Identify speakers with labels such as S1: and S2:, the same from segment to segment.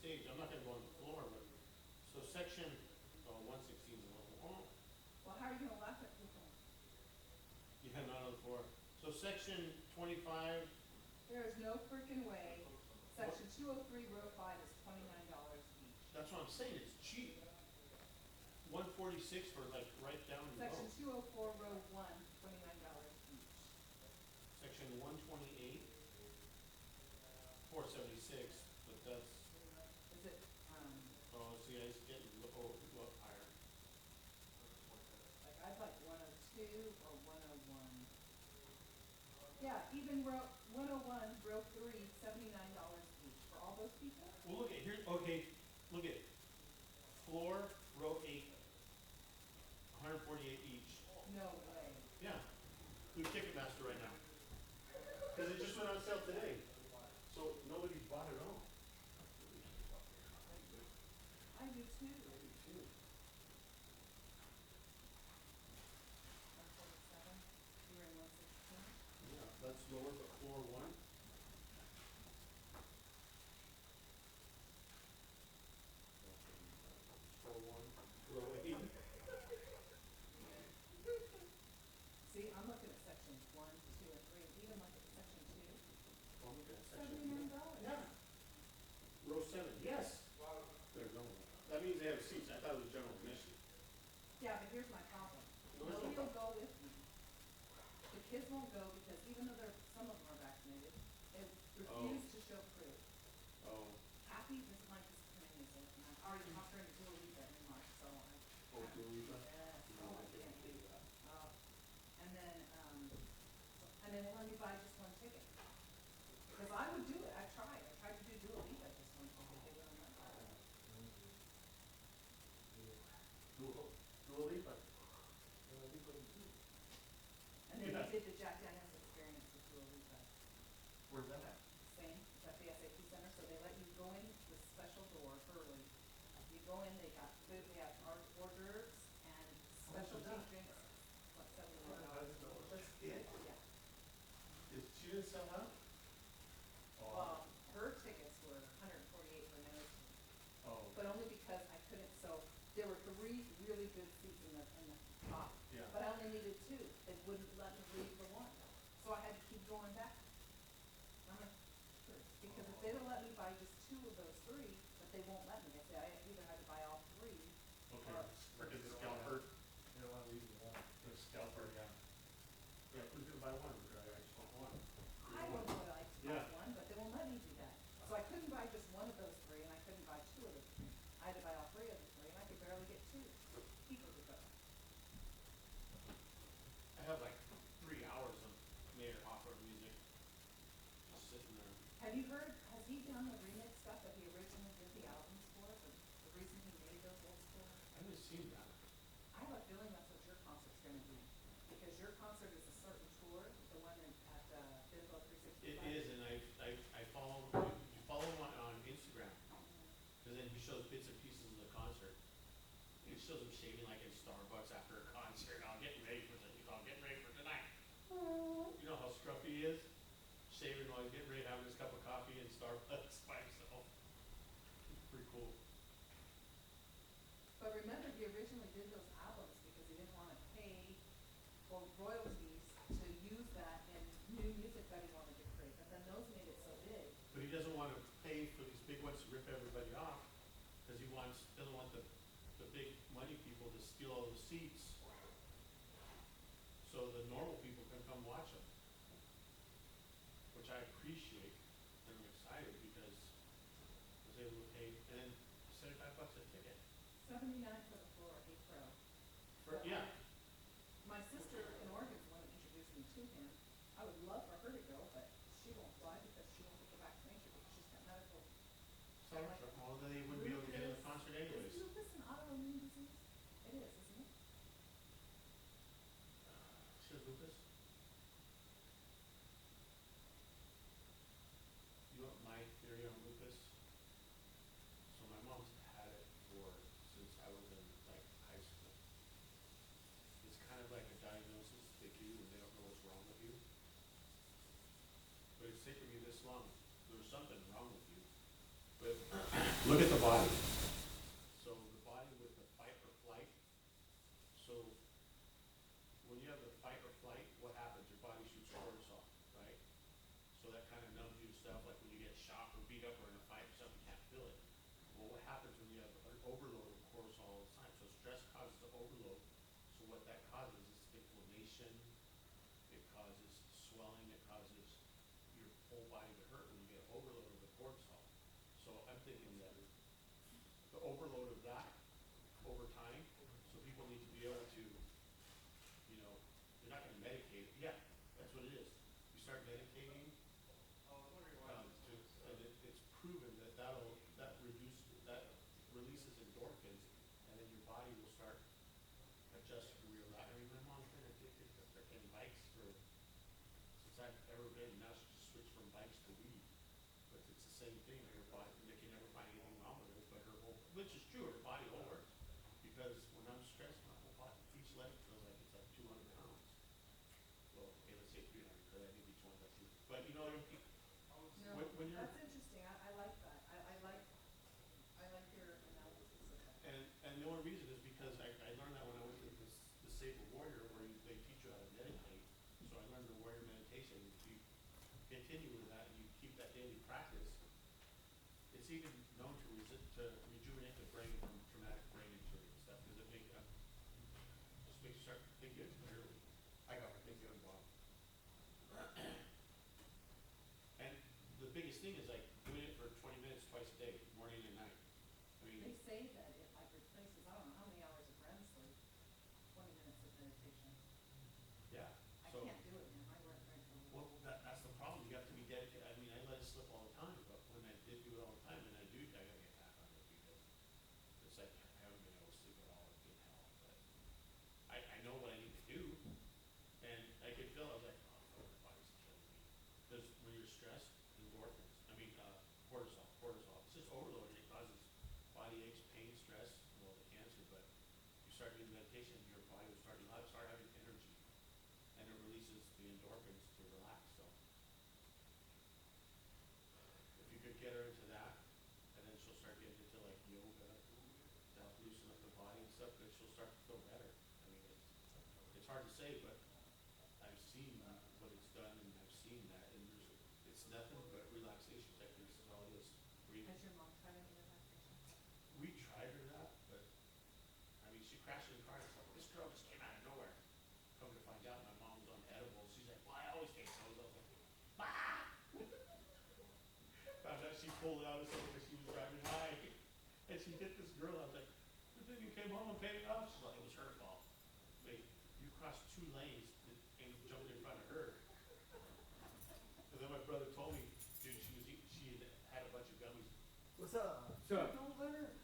S1: stage, I'm not gonna go on the floor, but, so section, 116 is a little,
S2: Well, how are you gonna laugh at people?
S1: yeah, not on the floor. So section 25,
S2: There is no freaking way. Section 203, row 5 is $29 each.
S1: that's what I'm saying, it's cheap. 146 for like right down the
S2: Section
S1: road.
S2: 204, row 1, $29 each.
S1: Section 128, 476, but that's,
S2: Is it,
S1: oh, see, it's getting look higher.
S2: like, I'd like 102 or 101. Yeah, even row 101, row 3, $79 each for all those people?
S1: Well, look at here, okay, look at floor, row 8, 148 each.
S2: No way.
S1: Yeah, through Ticketmaster right now. Because it just went on sale today. So nobody's bought it all.
S2: I do too. 147, you were in 116.
S1: Yeah, that's lower, but floor 1. Floor 1, row 8.
S2: See, I'm looking at sections 1, 2, and 3, even look at section 2.
S1: Oh, look at section.
S2: $79.
S1: Yeah. Row 7, yes. They're going. That means they have seats. I thought it was general admission.
S2: Yeah, but here's my problem.
S1: No, there's no
S2: Nobody will
S1: problem.
S2: go with me. The kids won't go because even though some of them are vaccinated, they refuse to show proof.
S1: Oh,
S2: Kathy doesn't like discriminating against them. I already talked her into doing a leave in March, so I.
S1: oh, Dua Lipa?
S2: Yes,
S1: No,
S2: oh,
S1: I
S2: I
S1: didn't
S2: can't
S1: do
S2: do
S1: that.
S2: that. And then let me buy just one ticket. Because I would do it, I tried to do Dua Lipa just one ticket, they wouldn't let me.
S1: Dua Lipa.
S2: And then
S1: Yeah.
S2: they did the Jack Daniels experience with Dua Lipa.
S1: Where's that at?
S2: Same, it's at the SAP Center, so they let you go in the special door early. You go in, they got food, they have hors d'oeuvres and specialty
S1: that?
S2: drinks, what, $71?
S1: That's it?
S2: Yeah.
S1: She didn't sell out?
S2: Well, her tickets were 148 for nose,
S1: Oh.
S2: but only because I couldn't, so there were 3 really good seats in the top.
S1: Yeah.
S2: But I only needed 2, they wouldn't let me leave for 1, so I had to keep going back. I'm like, sure. Because if they don't let me buy just 2 of those 3, but they won't let me, I say I either had to buy all 3.
S1: Okay, freaking scalper. You don't want to leave the one. The scalper, yeah. Yeah, who's gonna buy one? I just want one.
S2: I would like to buy
S1: Yeah.
S2: 1, but they won't let me do that. So I couldn't buy just 1 of those 3, and I couldn't buy 2 of the 3. I had to buy all 3 of the 3, and I could barely get 2 people to go.
S1: I have like 3 hours of Mayor Hopper music. Just sitting there.
S2: Have you heard, has he done the remix stuff that he originally did the albums for, the reason he made those old school?
S1: I haven't seen that.
S2: I have a feeling that's what your concert's gonna be, because your concert is a certain tour, the one at Bimbo 365.
S1: It is, and I follow, you follow him on Instagram, because then he shows bits and pieces of the concert. He shows him shaving like in Starbucks after a concert. I'm getting ready for tonight. You know how scruffy he is? Shaving while he's getting ready, having his cup of coffee in Starbucks by himself. It's pretty cool.
S2: But remember, he originally did those albums because he didn't want to pay for royalties to use that in new music that he wanted to create, but then those made it so big.
S1: But he doesn't want to pay for these big ones to rip everybody off, because he doesn't want the big money people to steal all the seats, so the normal people can come watch him. Which I appreciate, and I'm excited because I was able to pay, and then $75 a ticket.
S2: 79 for the floor, 8th row.
S1: Yeah.
S2: My sister in Oregon's the one that introduced me to him. I would love for her to go, but she won't fly because she won't get the vaccination because she's got medical.
S1: Well, then they wouldn't be able to get in the concert anyways.
S2: Is lupus an autoimmune disease? It is, isn't it?
S1: She has lupus? You know what my theory on lupus? So my mom's had it since I was in like high school. It's kind of like a diagnosis they do when they don't know what's wrong with you. But it's taken me this long. There's something wrong with you. But Look at the body. So the body with the fight or flight. So when you have the fight or flight, what happens? Your body shoots cortisol, right? So that kind of numbs you to stuff like when you get shot or beat up or in a fight or something, you can't feel it. Well, what happens when you have an overload of cortisol all the time? So stress causes the overload. So what that causes is inflammation. It causes swelling. It causes your whole body to hurt when you get overload of the cortisol. So I'm thinking that the overload of that over time, so people need to be able to, you know, you're not gonna medicate. Yeah, that's what it is. You start medicating, it's proven that that releases endorphins, and then your body will start adjusting to real life. I mean, my mom's been addicted to freaking bikes since I've ever been. Now she just switched from bikes to weed. But it's the same thing. Her body, they can never find anything wrong with her, but her whole, which is true, her body whole hurts. Because when I'm stressed, my whole body, each leg feels like it's like 200 pounds. Well, okay, let's say 300, because I think each one's like 200. But you know what I mean?
S2: No,
S1: When you're,
S2: that's interesting, I like that, I like your analysis of that.
S1: and the only reason is because I learned that when I went to the Saber Warrior, where they teach you how to meditate. So I learned the warrior meditation. If you continue with that and you keep that daily practice, it's even known to rejuvenate the brain from traumatic brain injury and stuff, because it just makes you start thinking clearly. I got my thinking on Bob. And the biggest thing is like doing it for 20 minutes twice a day, morning and night. I mean,
S2: They say that it like replaces, I don't know how many hours of REM sleep, 20 minutes of meditation.
S1: yeah.
S2: I
S1: So,
S2: can't do it, man, I work right from
S1: well, that's the problem. You have to be dedicated. I mean, I let it slip all the time, but when I did do it all the time, and I gotta get back on it because it's like I haven't been able to sleep at all. It's been hell. But I know what I need to do, and I could feel. I was like, oh, fuck, my body's killing me. Because when you're stressed, endorphins. Cortisol. It's just overloaded. It causes body aches, pain, stress, well, the cancer. But you start doing meditation, your body will start having energy, and it releases the endorphins to relax. So if you could get her into that, and then she'll start getting into like yoga to help loosen up the body and stuff, then she'll start to feel better. I mean, it's hard to say, but I've seen what it's done, and I've seen that, and it's nothing but relaxation techniques is all it is. Breathing.
S2: Has your mom tried any relaxation?
S1: We tried her that, but I mean, she crashed in the car. It's like, this girl just came out of nowhere. Come to find out, my mom was on edibles. She's like, well, I always take those. I was like, ah! Found out she pulled it out of something because she was driving high. And she hit this girl. I was like, but then you came home and paid it off. She's like, it was her fault. Wait, you crossed 2 lanes and jumped in front of her. And then my brother told me, dude, she had a bunch of gummies.
S3: What's up?
S1: Don't let her.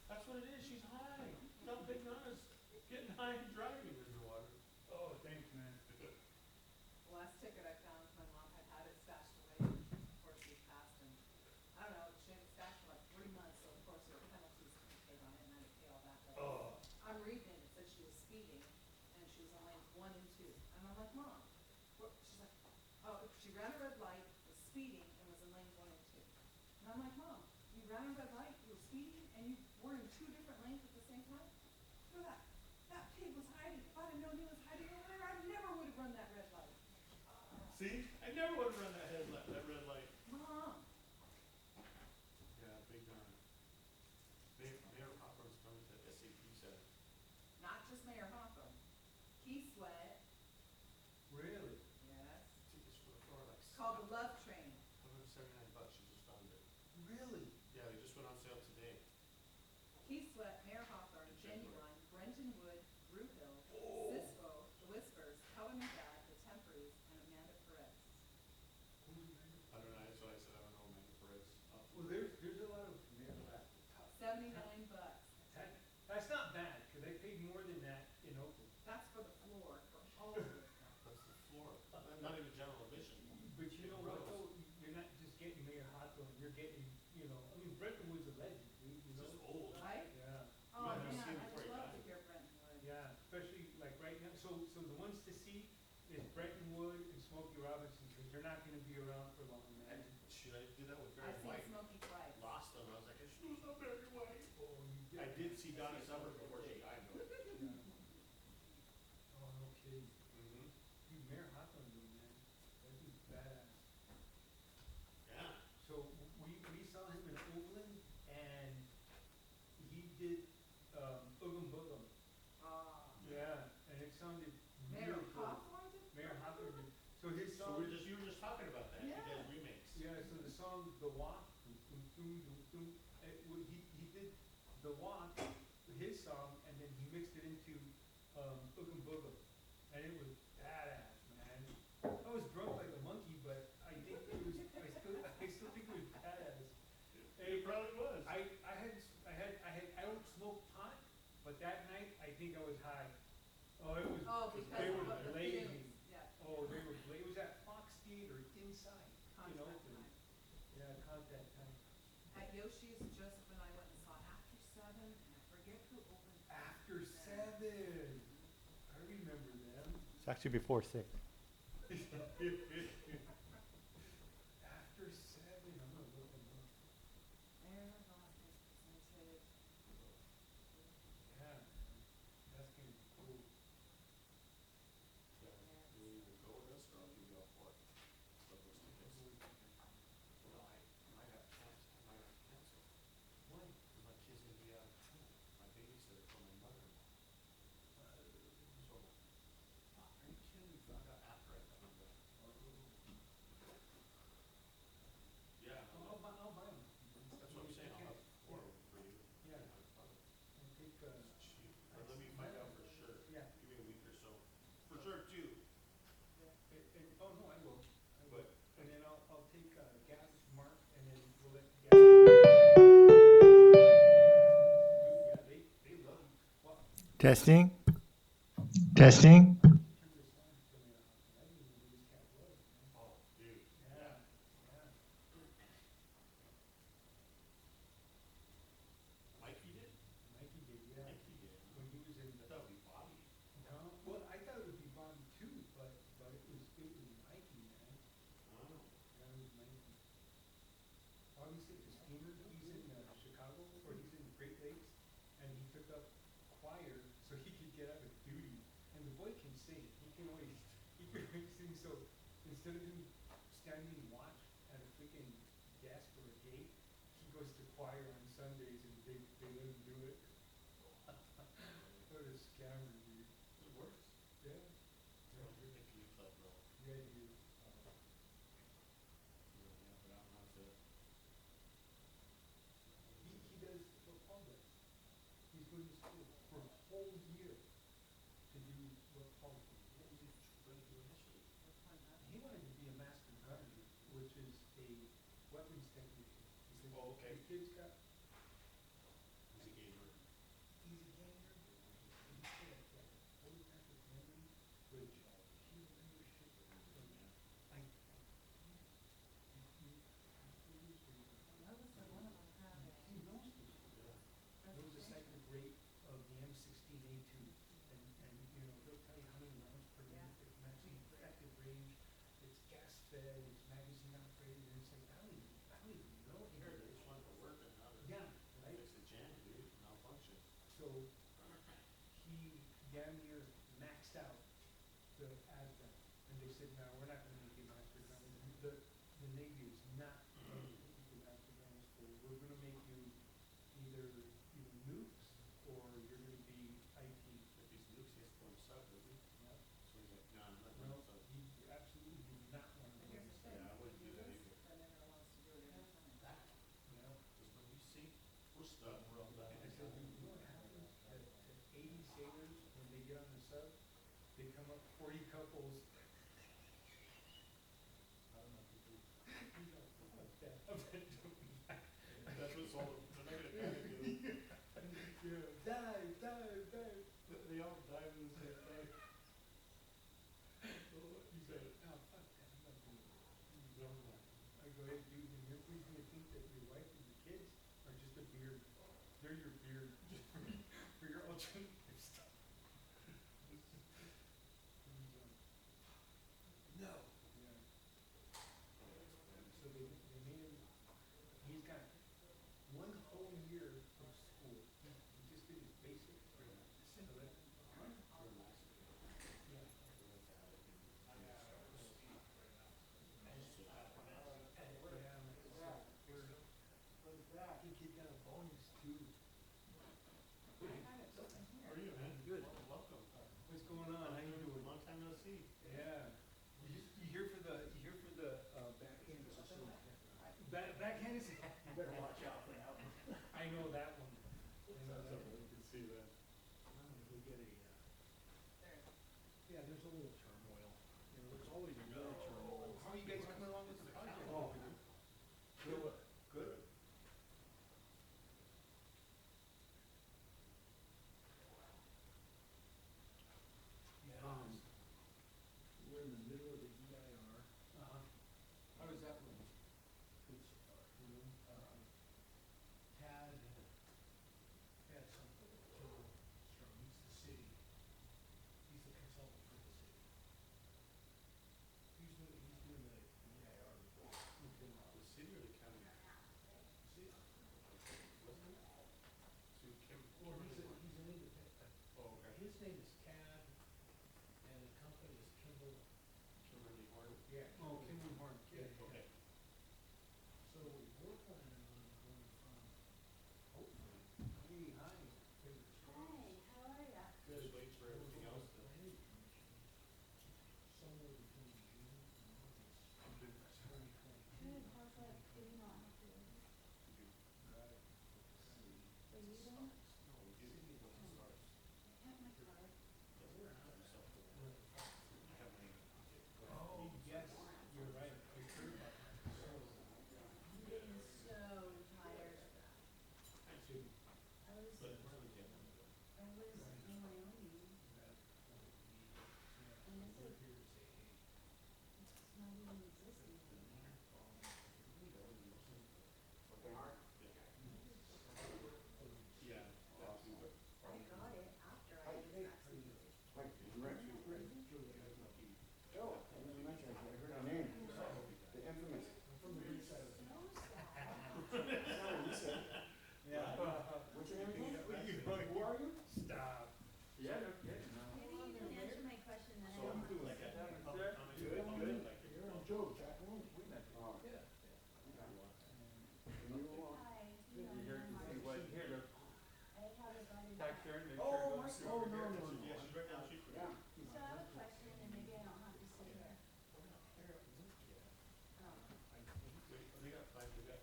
S1: That's what it is. She's high. Tell Big Nana's getting high and driving in the water.
S3: Oh, thanks, man.
S2: The last ticket I found, my mom had it stashed away before she passed, and I don't know, she had it stashed for like 3 months, so of course there were penalties to be paid on it, and I had to pay all that, but
S3: Oh.
S2: I'm reading it, it said she was speeding, and she was on lanes 1 and 2, and I'm like, Mom, what, she's like, oh, she ran a red light, was speeding, and was in lanes 1 and 2. And I'm like, Mom, you ran a red light, you were speeding, and you were in 2 different lanes at the same time? Look at that, that pig was hiding, if I'd have known he was hiding over there, I never would have run that red light.
S1: See? I never would have run that red light.
S2: Mom.
S1: Yeah, Big Nana. Mayor Hawthorne's coming to SAP Center.
S2: Not just Mayor Hawthorne. Key Sweat.
S3: Really?
S2: Yes.
S1: Tickets for the floor like
S2: It's called the Love Train.
S1: $179. She just found it.
S3: Really?
S1: Yeah, they just went on sale today.
S2: Key Sweat, Mayor Hawthorne,
S1: Check
S2: Genuine, Brenton Wood, Brew Hill,
S3: Oh.
S2: Cisco, The Whispers, Color Me Bad, The Temperies, and Amanda Perez.
S1: I don't know, that's what I said. I don't know Amanda Perez.
S3: Well, there's a lot of men at the top.
S2: $79.
S3: That's not bad, because I paid more than that in Oakland.
S2: That's for the floor, for all of it.
S1: That's the floor. Not even general admission.
S3: But you know what, though, you're not just getting Mayor Hawthorne, you're getting, I mean, Brenton was a legend, dude,
S1: It's just old.
S2: Right?
S3: Yeah,
S2: Oh,
S1: might have
S2: man,
S1: seen it
S2: I
S1: before
S2: would
S1: you
S2: love
S1: died.
S2: to hear Brenton Wood.
S3: yeah, especially like right now, so the ones to see is Brenton Wood and Smokey Robinson, because they're not gonna be around for long, man.
S1: Should I do that with
S2: I've
S1: Barry
S2: seen
S1: White?
S2: Smokey twice.
S1: Lost them. I was like, I should have Donna Summer before she died, though.
S3: Yeah. Oh, no kidding.
S1: Mm-hmm.
S3: Dude, Mayor Hawthorne, though, man, that dude's badass.
S1: Yeah.
S3: So we saw him in Oakland, and he did, Oogum Boogum. Yeah, and it sounded
S2: Mayor
S3: real good.
S2: Hawthorne did?
S3: Mayor Hawthorne did. So his
S1: So
S3: song.
S1: you were just talking about that.
S2: Yeah.
S1: He does remakes.
S3: Yeah, so the song "The Walk," dum, dum, dum, dum, dum, he did "The Walk," his song, and then he mixed it into "Oogum Boogum," and it was badass, man. I was drunk like a monkey, but I think it was. I still think it was badass.
S1: It probably was.
S3: I don't smoke pot, but that night I think I was high. Oh, it was.
S2: Oh, because
S3: They
S2: of
S3: were
S2: what the
S3: blazing.
S2: feelings, yeah.
S3: Oh, they were. It was at Fox Theater inside.
S2: Contact
S3: Oakland.
S2: time.
S3: Yeah, contact time.
S2: At Yoshi's, Joseph and I went and saw After Seven, and I forget who opened.
S3: After Seven. I remember them.
S4: It's actually before 6.
S3: After Seven. I'm gonna look them up.
S2: Mayor Hawthorne presented.
S3: Yeah, man. That's gonna be cool.
S1: Yeah, you either go with us or I'll give you all 4. So those tickets. Well, I might have cancel.
S3: Why?
S1: Because my kid's gonna be out of town. My babysitter for my mother-in-law. So, are you kidding me? We found out after I found out. Yeah, no,
S3: I'll buy them.
S1: that's what I'm saying. I'll have 4 of them for you.
S3: Yeah.
S1: Have fun.
S3: I'll take,
S1: It's cheap. But let me find out for sure.
S3: Yeah.
S1: Give me a week or so. For sure, too.
S3: Oh, no, I will.
S1: But
S3: And then I'll take, Gas, Mark, and then we'll let Gas. Yeah, they love you. Well,
S4: Testing. Testing.
S3: turn this on for me. I didn't even know this cat was, man.
S1: oh, dude.
S3: Yeah.
S1: Mikey did?
S3: Mikey did, yeah.
S1: Mikey did.
S3: When he was in
S1: I thought it'd be Bobby.
S3: No, well, I thought it would be Bobby too, but it was Mikey, man.
S1: Oh.
S3: That was Mikey. Obviously, the steamer, he's in Chicago, or he's in Great Lakes, and he took up choir so he could get out of duty. And the boy can sing. He can always sing. So instead of him standing watch at a freaking desk or a gate, he goes to choir on Sundays, and they let him do it. What a scammer, dude.
S1: It works.
S3: Yeah.
S1: You're on your hippie club, bro.
S3: Yeah, dude.
S1: Yeah, but I don't have to.
S3: He does what Paul does. He's going to school for a whole year to do what Paul's doing.
S1: What were you going to do initially?
S3: He wanted to be a master gunner, which is a weapons technician. Because
S1: Oh, okay.
S3: the kid's got,
S1: He's a gamer.
S3: he's a gamer, and he's got like a photographic memory, which he remembers shit. I,
S2: What was the one of them having?
S3: he knows this. Knows the second rate of the M16A2, and he'll tell you how many rounds per minute, its maximum effective range, its gas fed, its magazine operated, and it's like, I don't even know any
S1: Here,
S3: of
S1: they
S3: this.
S1: just wanted to work and now they're.
S3: Yeah, right?
S1: Fix the jam, dude. Malfunction.
S3: So he damn near maxed out the ASVAB, and they said, no, we're not gonna make you master gunner. The Navy is not going to put you through master gunner school. We're gonna make you either nukes, or you're gonna be IT.
S1: If he's nukes, he has to go on the sub, doesn't he?
S3: Yeah.
S1: So he's like, nah, I'm not
S3: No,
S1: going to sub.
S3: he absolutely did not want to.
S2: Here's the thing.
S1: Yeah, I wouldn't do that
S2: He
S1: either.
S2: does, but never wants to do it every time.
S1: That,
S3: Yeah.
S1: because when you see, we're stuck. We're all done.
S3: I said, you know what happens to 80 sailors when they get on the sub? They come up 40 couples. I don't know if you do. He's like, oh, that.
S1: That's what's all, they're not gonna panic, dude.
S3: Yeah, dive.
S1: They all dive in the same time.
S3: He's like, no, fuck that, I'm not doing it. I go, hey, dude, and you're please gonna think that your wife and your kids are just a beard. They're your beard for your alternative stuff. to let, huh?
S1: From last year.
S3: Yeah.
S1: We went to have it in the stars.
S3: Yeah, so, I think he got a bonus too.
S1: How are you, man? Good. Welcome.
S3: What's going on? How you doing?
S1: Long time no see.
S3: Yeah. You here for the, backhand assistant? Backhand is. You better watch out for that one. I know that one. I know that one.
S1: You can see that.
S3: We get a,
S2: There.
S3: yeah, there's a little turmoil. You know, there's always a little turmoil. How are you guys coming along with the project?
S1: Oh,
S3: good. Good. Yeah.
S5: We're in the middle of the EIR.
S3: Uh-huh. How does that look?
S5: Good so far. Tad had something with Kimball Strong, he's the city, he's the consultant for the city. He's doing the EIR report.
S3: Okay.
S1: The city or the county?
S5: See,
S1: Wasn't it? So Kim.
S5: well,
S1: Kimberly
S5: he's
S1: Horn.
S5: an independent,
S1: Oh, okay.
S5: his name is Tad, and the company is Kimball.
S1: Kimberly Horn.
S5: Yeah.
S3: Oh, Kimberly Horn.
S5: Yeah.
S1: Okay.
S5: So we're planning on going from, hopefully,
S3: Hey, hi.
S5: fingers
S6: Hi,
S5: crossed.
S6: how are ya?
S1: Just wait for everything else to.
S5: Planning commission somewhere between June and August, 2022.
S6: Good, how's that? Do you not have to work?
S5: Right.
S6: Are you doing?
S1: No, we do. What's the stars?
S6: I have my card.
S1: Doesn't have himself for that. I have mine in my pocket.
S3: Oh, yes, you're right. I heard about that.
S6: I'm getting so tired.
S1: I too.
S6: I was,
S1: But we're on the jet.
S6: I was in Wyoming, and it's like, it's not even existing anymore.
S1: Yeah, that too, but.
S6: I got it after I was vaccinated.
S7: Oh, I didn't mention, I heard her name, the infamous.
S5: From the big side of the.
S6: So sad.
S7: Sorry, Lisa.
S3: Yeah.
S7: What's your name again?
S3: What are you
S7: Who
S3: doing?
S7: are you?
S3: Stop.
S7: Yeah, no kidding.
S6: Maybe you can answer my question, then I
S1: So
S6: don't
S1: I'm
S6: have to
S1: doing like
S6: sit
S1: a
S6: here.
S1: public comment.
S7: Good, good.
S1: Like,
S7: You're on Joe, Jack Williams. Oh,
S5: Yeah.
S7: and you were on.
S6: Hi, you know,
S7: You heard,
S6: I'm
S7: you
S6: Mark.
S7: see what, here,
S6: I have a buddy.
S4: Text her and make
S7: Oh,
S4: sure it
S7: my,
S4: goes
S7: oh,
S4: through.
S7: no, no, no.
S1: Yeah, she's right down the street from me.
S7: Yeah.
S6: So I have a question, and maybe I don't have to sit here.
S1: They got five, they got.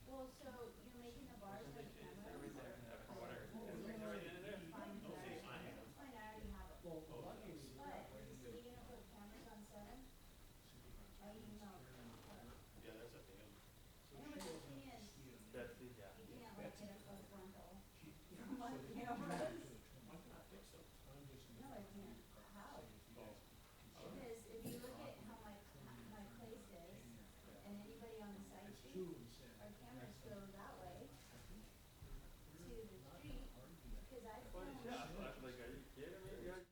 S6: Well, so you're making the bars like cameras?
S4: Everything from what I heard.
S6: Everything
S4: Everything in there.
S6: Fine,
S1: Don't say
S6: I
S1: I am.
S6: Fine, I already have it.
S5: Well,
S1: Oh,
S5: lucky
S1: yes.
S5: we
S6: But is the city gonna put cameras on seven? I emailed her.
S1: Yeah, that's up to him.
S6: No, but the thing is,
S4: That's it, yeah.
S6: you can't like get a full frontal
S5: She,
S6: from like cameras.
S1: Why not fix them?
S5: I'm just.
S6: No, I can't. How?
S1: Oh.
S6: Because if you look at how my place is, and anybody on the side
S5: It's
S6: street,
S5: two and said.
S6: our cameras go that way to the street, cause I filmed.
S4: Yeah, like, are you kidding me? Yeah.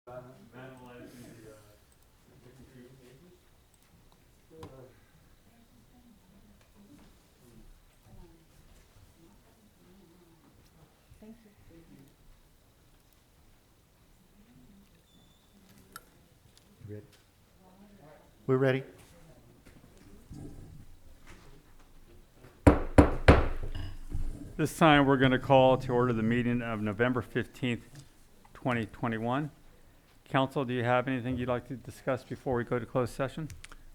S4: Vandalizing the,
S2: Thank you.
S8: We're ready.
S4: This time, we're going to call to order the meeting of November 15th, 2021. Council, do you have anything you'd like to discuss before we go to closed session?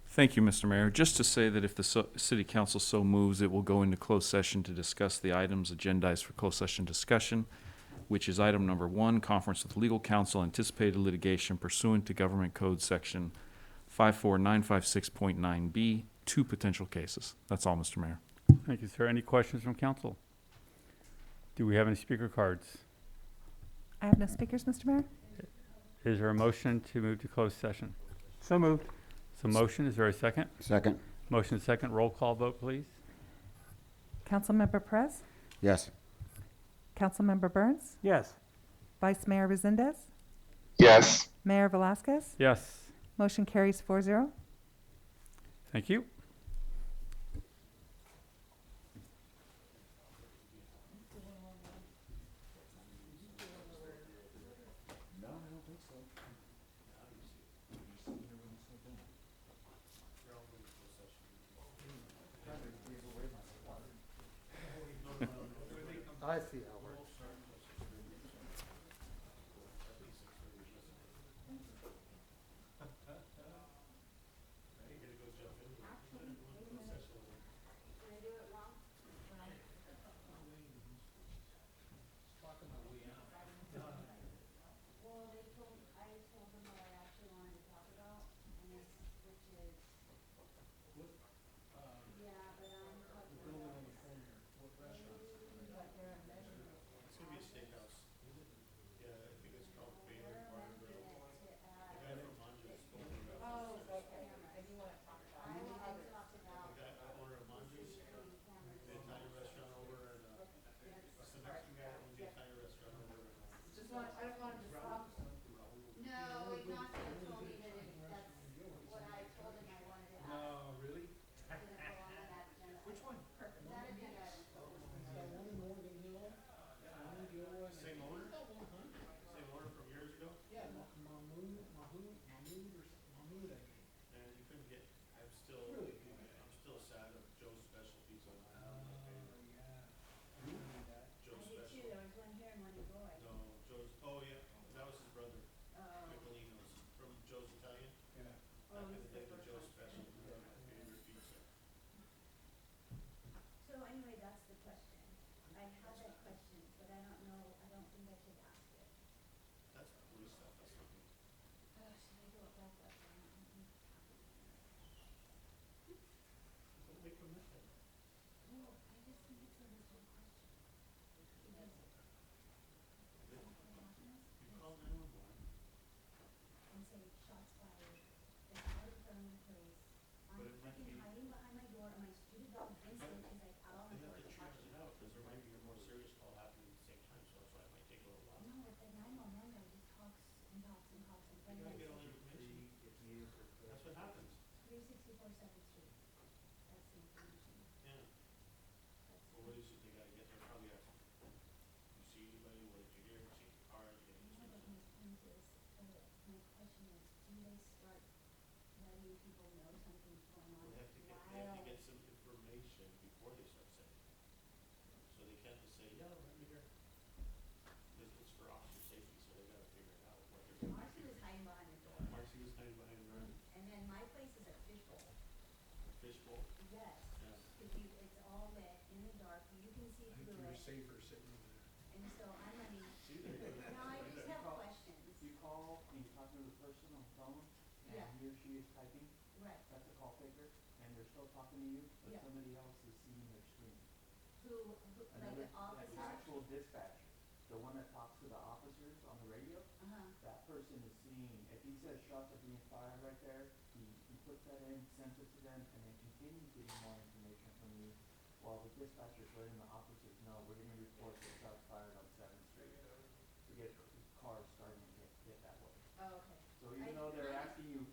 S9: Thank you, Mr. Mayor. Just to say that if the city council so moves, it will go into closed session to discuss the items agendized for closed session discussion, which is item number 1, conference with legal counsel, anticipated litigation pursuant to Government Code Section 54956.9B, 2 potential cases. That's all, Mr. Mayor.
S4: Thank you, sir. Any questions from council? Do we have any speaker cards?
S2: I have no speakers, Mr. Mayor.
S4: Is there a motion to move to closed session?
S8: So moved.
S4: So motion, is there a second?
S7: Second.
S4: Motion second, roll call vote, please.
S2: Councilmember Perez,
S7: Yes.
S2: Councilmember Burns,
S8: Yes.
S2: Vice Mayor Resendez,
S10: Yes.
S2: Mayor Velasquez.
S4: Yes.
S2: Motion carries 4-0.
S4: Thank you.
S8: I see how it works.
S6: Well, I told them what I actually wanted to talk about, and it's, which is, yeah, but I'm talking about.
S1: It's gonna be a steakhouse. Yeah, I think it's called Baylor Bar and Grill. The guy from Manja's told me about
S2: Oh,
S1: this.
S2: okay. And you want to talk about
S6: I want to talk about.
S1: The guy, owner of Manja's, the Italian restaurant over in, it's the Mexican guy that owns the Italian restaurant over in,
S2: Just want, I just wanted to stop.
S6: No, Ignacio told me that that's what I told him I wanted to have.
S5: No, really?
S6: Didn't belong on that agenda.
S5: Which one?
S6: That agenda item.
S1: same owner? Same owner from years ago?
S5: Yeah, Mahmood, I think.
S1: And you couldn't get, I'm still sad of Joe's Specialties on that. That was my favorite.
S5: Yeah. I remember that.
S1: Joe's
S6: I did too,
S1: Special.
S6: there was one here and one in Goy.
S1: No, Joe's, oh yeah, that was his brother,
S6: Oh.
S1: Piccolino's, from Joe's Italian.
S5: Yeah.
S1: Back in the day, the Joe's Special was my favorite pizza.
S6: So anyway, that's the question. I had that question, but I don't know, I don't think I should ask it.
S1: That's police stuff, that's not me.
S6: Should I go back up?
S1: Don't make them mad.
S6: Well, I just think it's a legitimate question. Because
S1: You call 911.
S6: and say shots fired, it's out in front of my place. I'm
S1: But it might
S6: freaking
S1: be-
S6: hiding behind my door, and my stupid dog Vincent is like out on
S1: They
S6: the
S1: have
S6: porch
S1: to triage
S6: watching.
S1: it out, cause there might be a more serious call happening at the same time, so that's why it might take a little while.
S6: No, but the 911 guy just talks and talks and talks and
S1: You
S6: finally
S1: gotta get all
S6: says,
S1: the information. That's what happens.
S6: 364 7th Street. That's the information.
S1: Yeah.
S6: That's
S1: Well, what is it, they gotta get there, probably ask, you see anybody, what did you hear, see the car, you get
S6: no, but
S1: information.
S6: my point is, my question is, do they start letting people know something's going on
S1: They have to
S6: while?
S1: get some information before they start saying it. So they can't just say, yeah, let me hear. Cause it's for officer safety, so they gotta figure it out, what they're doing.
S6: Marcy was hiding behind the door.
S1: Marcy was hiding behind the door.
S6: And then my place is a fishbowl.
S1: Fishbowl.
S6: Yes.
S1: Yeah.
S6: Cause it's all lit in the dark, you can see
S5: I think
S6: through
S5: you're
S6: it,
S5: safer sitting over there.
S6: and so I'm running,
S1: See, there you go.
S6: now I just have questions.
S7: You call and you talk to the person on the phone, and
S6: Yeah.
S7: he or she is typing,
S6: Right,
S7: that's a call taker, and they're still talking to you, but
S6: Yeah.
S7: somebody else is seeing their screen.
S6: like
S7: Another,
S6: an officer?
S7: actual dispatcher, the one that talks to the officers on the radio,
S6: Uh-huh,
S7: that person is seeing, if he says shots are being fired right there, he puts that in, sends it to them, and then continues getting more information from you, while the dispatcher's letting the officers know, we're gonna report the shots fired on 7th Street, to get cars starting to hit that way.
S2: Oh, okay.
S7: So even though they're asking you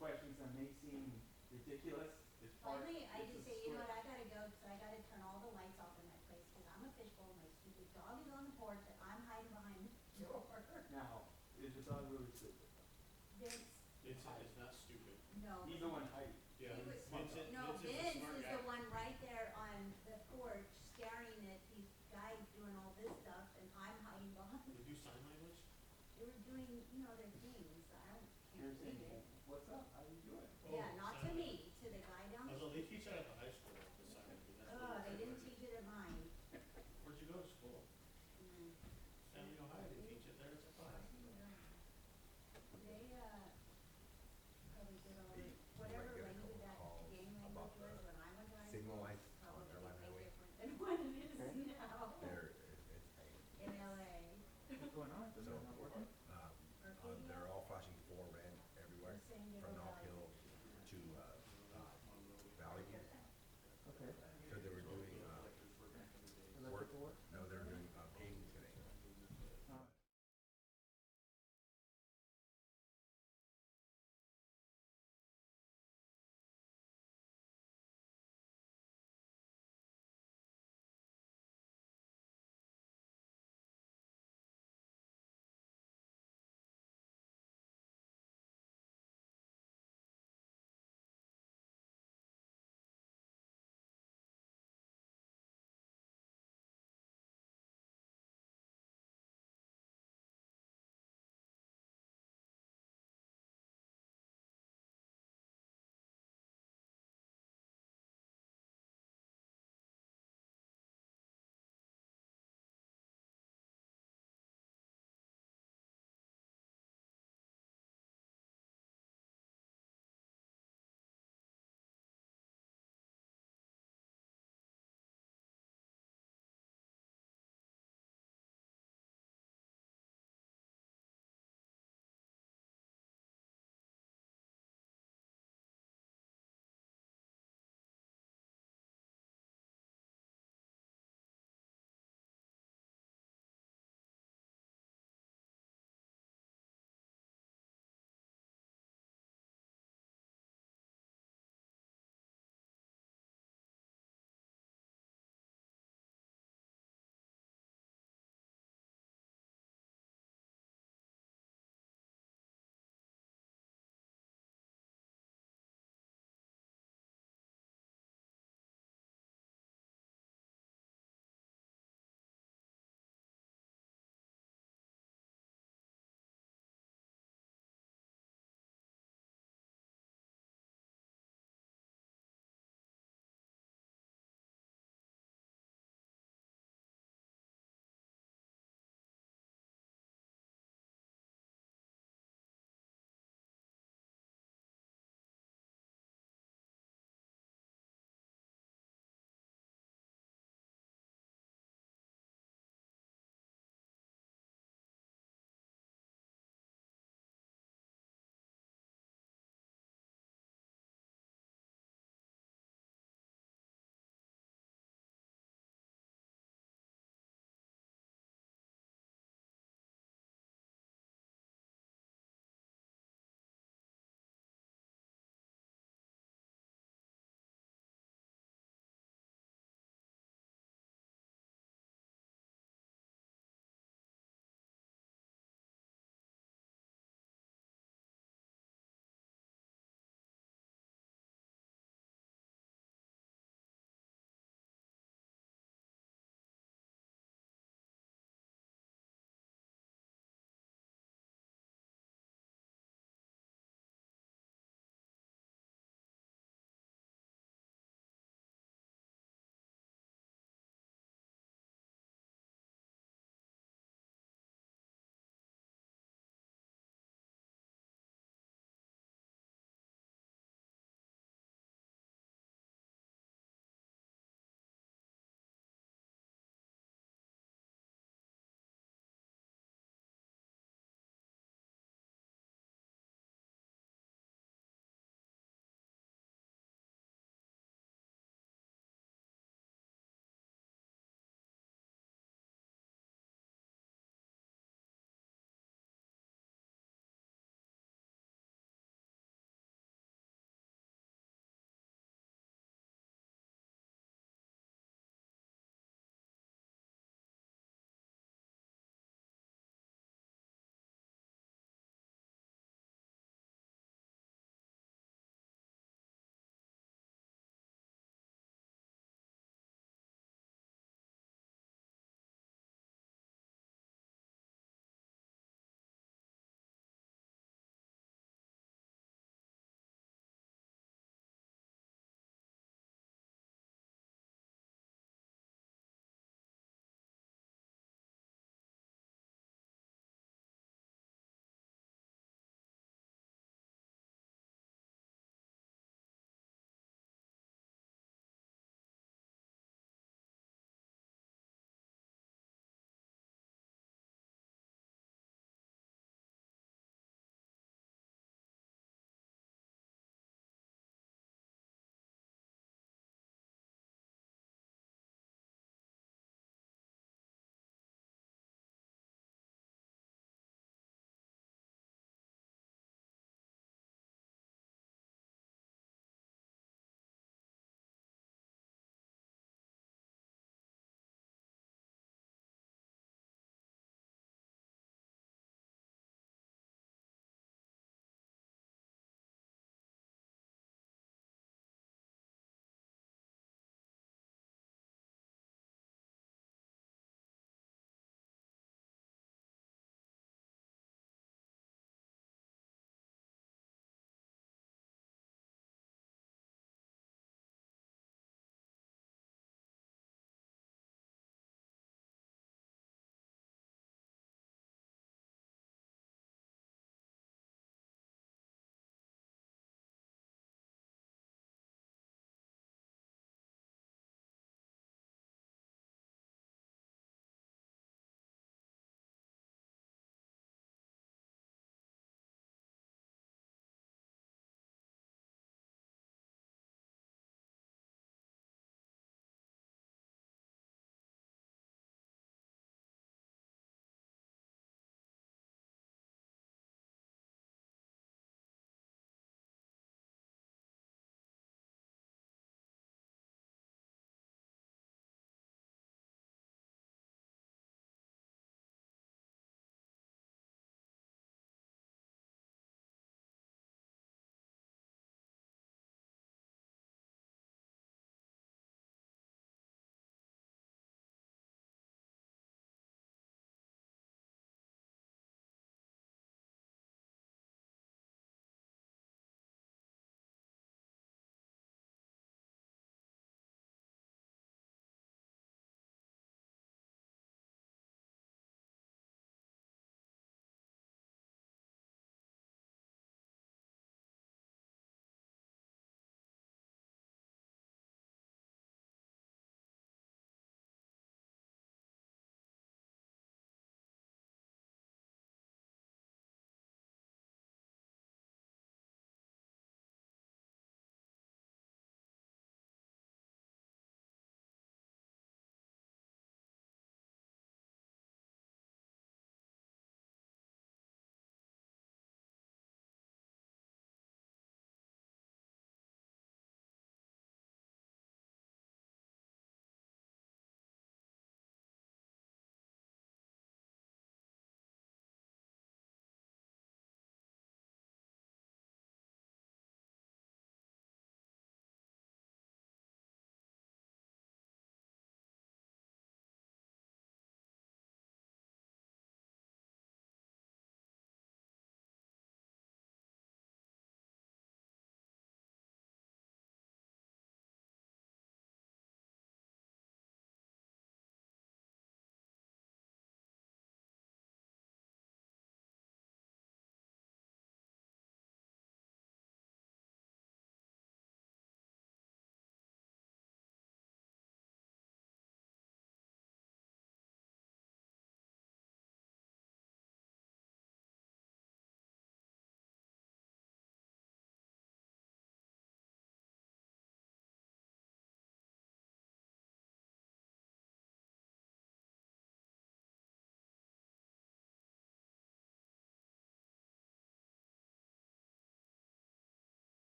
S7: questions that may seem ridiculous, it's part,
S6: Finally, I
S7: it's a
S6: just say, you know
S7: script.
S6: what, I gotta go, cause I gotta turn all the lights off in that place, cause I'm a fishbowl, my stupid dog is on the porch, and I'm hiding behind the door.
S7: Now, is your dog really stupid?
S6: Vince,
S1: It's not stupid.
S6: no.
S7: He's the one hiding.
S1: Yeah,
S6: He was-
S1: Vincent,
S6: No,
S1: Vincent's a
S6: Vince
S1: smart
S6: is
S1: guy.
S6: the one right there on the porch staring at these guys doing all this stuff and I'm hiding behind.
S1: They do sign language?
S6: They were doing, you know, their things. I don't,
S7: You're
S6: can't read
S7: saying,
S6: it.
S7: what's up, how you doing?
S6: Yeah,
S1: Oh,
S6: not
S1: sign
S6: to
S1: language.
S6: me, to the guy down the
S1: Although they
S6: street.
S1: teach that at the high school, the sign language. That's what
S6: Oh, they didn't
S1: everybody-
S6: teach it at mine.
S1: Where'd you go to school?
S6: Mm.
S1: Stanley, Ohio, they teach it there, it's a class.
S6: They, probably did all the, whatever language that game language was when I went to high
S10: signal
S6: school,
S10: lights on
S6: probably
S10: Airline
S6: way
S10: Highway.
S6: different than what it is now
S10: There, it's pain.
S6: in LA.
S7: What's going on? Is
S10: So,
S7: it not working?
S10: they're all flashing 4 red everywhere,
S6: They're saying they
S10: from
S6: don't
S10: Knob
S6: value
S10: Hill to, Valley View.
S7: Okay.
S10: So they were doing,
S7: Electrical work?
S10: no, they're doing, paving today.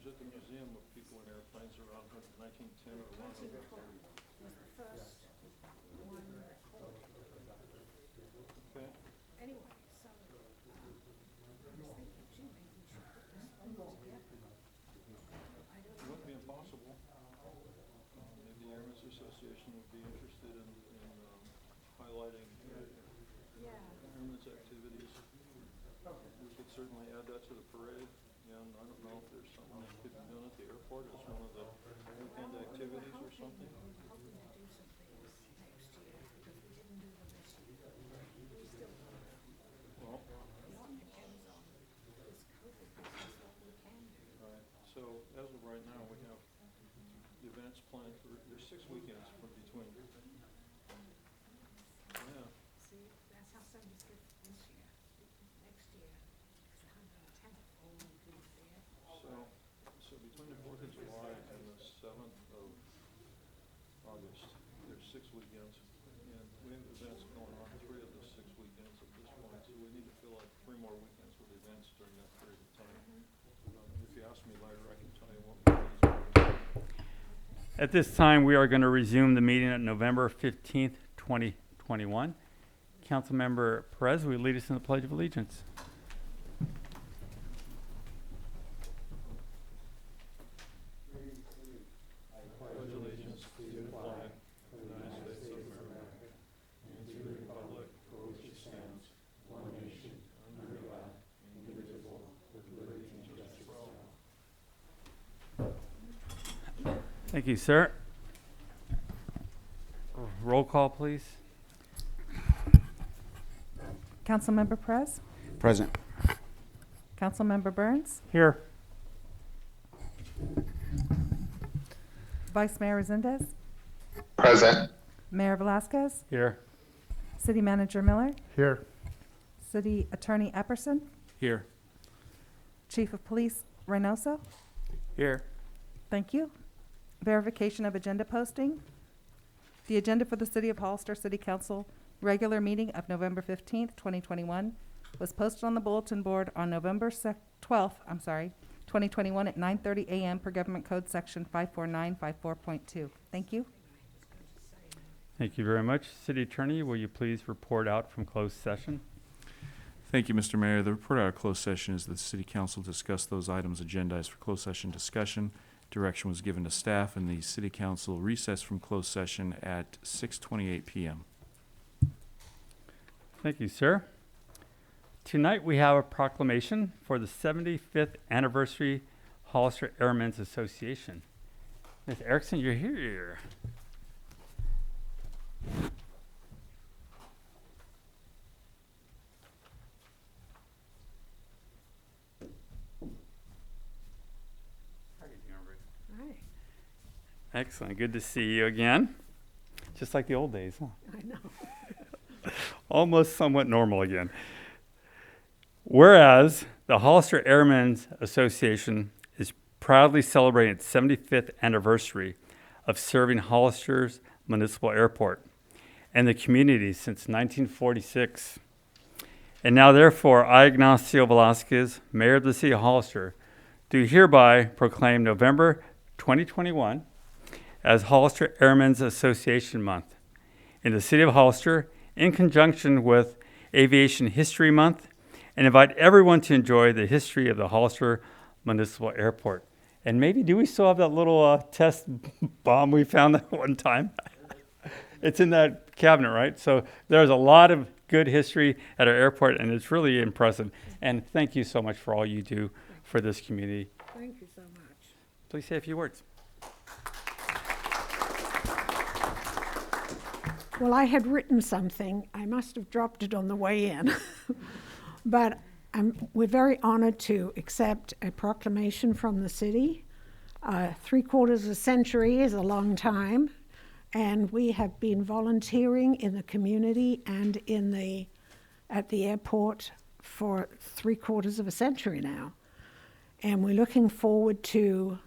S5: at the museum of people in airplanes around 1910 or 100.
S6: Was the first one recorded.
S5: Okay.
S6: Anyway, so, I was thinking, gee, maybe we should put this all together. I
S5: It
S6: don't know.
S5: wouldn't be impossible. Maybe the Airmen's Association would be interested in highlighting
S6: Yeah,
S5: airmen's activities. We could certainly add that to the parade, and I don't know if there's something that could be done at the airport as one of the weekend activities or something.
S6: we were hoping to do some things next year, because we didn't do them this year. We still,
S5: Well,
S6: a lot depends on this COVID business, what we can do.
S5: right, so as of right now, we have the events planned for, there's 6 weekends from between. Yeah,
S6: See, that's how some just get this year. Next year, it's 110th, all we do there.
S5: so between the 4th of July and the 7th of August, there's 6 weekends. And we have events going on 3 of the 6 weekends at this point, so we need to fill out 3 more weekends with events during that period of time. If you ask me later, I can tell you what we
S4: At this time, we are going to resume the meeting at November 15th, 2021. Councilmember Perez, will you lead us in the Pledge of Allegiance?
S5: pledge allegiance to the flag of the United States of America and to the republic for which it stands, one nation, under God, indivisible, with liberty and justice for all.
S4: Thank you, sir. Roll call, please.
S2: Councilmember Perez?
S10: Present.
S2: Councilmember Burns?
S4: Here.
S2: Vice Mayor Resendez?
S10: Present.
S2: Mayor Velazquez?
S4: Here.
S2: City Manager Miller?
S8: Here.
S2: City Attorney Epperson?
S9: Here.
S2: Chief of Police Reynoso?
S4: Here.
S2: Thank you. Verification of agenda posting. The agenda for the City of Hollister City Council regular meeting of November 15th, 2021 was posted on the bulletin board on November 12th, 2021 at 9:30 a.m. per Government Code Section 54954.2. Thank you.
S4: Thank you very much. City Attorney, will you please report out from closed session?
S9: Thank you, Mr. Mayor. The report out of closed session is that the City Council discussed those items agendized for closed session discussion. Direction was given to staff, and the City Council recessed from closed session at 6:28 p.m.
S4: Thank you, sir. Tonight we have a proclamation for the 75th anniversary Hollister Airmen's Association. Ms. Erickson, you're here.
S6: Right,
S4: Excellent. Good to see you again. Just like the old days, huh?
S6: I know.
S4: Almost somewhat normal again. Whereas the Hollister Airmen's Association is proudly celebrating its 75th anniversary of serving Hollister's Municipal Airport and the community since 1946. And now, therefore, I, Ignacio Velasquez, Mayor of the City of Hollister, do hereby proclaim November 2021 as Hollister Airmen's Association Month in the City of Hollister in conjunction with Aviation History Month, and invite everyone to enjoy the history of the Hollister Municipal Airport. And maybe, do we still have that little test bomb we found that one time? It's in that cabinet, right? So there's a lot of good history at our airport, and it's really impressive. And thank you so much for all you do for this community.
S6: Thank you so much.
S4: Please say a few words.
S6: Well, I had written something. I must have dropped it on the way in. But we're very honored to accept a proclamation from the city. 3/4 of a century is a long time, and we have been volunteering in the community and at the airport for 3/4 of a century now. And we're looking forward to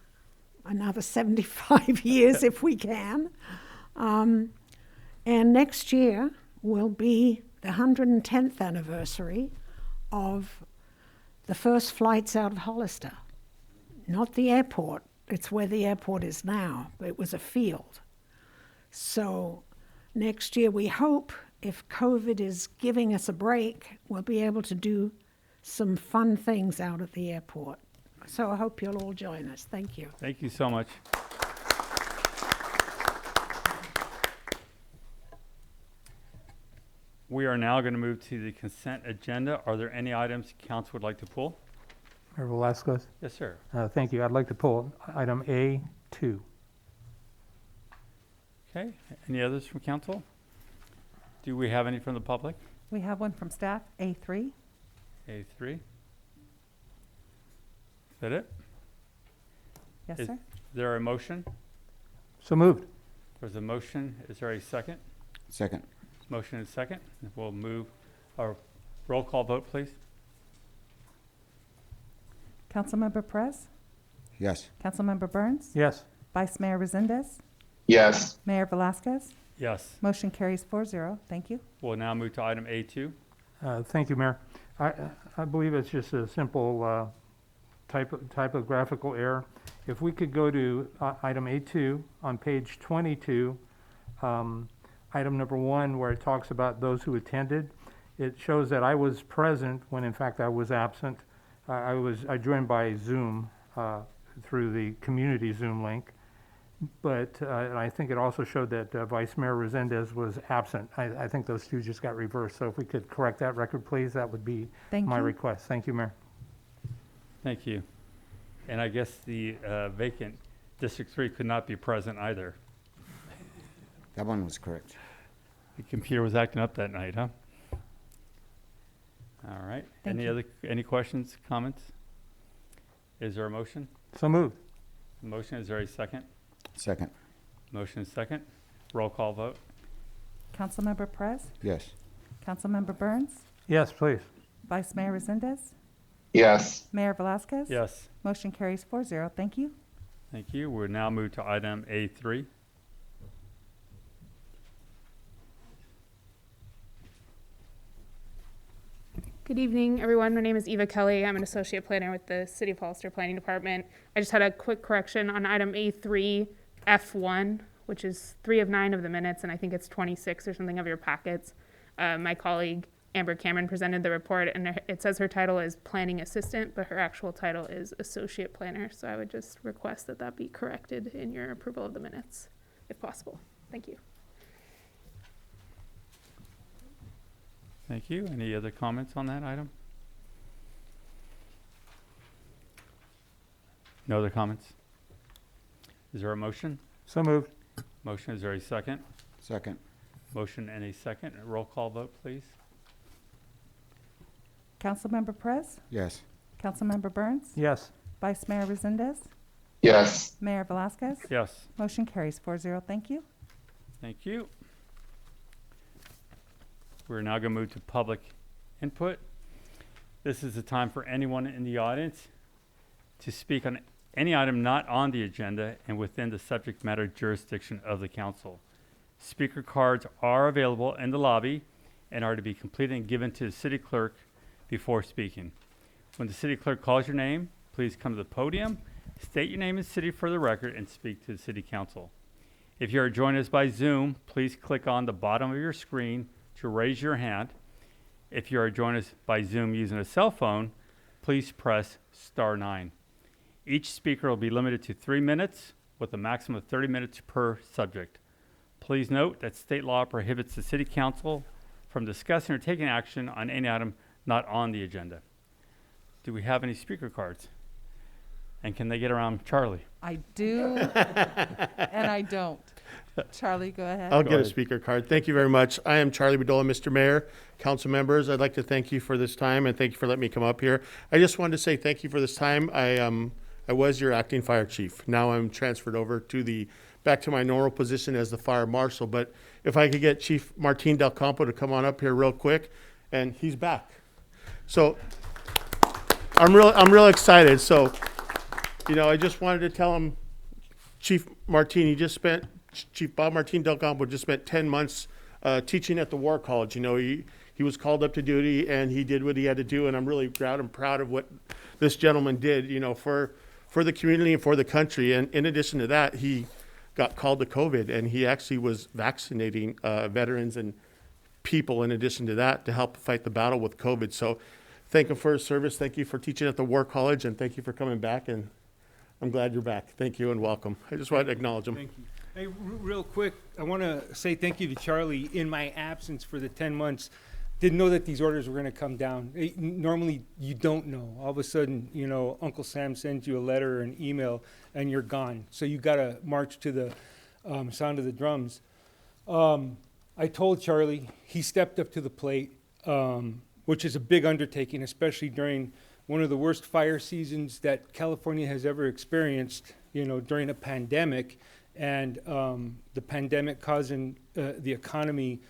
S6: another 75 years if we can. And next year will be the 110th anniversary of the first flights out of Hollister. not the airport. It's where the airport is now. It was a field. So next year, we hope, if COVID is giving us a break, we'll be able to do some fun things out at the airport. So I hope you'll all join us. Thank you.
S4: Thank you so much. We are now going to move to the consent agenda. Are there any items council would like to pull?
S3: Mayor Velazquez,
S4: Yes, sir.
S3: thank you. I'd like to pull item A2.
S4: Okay, any others from council? Do we have any from the public?
S2: We have one from staff, A3.
S4: A3. Is that it?
S2: Yes,
S4: Is
S2: sir.
S4: there a motion?
S3: So moved.
S4: There's a motion. Is there a second?
S10: Second.
S4: Motion and second. We'll move our roll call vote, please.
S2: Councilmember Perez,
S10: Yes.
S2: Councilmember Burns,
S3: Yes.
S2: Vice Mayor Resendez,
S11: Yes.
S2: Mayor Velazquez.
S4: Yes.
S2: Motion carries 4-0. Thank you.
S4: We'll now move to item A2.
S3: Thank you, Mayor. I believe it's just a simple typographical error. If we could go to item A2 on page 22, item number 1, where it talks about those who attended, it shows that I was present when in fact I was absent. I joined by Zoom through the community Zoom link, but and I think it also showed that Vice Mayor Resendez was absent. I think those two just got reversed. So if we could correct that record, please, that would be
S2: Thank
S3: my
S2: you.
S3: request. Thank you, Mayor.
S4: Thank you. And I guess the vacant District 3 could not be present either.
S10: That one was correct.
S4: The computer was acting up that night, huh? All right.
S2: Thank
S4: Any questions, comments? Is there a motion?
S3: So moved.
S4: Motion, is there a second?
S10: Second.
S4: Motion is second. Roll call vote.
S2: Councilmember Perez,
S10: Yes.
S2: Councilmember Burns,
S3: Yes, please.
S2: Vice Mayor Resendez,
S11: Yes.
S2: Mayor Velazquez.
S4: Yes.
S2: Motion carries 4-0. Thank you.
S4: Thank you. We'll now move to item A3.
S12: Good evening, everyone. My name is Eva Kelly. I'm an associate planner with the City of Hollister Planning Department. I just had a quick correction on item A3, F1, which is 3 of 9 of the minutes, and I think it's 26 or something of your packets. My colleague, Amber Cameron, presented the report, and it says her title is Planning Assistant, but her actual title is Associate Planner. So I would just request that that be corrected in your approval of the minutes, if possible. Thank you.
S4: Thank you. Any other comments on that item? No other comments? Is there a motion?
S3: So moved.
S4: Motion, is there a second?
S10: Second.
S4: Motion and a second. Roll call vote, please.
S2: Councilmember Perez,
S10: Yes.
S2: Councilmember Burns,
S3: Yes.
S2: Vice Mayor Resendez,
S11: Yes.
S2: Mayor Velazquez.
S4: Yes.
S2: Motion carries 4-0. Thank you.
S4: Thank you. We're now going to move to public input. This is the time for anyone in the audience to speak on any item not on the agenda and within the subject matter jurisdiction of the council. Speaker cards are available in the lobby and are to be completed and given to the city clerk before speaking. When the city clerk calls your name, please come to the podium, state your name and city for the record, and speak to the city council. If you are joining us by Zoom, please click on the bottom of your screen to raise your hand. If you are joining us by Zoom using a cell phone, please press *9. Each speaker will be limited to 3 minutes with a maximum of 30 minutes per subject. Please note that state law prohibits the city council from discussing or taking action on any item not on the agenda. Do we have any speaker cards? And can they get around Charlie?
S13: I do, and I don't. Charlie, go ahead.
S11: I'll get a speaker card. Thank you very much. I am Charlie Bedolla, Mr. Mayor, council members. I'd like to thank you for this time and thank you for letting me come up here. I just wanted to say thank you for this time. I was your acting fire chief. Now I'm transferred over to back to my normal position as the fire marshal. But if I could get Chief Martin Del Campo to come on up here real quick, and he's back. So I'm real excited. So, I just wanted to tell him, Chief Bob Martin Del Campo just spent 10 months teaching at the War College. He was called up to duty and he did what he had to do, and I'm really proud of what this gentleman did, for the community and for the country. And in addition to that, he got called to COVID, and he actually was vaccinating veterans and people in addition to that to help fight the battle with COVID. So thank him for his service. Thank you for teaching at the War College, and thank you for coming back. And I'm glad you're back. Thank you and welcome. I just wanted to acknowledge him.
S3: Thank you. Hey, real quick, I want to say thank you to Charlie in my absence for the 10 months. Didn't know that these orders were going to come down. Normally, you don't know. All of a sudden, you know, Uncle Sam sends you a letter or an email, and you're gone. So you got to march to the sound of the drums. I told Charlie, he stepped up to the plate, which is a big undertaking, especially during one of the worst fire seasons that California has ever experienced, you know, during a pandemic, and the pandemic causing the economy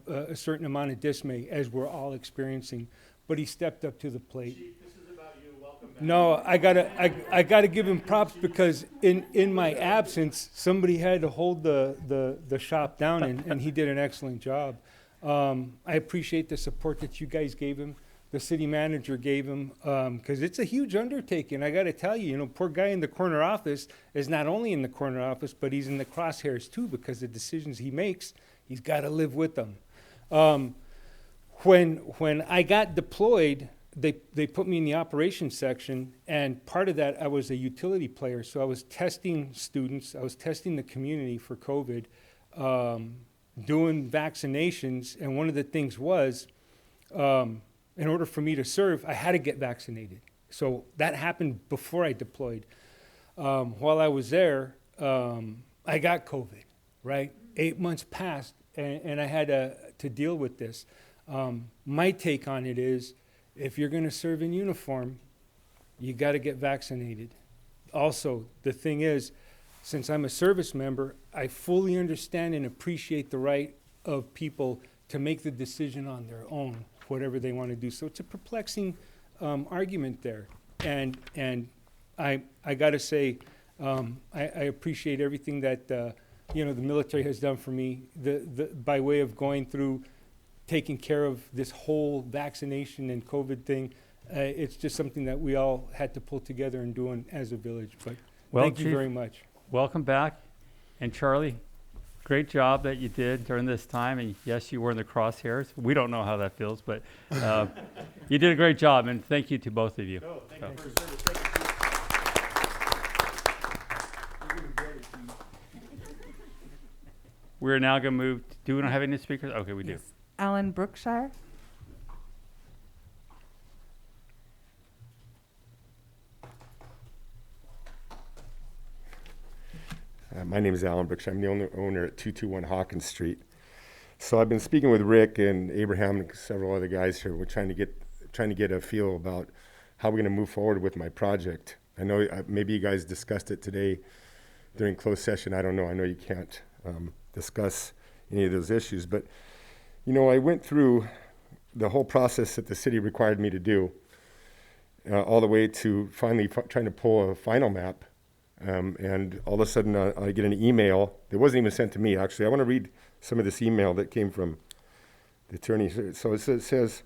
S3: a certain amount of dismay, as we're all experiencing. But he stepped up to the plate.
S11: Chief, this is about you. Welcome back.
S3: No, I gotta give him props, because in my absence, somebody had to hold the shop down, and he did an excellent job. I appreciate the support that you guys gave him, the city manager gave him, because it's a huge undertaking. I gotta tell you, you know, poor guy in the corner office is not only in the corner office, but he's in the crosshairs too, because the decisions he makes, he's gotta live with them. When I got deployed, they put me in the operations section, and part of that, I was a utility player. So I was testing students, I was testing the community for COVID, doing vaccinations, and one of the things was, in order for me to serve, I had to get vaccinated. So that happened before I deployed. While I was there, I got COVID, right? 8 months passed, and I had to deal with this. My take on it is, if you're going to serve in uniform, you got to get vaccinated. Also, the thing is, since I'm a service member, I fully understand and appreciate the right of people to make the decision on their own, whatever they want to do. So it's a perplexing argument there. And I got to say, I appreciate everything that you know, the military has done for me, by way of going through taking care of this whole vaccination and COVID thing. It's just something that we all had to pull together and do as a village. But
S4: Well,
S3: thank you
S4: Chief,
S3: very much.
S4: Welcome back. And Charlie, great job that you did during this time. And yes, you were in the crosshairs. We don't know how that feels, but you did a great job. And thank you to both of you.
S11: No, thank you for your service. Thank you, Chief.
S4: We're now going to move. Do we not have any speakers? Okay, we do.
S13: Alan Brookshire.
S10: My name is Alan Brookshire. I'm the owner at 221 Hawkins Street. So I've been speaking with Rick and Abraham and several other guys here. We're trying to get a feel about how we're going to move forward with my project. I know maybe you guys discussed it today during closed session. I don't know. I know you can't discuss any of those issues, but you know, I went through the whole process that the city required me to do, all the way to finally trying to pull a final map. And all of a sudden, I get an email that wasn't even sent to me, actually. I want to read some of this email that came from the attorney. So it says,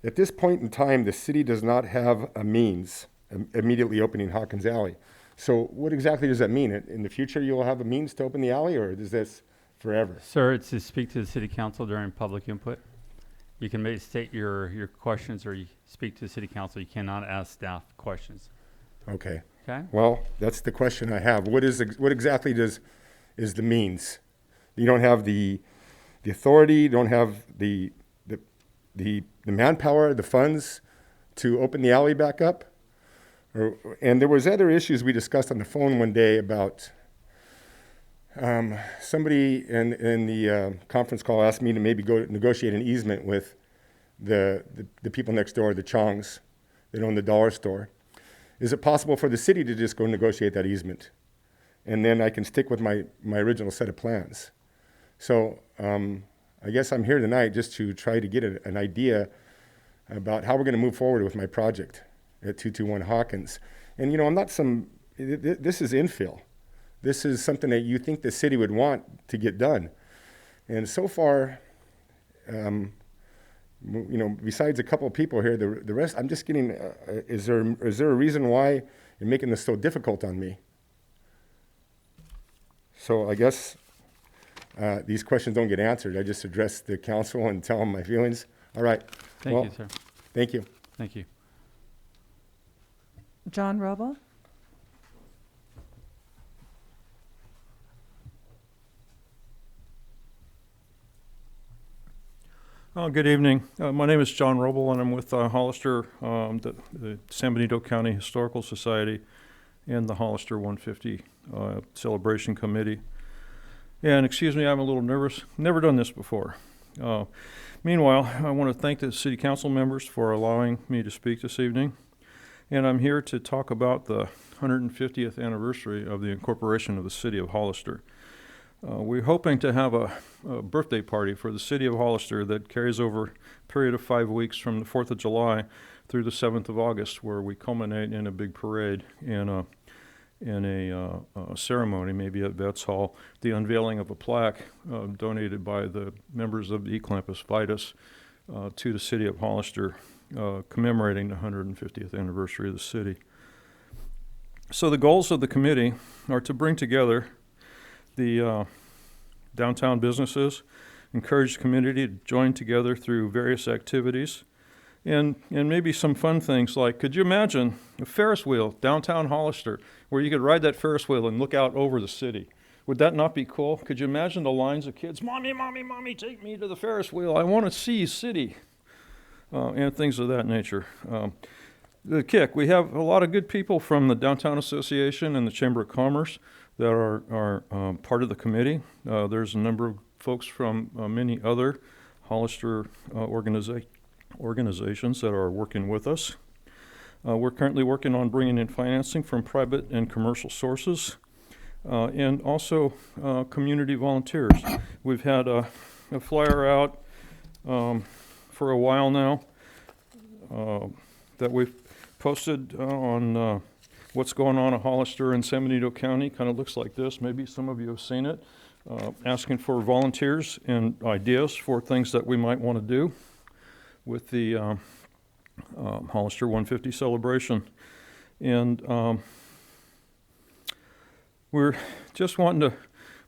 S10: at this point in time, the city does not have a means immediately opening Hawkins Alley. So what exactly does that mean? In the future, you'll have a means to open the alley, or is this forever?
S4: Sir, it's to speak to the city council during public input. You can state your questions, or you speak to the city council. You cannot ask staff questions.
S10: Okay.
S4: Okay?
S10: Well, that's the question I have. What exactly is the means? You don't have the authority. You don't have the manpower, the funds to open the alley back up. And there was other issues we discussed on the phone one day about somebody in the conference call asked me to maybe go negotiate an easement with the people next door, the Chongs that own the dollar store. Is it possible for the city to just go negotiate that easement? And then I can stick with my original set of plans. So I guess I'm here tonight just to try to get an idea about how we're going to move forward with my project at 221 Hawkins. And you know, this is infill. This is something that you think the city would want to get done. And so far, you know, besides a couple of people here, the rest, I'm just getting, is there a reason why and making this so difficult on me. So I guess these questions don't get answered. I just address the council and tell them my feelings. All right.
S4: Thank you, sir.
S10: Thank you.
S4: Thank you.
S13: John Robo?
S5: Good evening. My name is John Roble, and I'm with Hollister, the San Benito County Historical Society, and the Hollister 150 Celebration Committee. And excuse me, I'm a little nervous. Never done this before. Meanwhile, I want to thank the city council members for allowing me to speak this evening. And I'm here to talk about the 150th anniversary of the incorporation of the city of Hollister. We're hoping to have a birthday party for the city of Hollister that carries over a period of 5 weeks from the 4th of July through the 7th of August, where we culminate in a big parade and a ceremony, maybe at Vets Hall, the unveiling of a plaque donated by the members of the Eclampus Vitus to the city of Hollister, commemorating the 150th anniversary of the city. So the goals of the committee are to bring together the downtown businesses, encourage the community to join together through various activities, and maybe some fun things like, could you imagine a Ferris wheel downtown Hollister where you could ride that Ferris wheel and look out over the city? Would that not be cool? Could you imagine the lines of kids, Mommy, Mommy, Mommy, take me to the Ferris wheel. I want to see city, and things of that nature. The kick, we have a lot of good people from the Downtown Association and the Chamber of Commerce that are part of the committee. There's a number of folks from many other Hollister organizations that are working with us. We're currently working on bringing in financing from private and commercial sources, and also community volunteers. We've had a flyer out for a while now that we've posted on what's going on at Hollister and San Benito County. Kind of looks like this. Maybe some of you have seen it. Asking for volunteers and ideas for things that we might want to do with the Hollister 150 celebration. And we're just wanting to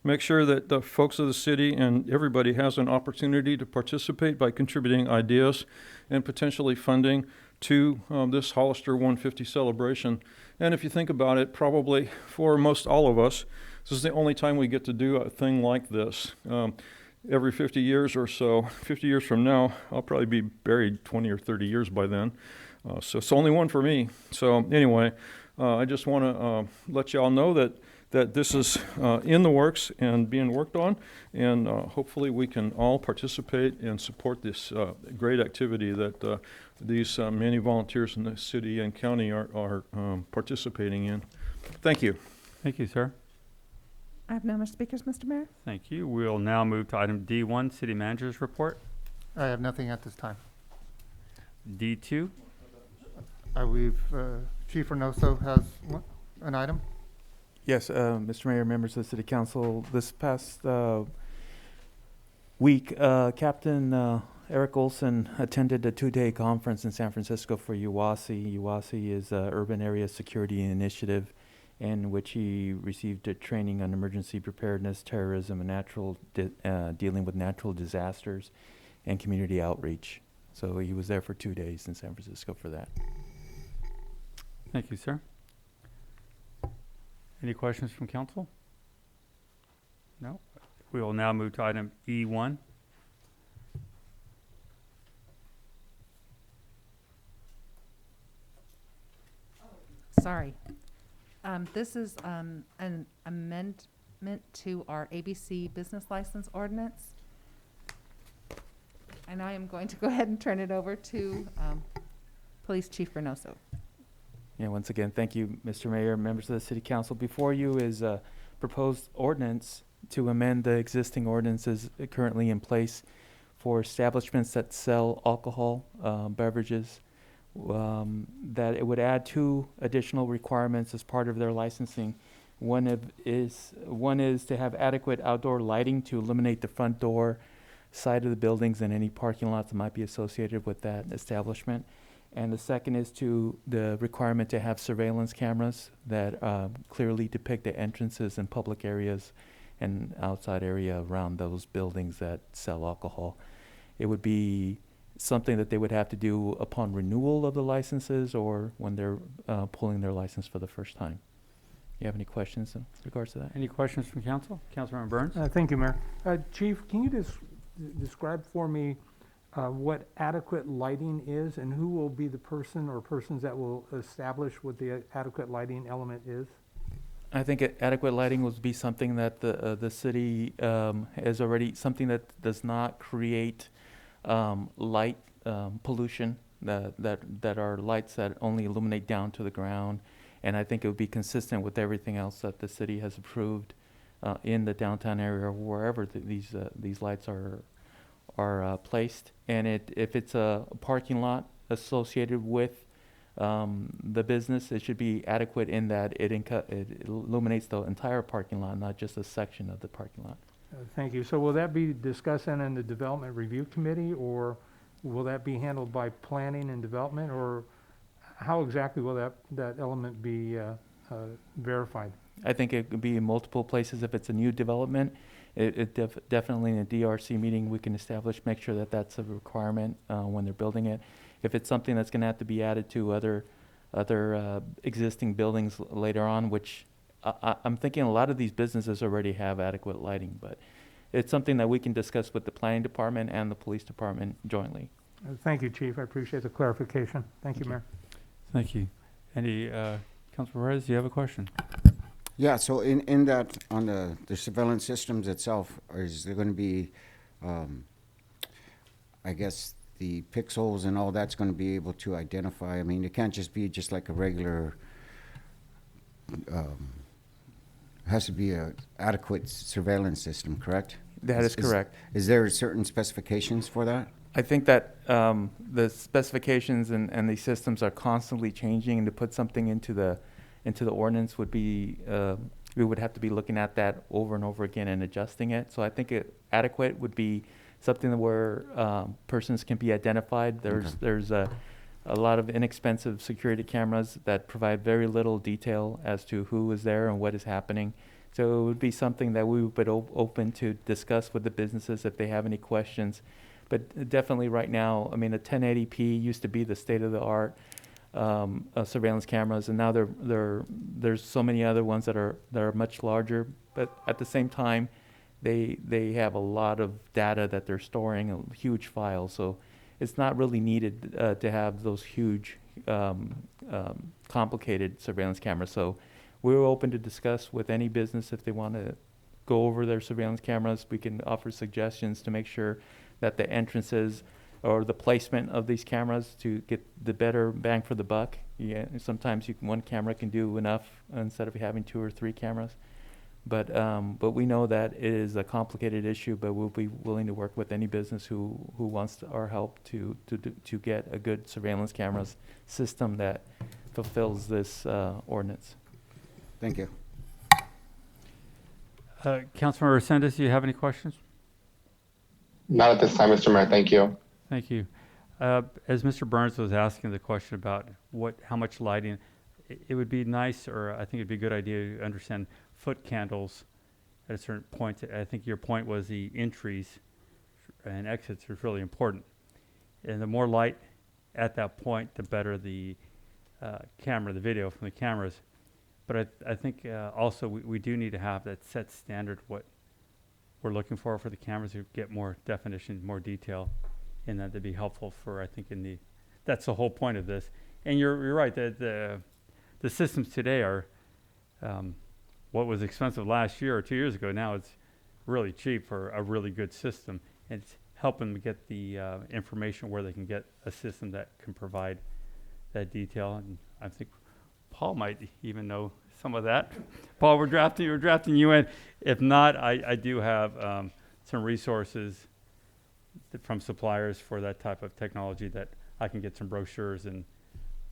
S5: make sure that the folks of the city and everybody has an opportunity to participate by contributing ideas and potentially funding to this Hollister 150 celebration. And if you think about it, probably for most all of us, this is the only time we get to do a thing like this. Every 50 years or so, 50 years from now, I'll probably be buried 20 or 30 years by then. So it's only one for me. So anyway, I just want to let you all know that this is in the works and being worked on, and hopefully we can all participate and support this great activity that these many volunteers in the city and county are participating in. Thank you.
S4: Thank you, sir.
S13: I have no more speakers, Mr. Mayor.
S4: Thank you. We'll now move to item D1, City Manager's Report.
S8: I have nothing at this time.
S4: D2,
S8: Chief Reynoso has an item.
S7: Yes, Mr. Mayor, members of the City Council, this past week, Captain Eric Olson attended a 2-day conference in San Francisco for UASI. UASI is an urban area security initiative in which he received a training on emergency preparedness, terrorism, and dealing with natural disasters and community outreach. So he was there for 2 days in San Francisco for that.
S4: thank you, sir. Any questions from council? No? We will now move to item E1.
S13: Sorry. This is an amendment to our ABC business license ordinance. And I am going to go ahead and turn it over to Police Chief Reynoso.
S7: Yeah, once again, thank you, Mr. Mayor, members of the City Council. Before you is a proposed ordinance to amend the existing ordinances currently in place for establishments that sell alcohol beverages, that it would add 2 additional requirements as part of their licensing. One is to have adequate outdoor lighting to illuminate the front door, side of the buildings, and any parking lots that might be associated with that establishment. And the second is to the requirement to have surveillance cameras that clearly depict the entrances in public areas and outside area around those buildings that sell alcohol. It would be something that they would have to do upon renewal of the licenses or when they're pulling their license for the first time. You have any questions in regards to that?
S4: Any questions from council? Councilmember Burns?
S14: Thank you, Mayor. Chief, can you describe for me what adequate lighting is and who will be the person or persons that will establish what the adequate lighting element is?
S7: I think adequate lighting will be something that the city is already, something that does not create light pollution, that are lights that only illuminate down to the ground. And I think it would be consistent with everything else that the city has approved in the downtown area or wherever these lights are placed. And if it's a parking lot associated with the business, it should be adequate in that it illuminates the entire parking lot, not just a section of the parking lot.
S14: Thank you. So will that be discussed then in the Development Review Committee, or will that be handled by Planning and Development, or how exactly will that element be verified?
S7: I think it could be in multiple places. If it's a new development, definitely in a DRC meeting we can establish, make sure that that's a requirement when they're building it. If it's something that's going to have to be added to other existing buildings later on, which I'm thinking a lot of these businesses already have adequate lighting, but it's something that we can discuss with the planning department and the police department jointly.
S14: Thank you, Chief. I appreciate the clarification. Thank you, Mayor.
S4: Thank you. Any, Councilor Perez, do you have a question?
S15: Yeah, so in that, on the surveillance systems itself, is there going to be, I guess, the pixels and all that's going to be able to identify? I mean, it can't just be just like a regular, has to be a adequate surveillance system, correct?
S7: That is correct.
S15: Is there certain specifications for that?
S7: I think that the specifications and these systems are constantly changing, and to put something into the ordinance would be, we would have to be looking at that over and over again and adjusting it. So I think adequate would be something where persons can be identified. There's a lot of inexpensive security cameras that provide very little detail as to who is there and what is happening. So it would be something that we would be open to discuss with the businesses if they have any questions. But definitely right now, I mean, the 1080p used to be the state-of-the-art surveillance cameras, and now there's so many other ones that are much larger. But at the same time, they have a lot of data that they're storing, a huge file. So it's not really needed to have those huge, complicated surveillance cameras. So we're open to discuss with any business if they want to go over their surveillance cameras. We can offer suggestions to make sure that the entrances or the placement of these cameras to get the better bang for the buck. Yeah, sometimes one camera can do enough instead of having 2 or 3 cameras. But we know that it is a complicated issue, but we'll be willing to work with any business who wants our help to get a good surveillance cameras system that fulfills this ordinance.
S15: Thank you.
S4: Councilmember Resendez, do you have any questions?
S16: Not at this time, Mr. Mayor. Thank you.
S4: Thank you. As Mr. Burns was asking the question about how much lighting, it would be nice, or I think it'd be a good idea to understand foot candles at a certain point. I think your point was the entries and exits is really important. And the more light at that point, the better the camera, the video from the cameras. But I think also we do need to have that set standard, what we're looking for the cameras to get more definition, more detail, and that'd be helpful for, I think, that's the whole point of this. And you're right, that the systems today are what was expensive last year or 2 years ago. Now it's really cheap for a really good system. And it's helping them get the information where they can get a system that can provide that detail. And I think Paul might even know some of that. Paul, we're drafting you in. If not, I do have some resources from suppliers for that type of technology that I can get some brochures, and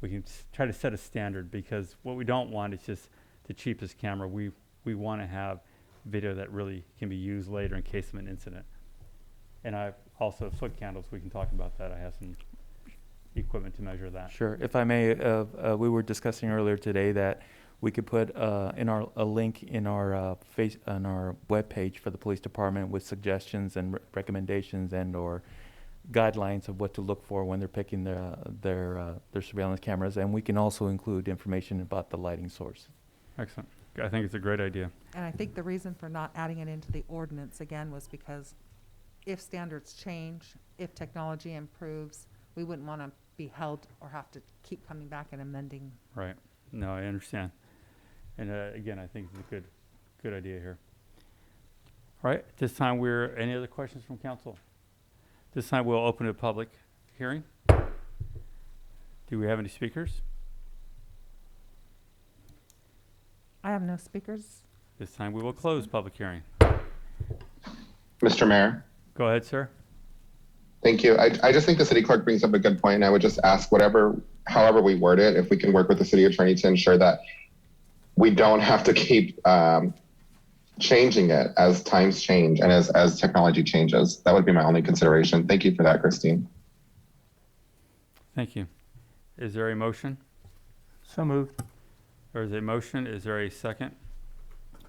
S4: we can try to set a standard, because what we don't want is just the cheapest camera. We want to have video that really can be used later in case of an incident. And I also foot candles, we can talk about that. I have some equipment to measure that.
S7: Sure. If I may, we were discussing earlier today that we could put a link in our on our webpage for the police department with suggestions and recommendations and/or guidelines of what to look for when they're picking their surveillance cameras, and we can also include information about the lighting source.
S4: Excellent. I think it's a great idea.
S13: And I think the reason for not adding it into the ordinance again was because if standards change, if technology improves, we wouldn't want to be held or have to keep coming back and amending.
S4: Right. No, I understand. And again, I think it's a good idea here. All right. At this time, any other questions from council? This time, we'll open a public hearing. Do we have any speakers?
S13: I have no speakers.
S4: This time, we will close public hearing.
S16: Mr. Mayor,
S4: Go ahead, sir.
S16: thank you. I just think the city clerk brings up a good point, and I would just ask however we word it, if we can work with the city attorney to ensure that we don't have to keep changing it as times change and as technology changes. That would be my only consideration. Thank you for that, Christine.
S4: Thank you. Is there a motion?
S14: So moved.
S4: There is a motion. Is there a second?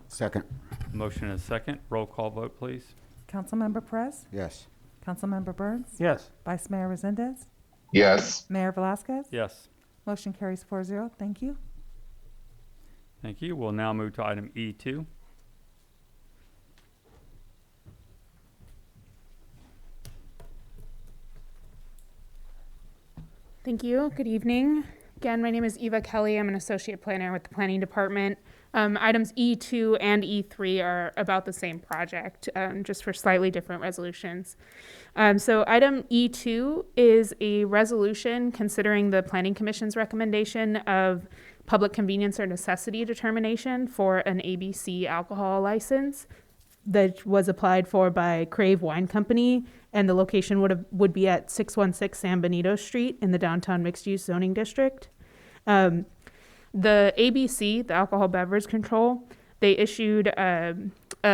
S15: Second.
S4: Motion and a second. Roll call vote, please.
S13: Councilmember Perez,
S15: Yes.
S13: Councilmember Burns,
S14: Yes.
S13: Vice Mayor Resendez,
S16: Yes.
S13: Mayor Velasquez.
S4: Yes.
S13: Motion carries 4-0. Thank you.
S4: Thank you. We'll now move to item E2.
S12: Thank you. Good evening. Again, my name is Eva Kelly. I'm an associate planner with the planning department. Items E2 and E3 are about the same project, just for slightly different resolutions. So item E2 is a resolution considering the Planning Commission's recommendation of public convenience or necessity determination for an ABC alcohol license that was applied for by Crave Wine Company, and the location would be at 616 San Benito Street in the downtown mixed-use zoning district. The ABC, the Alcohol Beverage Control, they issued a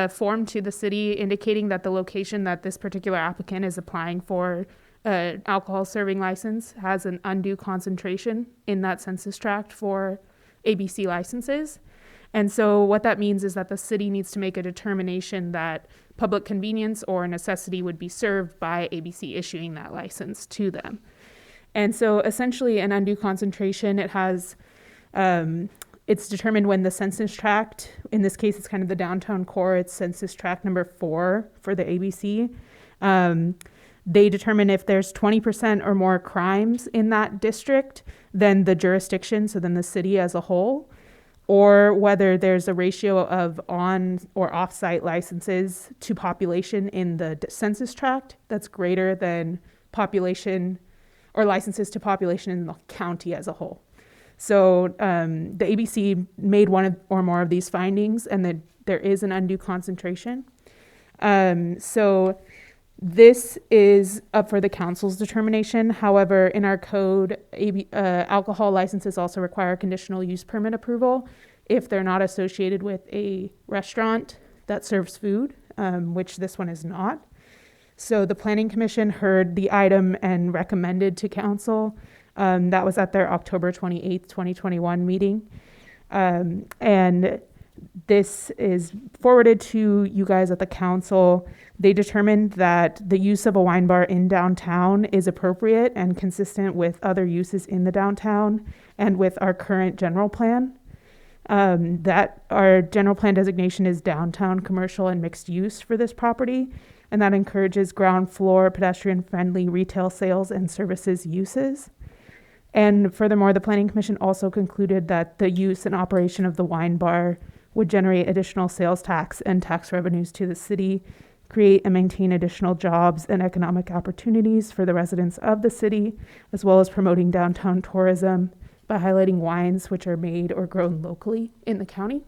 S12: form to the city indicating that the location that this particular applicant is applying for an alcohol serving license has an undue concentration in that census tract for ABC licenses. And so what that means is that the city needs to make a determination that public convenience or necessity would be served by ABC issuing that license to them. And so essentially an undue concentration, it has, it's determined when the census tract, in this case it's kind of the downtown core, it's census tract number 4 for the ABC. They determine if there's 20% or more crimes in that district, then the jurisdiction, so then the city as a whole, or whether there's a ratio of on or off-site licenses to population in the census tract that's greater than population or licenses to population in the county as a whole. So the ABC made one or more of these findings, and that there is an undue concentration. So this is up for the council's determination. However, in our code, alcohol licenses also require conditional use permit approval if they're not associated with a restaurant that serves food, which this one is not. So the Planning Commission heard the item and recommended to council. That was at their October 28th, 2021 meeting. And this is forwarded to you guys at the council. They determined that the use of a wine bar in downtown is appropriate and consistent with other uses in the downtown and with our current general plan. That our general plan designation is downtown commercial and mixed use for this property, and that encourages ground floor pedestrian-friendly retail sales and services uses. And furthermore, the Planning Commission also concluded that the use and operation of the wine bar would generate additional sales tax and tax revenues to the city, create and maintain additional jobs and economic opportunities for the residents of the city, as well as promoting downtown tourism by highlighting wines which are made or grown locally in the county.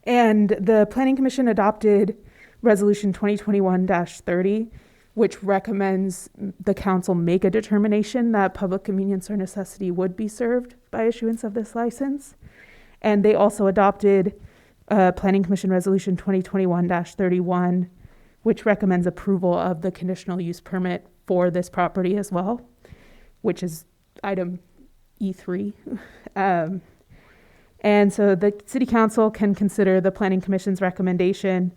S12: And the Planning Commission adopted Resolution 2021-30, which recommends the council make a determination that public convenience or necessity would be served by issuance of this license. And they also adopted Planning Commission Resolution 2021-31, which recommends approval of the conditional use permit for this property as well. which is item E3. And so the city council can consider the planning commission's recommendation,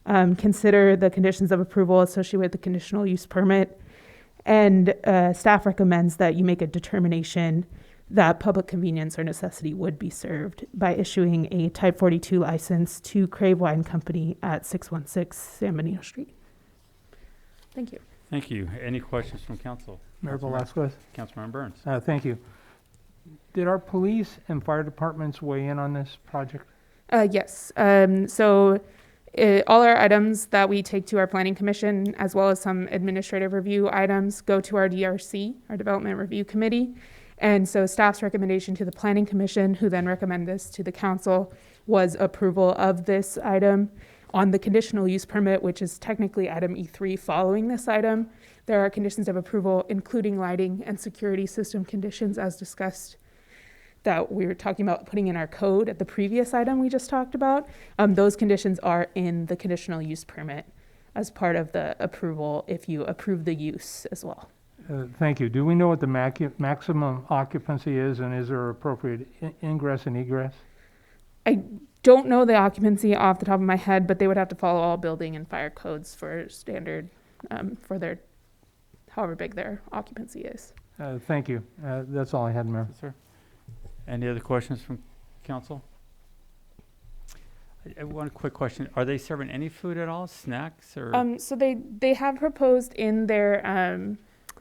S12: consider the conditions of approval associated with the conditional use permit, and staff recommends that you make a determination that public convenience or necessity would be served by issuing a type 42 license to Crave Wine Company at 616 San Benito Street. Thank you.
S4: Thank you. Any questions from council?
S14: Mayor Velasquez?
S4: Councilmember Burns.
S14: Thank you. Did our police and fire departments weigh in on this project?
S12: Yes. So all our items that we take to our planning commission, as well as some administrative review items, go to our DRC, our Development Review Committee. And so staff's recommendation to the planning commission, who then recommend this to the council, was approval of this item. On the conditional use permit, which is technically item E3 following this item, there are conditions of approval, including lighting and security system conditions as discussed, that we were talking about putting in our code at the previous item we just talked about. Those conditions are in the conditional use permit as part of the approval if you approve the use as well.
S14: Thank you. Do we know what the maximum occupancy is, and is there appropriate ingress and egress?
S12: I don't know the occupancy off the top of my head, but they would have to follow all building and fire codes for standard, for their, however big their occupancy is.
S14: Thank you. That's all I had, Mayor.
S4: Yes, sir. Any other questions from council? I one quick question. Are they serving any food at all? Snacks or?
S12: So they have proposed in their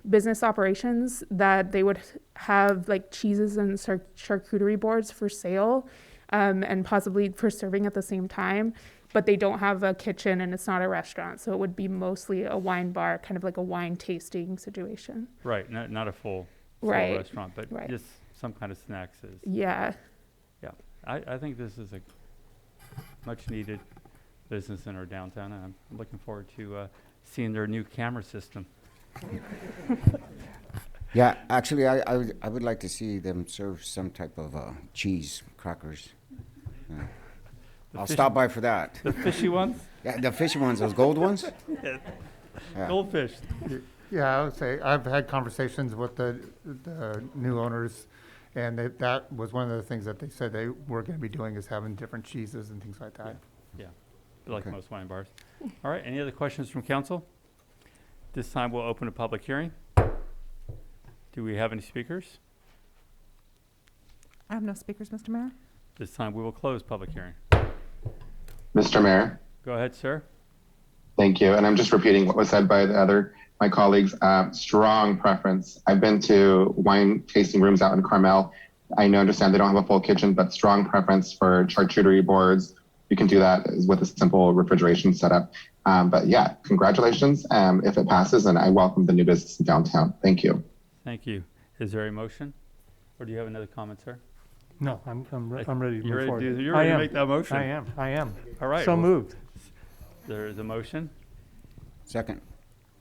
S12: business operations that they would have like cheeses and charcuterie boards for sale, and possibly for serving at the same time, but they don't have a kitchen and it's not a restaurant. So it would be mostly a wine bar, kind of like a wine tasting situation.
S4: Right, not a full
S12: Right.
S4: restaurant, but
S12: Right.
S4: just some kind of snacks is.
S12: Yeah.
S4: Yeah, I think this is a much needed business in our downtown, and I'm looking forward to seeing their new camera system.
S15: Yeah, actually, I would like to see them serve some type of cheese crackers. Yeah. I'll stop by for that.
S4: The fishy ones?
S15: Yeah, the fishy ones, those gold ones?
S4: Yeah.
S15: Yeah.
S4: Goldfish.
S8: Yeah, I would say I've had conversations with the new owners, and that was one of the things that they said they were going to be doing is having different cheeses and things like that.
S4: Yeah, like
S15: Okay.
S4: most wine bars. All right, any other questions from council? This time we'll open a public hearing. Do we have any speakers?
S13: I have no speakers, Mr. Mayor.
S4: This time we will close public hearing.
S16: Mr. Mayor,
S4: Go ahead, sir.
S16: thank you. And I'm just repeating what was said by my colleagues. Strong preference. I've been to wine tasting rooms out in Carmel. Understand they don't have a full kitchen, but strong preference for charcuterie boards. You can do that with a simple refrigeration setup. But yeah, congratulations if it passes, and I welcome the new business in downtown. Thank you.
S4: Thank you. Is there a motion? Or do you have another comment, sir?
S14: No, I'm ready to
S4: You're
S14: move
S4: ready
S14: forward.
S4: you're ready to make that motion?
S14: I am.
S4: All right.
S14: So
S4: well,
S14: moved.
S4: There is a motion
S15: Second.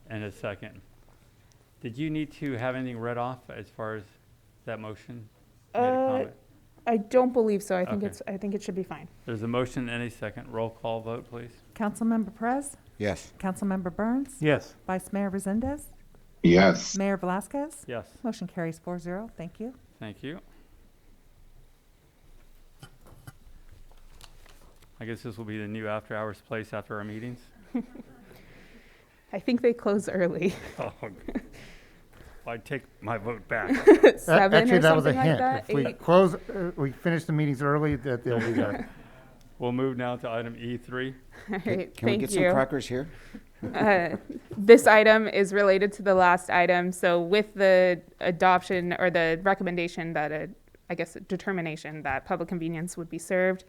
S4: and a second. Did you need to have anything read off as far as that motion? You made a comment.
S12: I don't believe so. I think
S4: Okay.
S12: I think it should be fine.
S4: There's a motion and a second. Roll call vote, please.
S13: Councilmember Perez,
S15: Yes.
S13: Councilmember Burns,
S14: Yes.
S13: Vice Mayor Resendez,
S16: Yes.
S13: Mayor Velasquez.
S4: Yes.
S13: Motion carries 4-0. Thank you.
S4: Thank you. I guess this will be the new after-hours place after our meetings.
S12: I think they close early.
S4: Oh, I take my vote back.
S12: 7
S8: Actually,
S12: or
S8: that was a
S12: something like
S8: hint.
S12: that.
S8: If we
S12: 8.
S8: we finish the meetings early, that they'll be there.
S4: We'll move now to item E3.
S12: All right,
S15: Can we
S12: thank
S15: get
S12: you.
S15: some crackers here?
S12: This item is related to the last item. So with the adoption or the recommendation that a determination that public convenience would be served,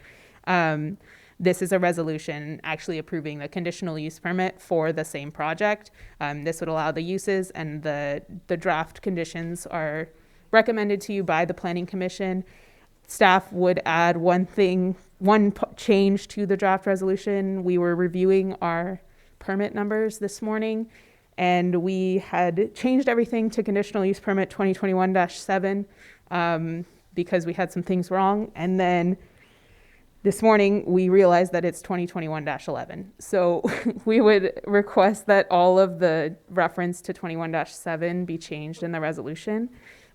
S12: this is a resolution actually approving the conditional use permit for the same project. This would allow the uses, and the draft conditions are recommended to you by the Planning Commission. Staff would add one change to the draft resolution. We were reviewing our permit numbers this morning, and we had changed everything to conditional use permit 2021-7 because we had some things wrong. And then This morning, we realized that it's 2021-11. So we would request that all of the reference to 21-7 be changed in the resolution.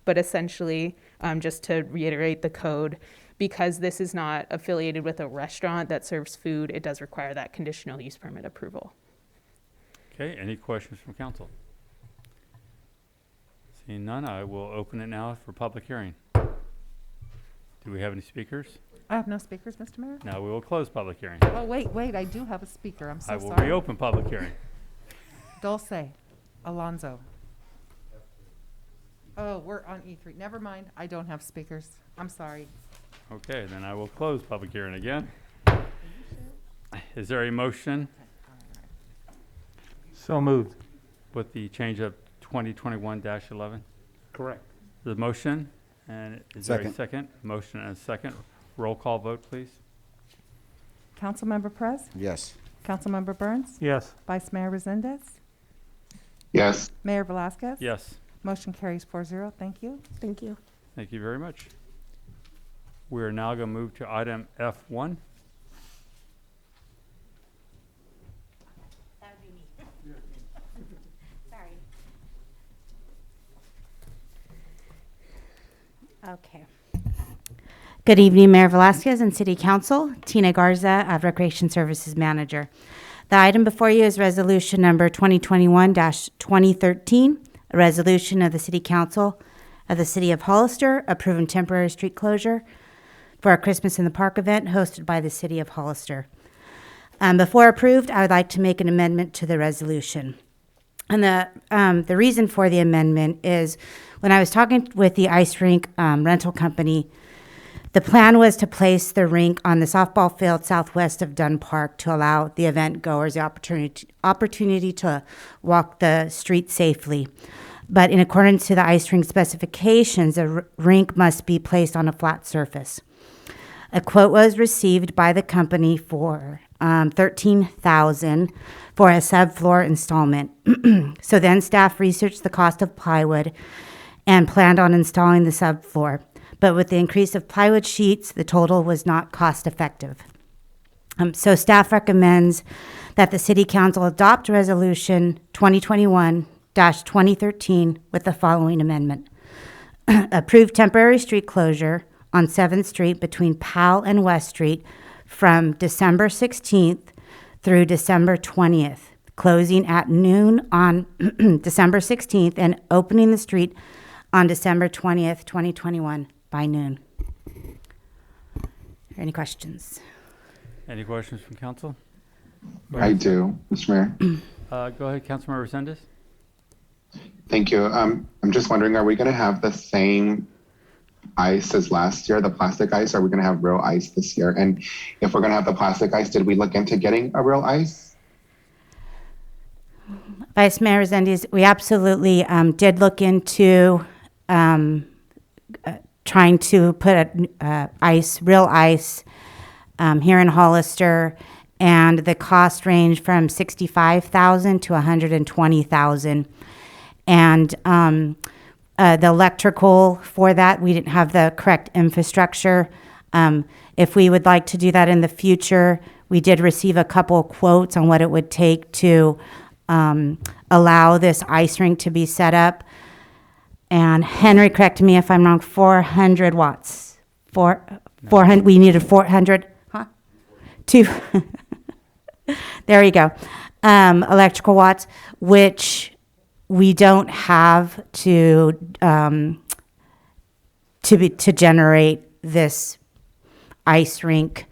S12: But essentially, just to reiterate the code, because this is not affiliated with a restaurant that serves food, it does require that conditional use permit approval.
S4: Okay, any questions from council? Seeing none, I will open it now for public hearing. Do we have any speakers?
S13: I have no speakers, Mr. Mayor.
S4: Now we will close public hearing.
S13: Oh, wait, I do have a speaker. I'm so
S4: I will
S13: sorry.
S4: reopen public hearing.
S13: Dulce, Alonso. Oh, we're on E3. Never mind. I don't have speakers. I'm sorry.
S4: Okay, then I will close public hearing again. Is there a motion
S14: So moved.
S4: with the change of 2021-11?
S14: Correct.
S4: The motion, and is there a
S15: Second.
S4: second? Motion and a second. Roll call vote, please.
S13: Councilmember Perez?
S15: Yes.
S13: Councilmember Burns?
S14: Yes.
S13: Vice Mayor Resendez?
S16: Yes.
S13: Mayor Velasquez?
S4: Yes,
S13: Motion carries 4-0. Thank you.
S12: Thank you.
S4: thank you very much. We are now going to move to item F1.
S17: That would be me. Sorry. Okay. Good evening, Mayor Velasquez and City Council. Tina Garza, Recreation Services Manager. The item before you is resolution number 2021-2013, a resolution of the City Council of the City of Hollister approving temporary street closure for a Christmas in the Park event hosted by the City of Hollister. Before approved, I would like to make an amendment to the resolution. And the reason for the amendment is when I was talking with the ice rink rental company, the plan was to place the rink on the softball field southwest of Dunn Park to allow the event goers the opportunity to walk the street safely. But in accordance to the ice rink specifications, the rink must be placed on a flat surface. A quote was received by the company for $13,000 for a subfloor installment. So then staff researched the cost of plywood and planned on installing the subfloor. But with the increase of plywood sheets, the total was not cost effective. So staff recommends that the City Council adopt Resolution 2021-2013 with the following amendment. Approve temporary street closure on 7th Street between Powell and West Street from December 16th through December 20th, closing at noon on December 16th and opening the street on December 20th, 2021 by noon. Any questions?
S4: Any questions from council?
S16: I do, Mr. Mayor.
S4: Go ahead, Councilmember Resendez.
S16: Thank you. I'm just wondering, are we going to have the same ice as last year, the plastic ice? Are we going to have real ice this year? And if we're going to have the plastic ice, did we look into getting a real ice?
S17: Vice Mayor Resendez, we absolutely did look into trying to put real ice here in Hollister, and the cost ranged from $65,000 to $120,000. And the electrical for that, we didn't have the correct infrastructure. If we would like to do that in the future, we did receive a couple quotes on what it would take to allow this ice rink to be set up. And Henry, correct me if I'm wrong, 400 watts. 400, we needed 400, huh? Two. There you go. Electrical watts, which we don't have to generate this ice rink.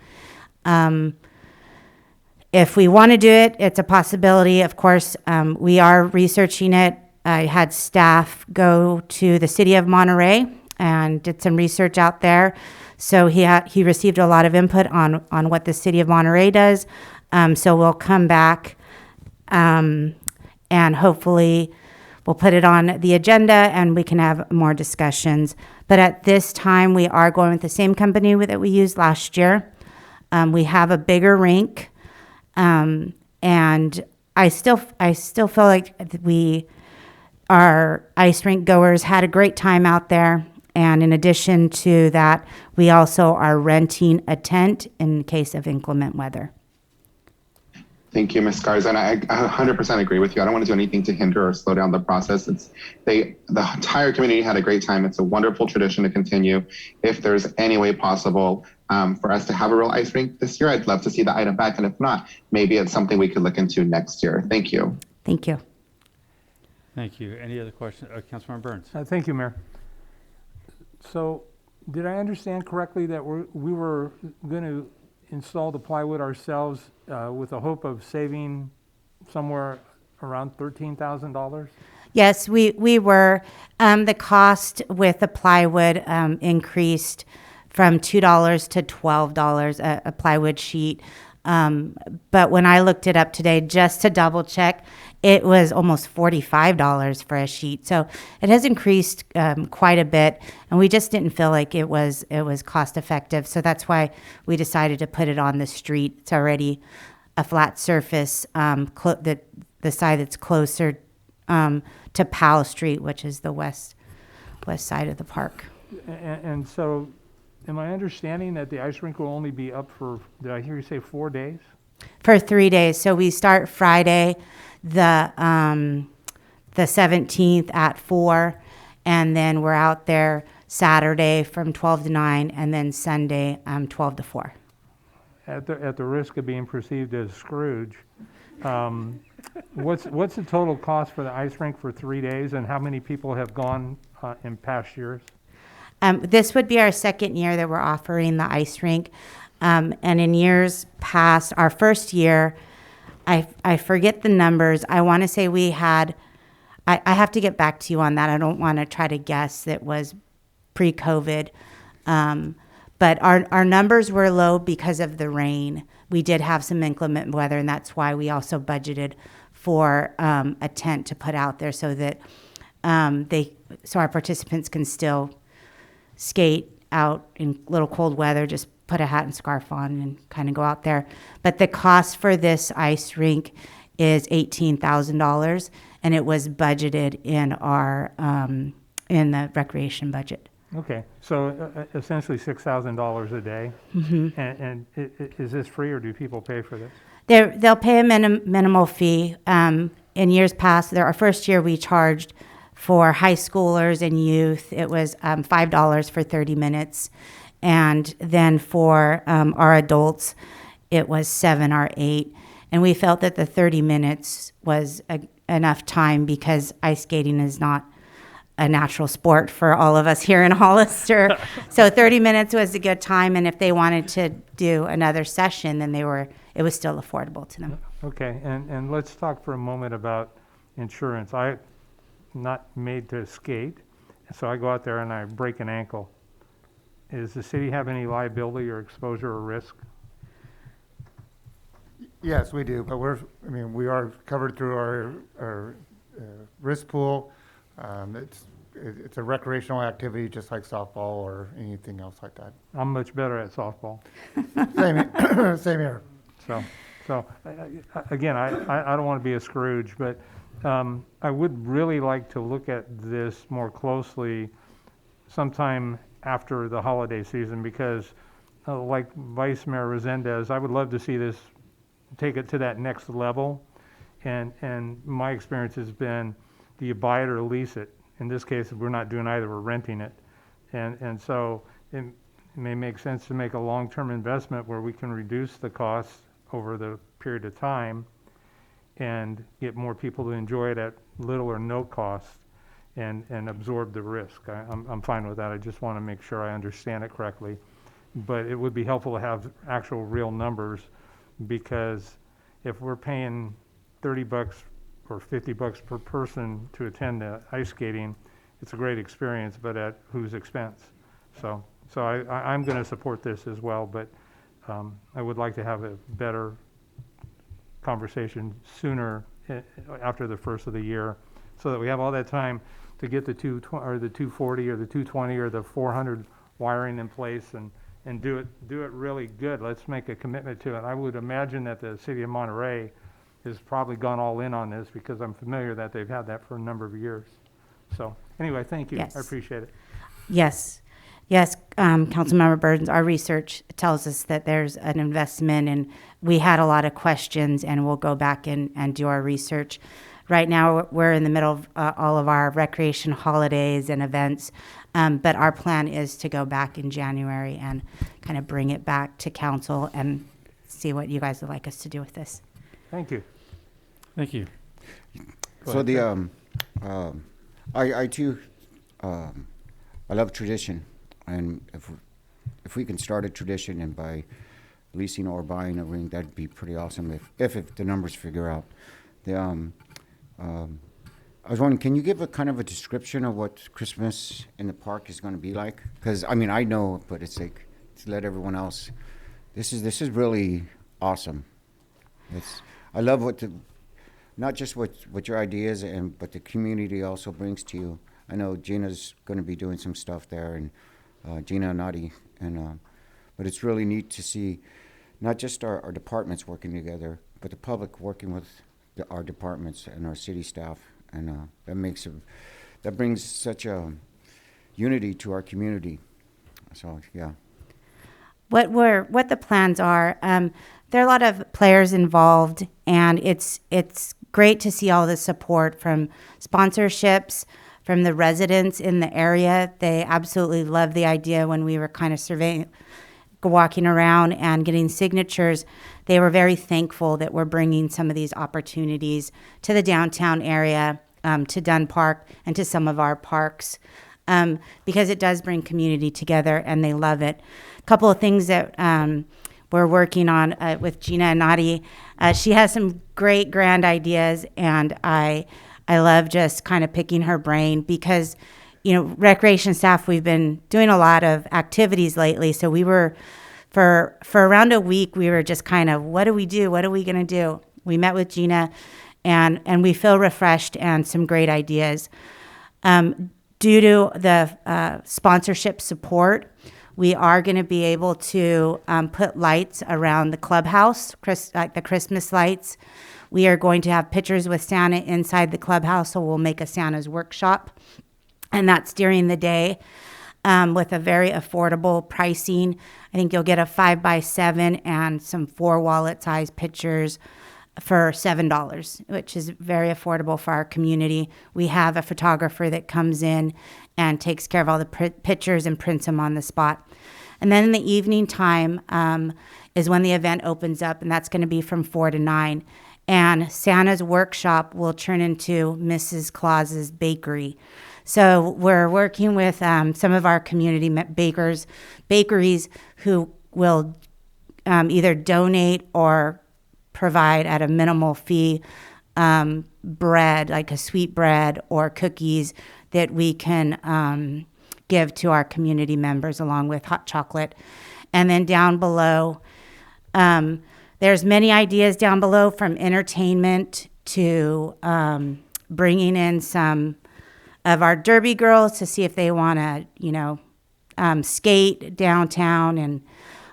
S17: If we want to do it, it's a possibility. Of course, we are researching it. I had staff go to the city of Monterey and did some research out there. So he received a lot of input on what the city of Monterey does. So we'll come back and hopefully we'll put it on the agenda and we can have more discussions. But at this time, we are going with the same company that we used last year. We have a bigger rink, and I still feel like our ice rink goers had a great time out there. And in addition to that, we also are renting a tent in case of inclement weather.
S16: Thank you, Ms. Garza, and I 100% agree with you. I don't want to do anything to hinder or slow down the process. The entire community had a great time. It's a wonderful tradition to continue. If there's any way possible for us to have a real ice rink this year, I'd love to see the item back, and if not, maybe it's something we could look into next year. Thank you.
S17: Thank you.
S4: Thank you. Any other questions? Councilmember Burns.
S14: Thank you, Mayor. So, did I understand correctly that we were going to install the plywood ourselves with the hope of saving somewhere around $13,000?
S17: Yes, we were. The cost with the plywood increased from $2 to $12 a plywood sheet. But when I looked it up today, just to double check, it was almost $45 for a sheet. So it has increased quite a bit, and we just didn't feel like it was cost effective. So that's why we decided to put it on the street. It's already a flat surface, the side that's closer to Powell Street, which is the west side of the park.
S14: And so, am I understanding that the ice rink will only be up for, did I hear you say 4 days?
S17: For 3 days. So we start Friday, the 17th at 4, and then we're out there Saturday from 12 to 9, and then Sunday 12 to 4.
S14: At the risk of being perceived as Scrooge, what's the total cost for the ice rink for 3 days, and how many people have gone in past years?
S17: This would be our second year that we're offering the ice rink. And in years past, our first year, I forget the numbers. I want to say we had, I have to get back to you on that. I don't want to try to guess. It was pre-COVID. But our numbers were low because of the rain. We did have some inclement weather, and that's why we also budgeted for a tent to put out there so that so our participants can still skate out in little cold weather, just put a hat and scarf on and kind of go out there. But the cost for this ice rink is $18,000, and it was budgeted in our in the recreation budget.
S14: Okay, so essentially $6,000 a day.
S17: Mm-hmm.
S14: And is this free, or do people pay for this?
S17: They'll pay a minimal fee. In years past, our first year we charged for high schoolers and youth. It was $5 for 30 minutes. And then for our adults, it was $7 or $8. And we felt that the 30 minutes was enough time because ice skating is not a natural sport for all of us here in Hollister. So 30 minutes was a good time. And if they wanted to do another session, then it was still affordable to them.
S14: Okay, and let's talk for a moment about insurance. I'm not made to skate, so I go out there and I break an ankle. Does the city have any liability or exposure or risk?
S8: Yes, we do, but we are covered through our risk pool. It's a recreational activity, just like softball or anything else like that.
S14: I'm much better at softball.
S8: Same here.
S14: So again, I don't want to be a Scrooge, but I would really like to look at this more closely sometime after the holiday season, because like Vice Mayor Resendez, I would love to see this take it to that next level. And my experience has been, do you buy it or lease it? In this case, we're not doing either, we're renting it. And so it may make sense to make a long-term investment where we can reduce the costs over the period of time and get more people to enjoy it at little or no cost and absorb the risk. I'm fine with that. I just want to make sure I understand it correctly. But it would be helpful to have actual real numbers, because if we're paying $30 or $50 per person to attend the ice skating, it's a great experience, but at whose expense? So I'm going to support this as well, but I would like to have a better conversation sooner after the first of the year, so that we have all that time to get the 240 or the 220 or the 400 wiring in place and do it really good. Let's make a commitment to it. I would imagine that the city of Monterey has probably gone all in on this, because I'm familiar that they've had that for a number of years. So anyway, thank you.
S17: Yes.
S14: I appreciate it.
S17: Yes, yes, Councilmember Burns, our research tells us that there's an investment, and we had a lot of questions, and we'll go back and do our research. Right now, we're in the middle of all of our recreation holidays and events, but our plan is to go back in January and kind of bring it back to council and see what you guys would like us to do with this.
S14: Thank you.
S4: Thank you. Go
S15: So
S4: ahead,
S15: the, I too, I love tradition, and if we can start a tradition and by leasing or buying a ring, that'd be pretty awesome if the numbers figure out. The, I was wondering, can you give a kind of a description of what Christmas in the park is going to be like? Because I mean, I know, but it's like to let everyone else. This is really awesome. I love not just what your ideas but the community also brings to you. I know Gina's going to be doing some stuff there, and Gina and Nadi, but it's really neat to see not just our departments working together, but the public working with our departments and our city staff, and that brings such a unity to our community. So yeah.
S17: What the plans are, there are a lot of players involved, and it's great to see all the support from sponsorships, from the residents in the area. They absolutely love the idea. When we were kind of surveying, walking around and getting signatures, they were very thankful that we're bringing some of these opportunities to the downtown area, to Dunn Park, and to some of our parks, because it does bring community together, and they love it. A couple of things that we're working on with Gina and Nadi. She has some great grand ideas, and I love just kind of picking her brain because, recreation staff, we've been doing a lot of activities lately. So we were, for around a week, we were just kind of, what do we do? What are we going to do? We met with Gina, and we feel refreshed and some great ideas. Due to the sponsorship support, we are going to be able to put lights around the clubhouse, like the Christmas lights. We are going to have pictures with Santa inside the clubhouse, so we'll make a Santa's workshop. And that's during the day with a very affordable pricing. I think you'll get a 5x7 and some 4 wallet-sized pictures for $7, which is very affordable for our community. We have a photographer that comes in and takes care of all the pictures and prints them on the spot. And then in the evening time is when the event opens up, and that's going to be from 4 to 9. And Santa's workshop will turn into Mrs. Claus's bakery. So we're working with some of our community bakeries who will either donate or provide at a minimal fee bread, like a sweet bread or cookies that we can give to our community members along with hot chocolate. And then down below, there's many ideas down below, from entertainment to bringing in some of our Derby girls to see if they want to, skate downtown and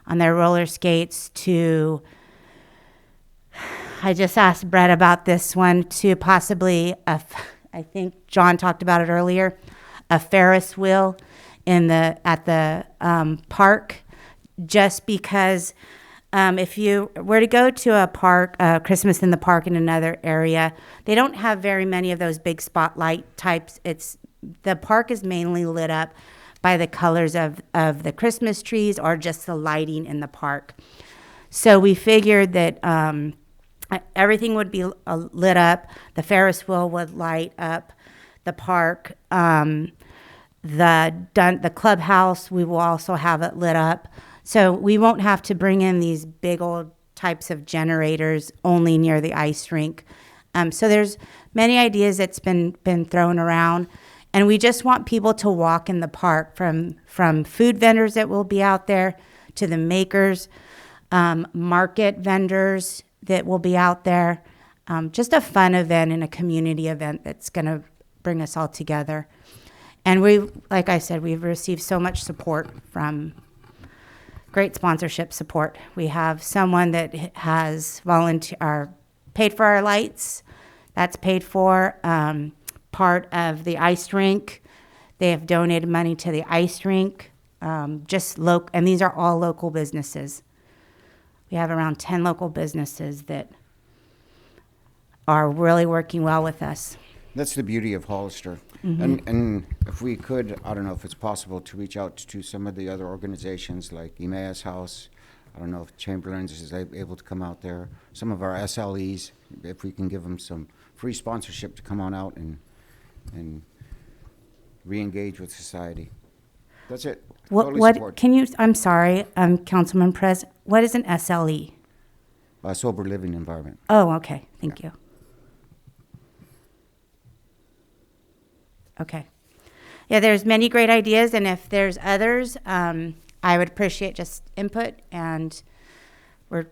S17: on their roller skates, to, I just asked Brett about this one, to possibly, I think John talked about it earlier, a Ferris wheel at the park, just because if you were to go to a park, Christmas in the Park in another area, they don't have very many of those big spotlight types. The park is mainly lit up by the colors of the Christmas trees or just the lighting in the park. So we figured that everything would be lit up. The Ferris wheel would light up the park. The clubhouse, we will also have it lit up. So we won't have to bring in these big old types of generators only near the ice rink. So there's many ideas that's been thrown around. And we just want people to walk in the park, from food vendors that will be out there to the makers, market vendors that will be out there. Just a fun event and a community event that's going to bring us all together. And like I said, we've received so much support from great sponsorship support. We have someone that has paid for our lights. That's paid for. Part of the ice rink They have donated money to the ice rink, and these are all local businesses. We have around 10 local businesses that are really working well with us.
S15: That's the beauty of Hollister.
S17: Mhm.
S15: And if we could, I don't know if it's possible to reach out to some of the other organizations like Emmaus House. I don't know if Chamberlain's is able to come out there. Some of our SLEs, if we can give them some free sponsorship to come on out and re-engage with society. That's it. Totally support.
S17: I'm sorry, Councilman Prez, what is an SLE?
S15: Sober living environment.
S17: Oh, okay, thank you. Okay. Yeah, there's many great ideas, and if there's others, I would appreciate just input, and we're,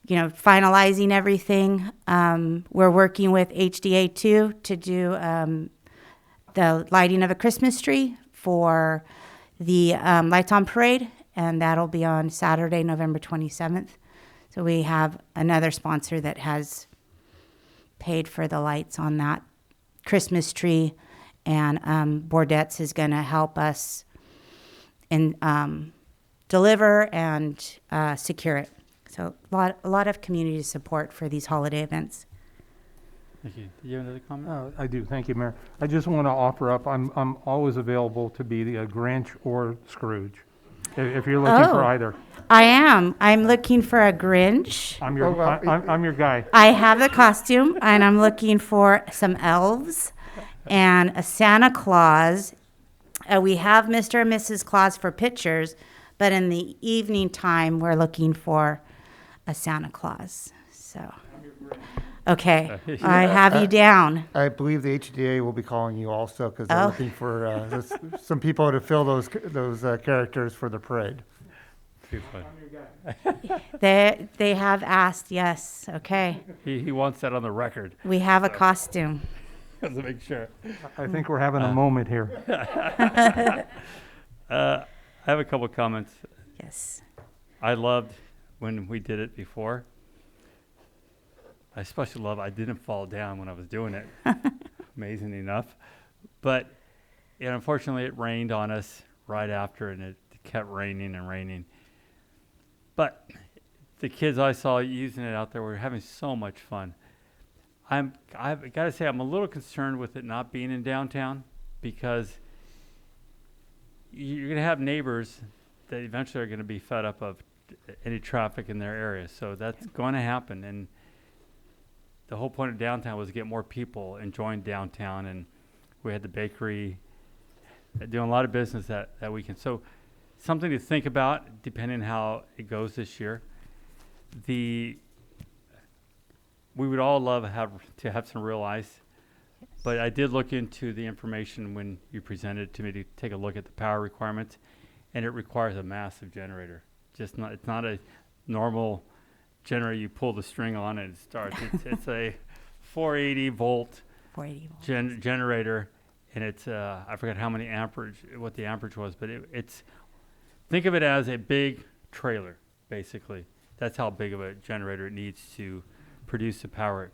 S17: finalizing everything. We're working with HDA too to do the lighting of a Christmas tree for the Lights on Parade, and that'll be on Saturday, November 27th. So we have another sponsor that has paid for the lights on that Christmas tree, and Bordett's is going to help us in deliver and secure it. So a lot of community support for these holiday events.
S4: Thank you. Do you have another comment?
S14: I do, thank you, Mayor. I just want to offer up, I'm always available to be the Grinch or Scrooge, if you're looking for either.
S17: I am. I'm looking for a Grinch.
S14: I'm your guy.
S17: I have the costume, and I'm looking for some elves and a Santa Claus. We have Mr. and Mrs. Claus for pictures, but in the evening time, we're looking for a Santa Claus. So, okay, I have you down.
S8: I believe the HDA will be calling you also because they're looking for some people to fill those characters for the parade.
S4: Too fun.
S17: They have asked, yes. Okay,
S4: He wants that on the record.
S17: we have a costume.
S4: Just to make sure.
S14: I think we're having a moment here.
S4: I have a couple comments.
S17: Yes.
S4: I loved when we did it before. I especially love I didn't fall down when I was doing it. Amazing enough. But unfortunately it rained on us right after, and it kept raining and raining. But the kids I saw using it out there were having so much fun. I've got to say I'm a little concerned with it not being in downtown, because you're going to have neighbors that eventually are going to be fed up of any traffic in their area. So that's going to happen. And the whole point of downtown was to get more people enjoying downtown. And we had the bakery doing a lot of business that weekend. So something to think about depending on how it goes this year. We would all love to have some real ice, but I did look into the information when you presented it to me to take a look at the power requirements, and it requires a massive generator. It's not a normal generator you pull the string on and it starts. It's a 480 volt generator, and it's I forgot what the amperage was, but it's think of it as a big trailer, basically. That's how big of a generator it needs to produce the power.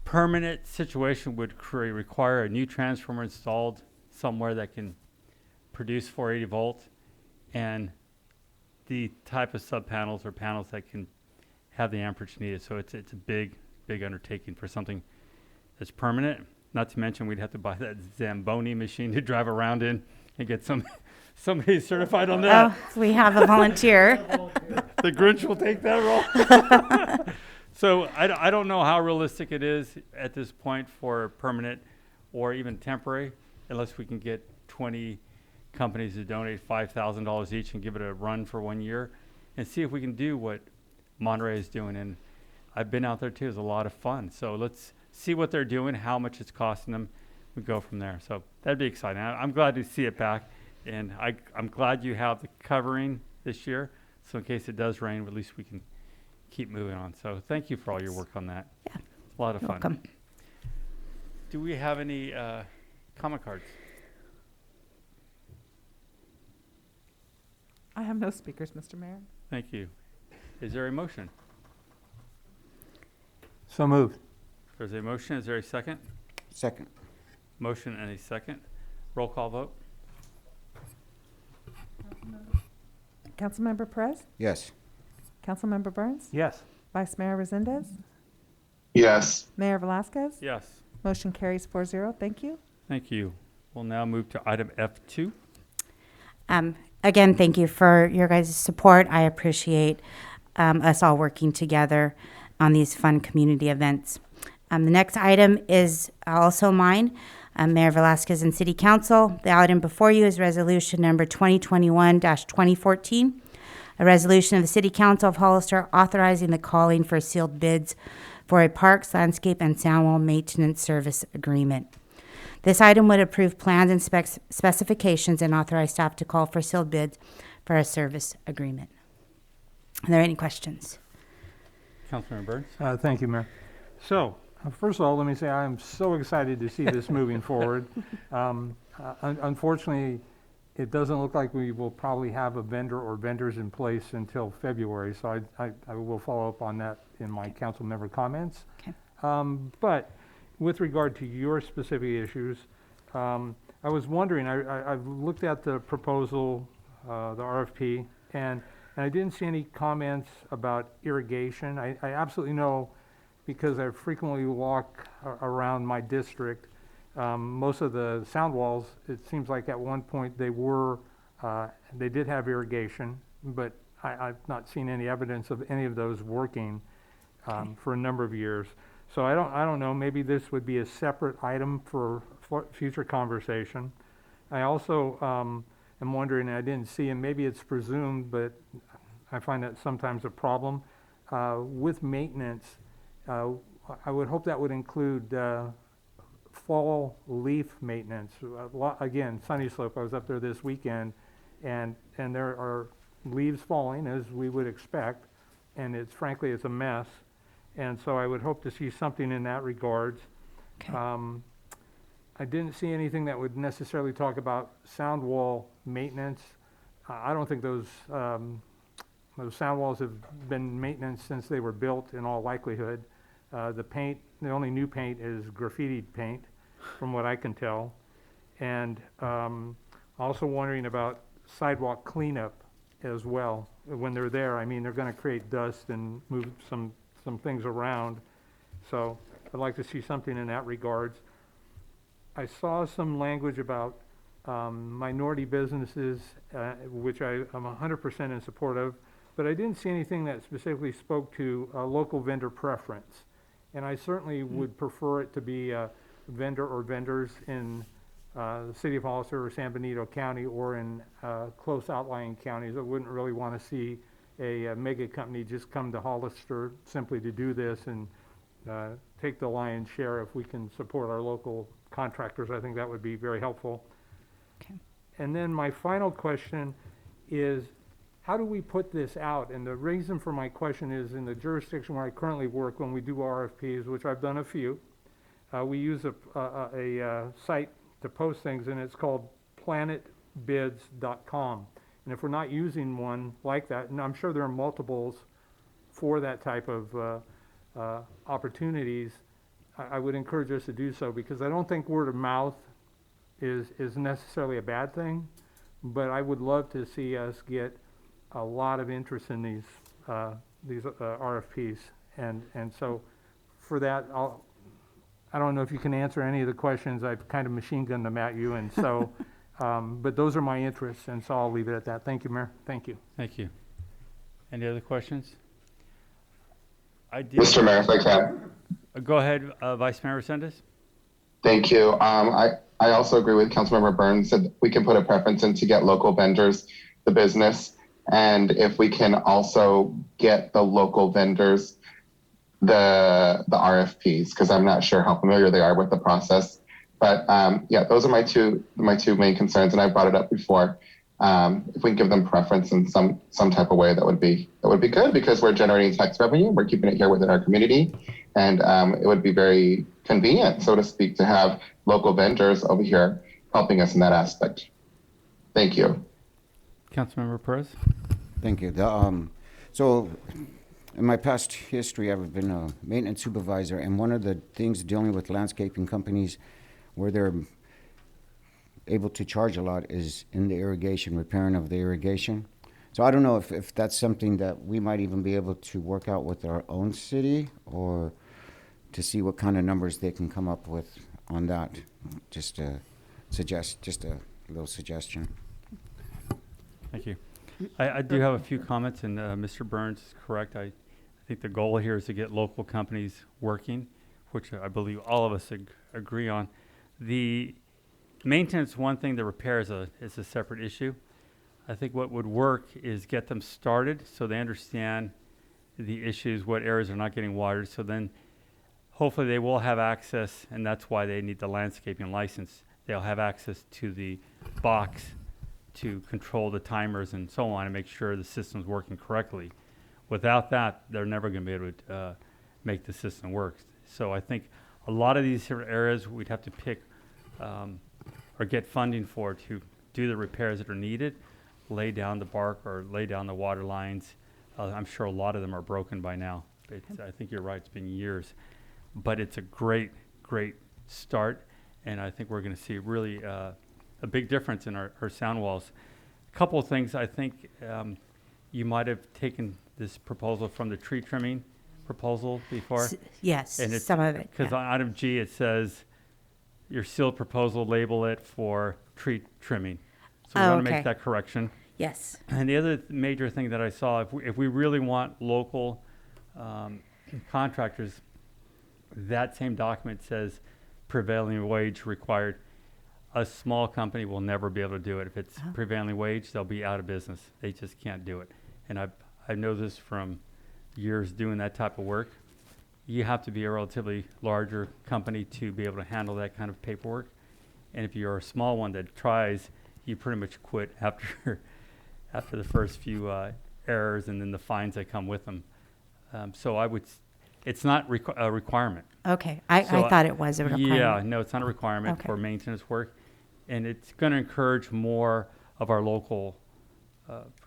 S4: Permanent situation would require a new transformer installed somewhere that can produce 480 volt, and the type of sub panels or panels that can have the amperage needed. So it's a big undertaking for something that's permanent. Not to mention we'd have to buy that Zamboni machine to drive around in and get somebody certified on that.
S17: Oh, we have a volunteer.
S4: The Grinch will take that role. So I don't know how realistic it is at this point for permanent or even temporary, unless we can get 20 companies to donate $5,000 each and give it a run for 1 year and see if we can do what Monterey is doing. And I've been out there too. It's a lot of fun. So let's see what they're doing, how much it's costing them. We go from there. So that'd be exciting. I'm glad to see it back. And I'm glad you have the covering this year. So in case it does rain, at least we can keep moving on. So thank you for all your work on that.
S17: Yeah.
S4: A lot of fun.
S17: Welcome.
S4: Do we have any comment cards?
S13: I have no speakers, Mr. Mayor.
S4: Thank you. Is there a motion?
S14: So moved.
S4: There's a motion. Is there a second?
S15: Second.
S4: Motion and a second. Roll call vote?
S13: Councilmember Perez?
S15: Yes.
S13: Councilmember Burns?
S14: Yes.
S13: Vice Mayor Resendez?
S16: Yes.
S13: Mayor Velasquez?
S4: Yes.
S13: Motion carries 4-0. Thank you.
S4: Thank you. We'll now move to item F2.
S17: Again, thank you for your guys' support. I appreciate us all working together on these fun community events. The next item is also mine, Mayor Velasquez and City Council. The item before you is resolution number 2021-2014, a resolution of the City Council of Hollister authorizing the calling for sealed bids for a parks, landscape, and soundwall maintenance service agreement. This item would approve plans and specifications and authorize staff to call for sealed bids for a service agreement. Are there any questions?
S4: Councilmember Burns?
S14: Thank you, Mayor. So, first of all, let me say I'm so excited to see this moving forward. Unfortunately, it doesn't look like we will probably have a vendor or vendors in place until February, so I will follow up on that in my council member comments.
S17: Okay.
S14: But with regard to your specific issues, I was wondering, I've looked at the proposal, the RFP, and I didn't see any comments about irrigation. I absolutely know, because I frequently walk around my district, most of the sound walls, it seems like at one point they did have irrigation, but I've not seen any evidence of any of those working for a number of years. So I don't know, maybe this would be a separate item for future conversation. I also am wondering, and I didn't see, and maybe it's presumed, but I find that sometimes a problem, with maintenance. I would hope that would include fall leaf maintenance. Again, Sunny Slope, I was up there this weekend, and there are leaves falling, as we would expect, and frankly, it's a mess. And so I would hope to see something in that regard.
S17: Okay.
S14: I didn't see anything that would necessarily talk about sound wall maintenance. I don't think those sound walls have been maintenance since they were built in all likelihood. The paint, the only new paint is graffitied paint, from what I can tell. And also wondering about sidewalk cleanup as well. When they're there, I mean, they're going to create dust and move some things around. So I'd like to see something in that regards. I saw some language about minority businesses, which I'm 100% in support of, but I didn't see anything that specifically spoke to local vendor preference. And I certainly would prefer it to be a vendor or vendors in the city of Hollister or San Benito County or in close outlying counties. I wouldn't really want to see a mega company just come to Hollister simply to do this and take the lion's share. If we can support our local contractors, I think that would be very helpful.
S17: Okay.
S14: And then my final question is, how do we put this out? And the reason for my question is, in the jurisdiction where I currently work, when we do RFPs, which I've done a few, we use a site to post things, and it's called planetbids.com. And if we're not using one like that, and I'm sure there are multiples for that type of opportunities, I would encourage us to do so, because I don't think word of mouth is necessarily a bad thing, but I would love to see us get a lot of interest in these RFPs. And so for that, I don't know if you can answer any of the questions. I've kind of machine gunned them at you, and so, but those are my interests, and so I'll leave it at that. Thank you, Mayor. Thank you.
S4: Thank you. Any other questions?
S16: Mr. Mayor, if I can.
S4: Go ahead, Vice Mayor Resendez.
S16: Thank you. I also agree with Councilmember Burns that we can put a preference in to get local vendors, the business, and if we can also get the local vendors the RFPs, because I'm not sure how familiar they are with the process. But yeah, those are my two main concerns, and I brought it up before. If we can give them preference in some type of way, that would be good, because we're generating tax revenue, we're keeping it here within our community, and it would be very convenient, so to speak, to have local vendors over here helping us in that aspect. Thank you.
S4: Councilmember Perez.
S15: Thank you. So in my past history, I've been a maintenance supervisor, and one of the things dealing with landscaping companies where able to charge a lot is in the irrigation, repairing of the irrigation. So I don't know if that's something that we might even be able to work out with our own city, or to see what kind of numbers they can come up with on that. Just a little suggestion.
S4: Thank you. I do have a few comments, and Mr. Burns is correct. I think the goal here is to get local companies working, which I believe all of us agree on. The maintenance, one thing, the repair is a separate issue. I think what would work is get them started so they understand the issues, what areas are not getting watered, so then hopefully they will have access, and that's why they need the landscaping license. They'll have access to the box to control the timers and so on and make sure the system's working correctly. Without that, they're never going to be able to make the system work. So I think a lot of these areas we'd have to pick or get funding for to do the repairs that are needed, lay down the bark or lay down the water lines. I'm sure a lot of them are broken by now. I think you're right, it's been years. But it's a great, great start, and I think we're going to see really a big difference in our sound walls. A couple of things. I think you might have taken this proposal from the tree trimming proposal before.
S17: Yes,
S4: and
S17: some of it.
S4: Because on item G it says your sealed proposal, label it for tree trimming. So we want to make that correction.
S17: Yes.
S4: And the other major thing that I saw, if we really want local contractors, that same document says prevailing wage required. A small company will never be able to do it. If it's prevailing wage, they'll be out of business. They just can't do it. And I know this from years doing that type of work. You have to be a relatively larger company to be able to handle that kind of paperwork. And if you're a small one that tries, you pretty much quit after the first few errors and then the fines that come with them. So I would. It's not a requirement.
S17: Okay, I thought it was a requirement.
S4: Yeah, no, it's not a requirement for maintenance work. And it's going to encourage more of our local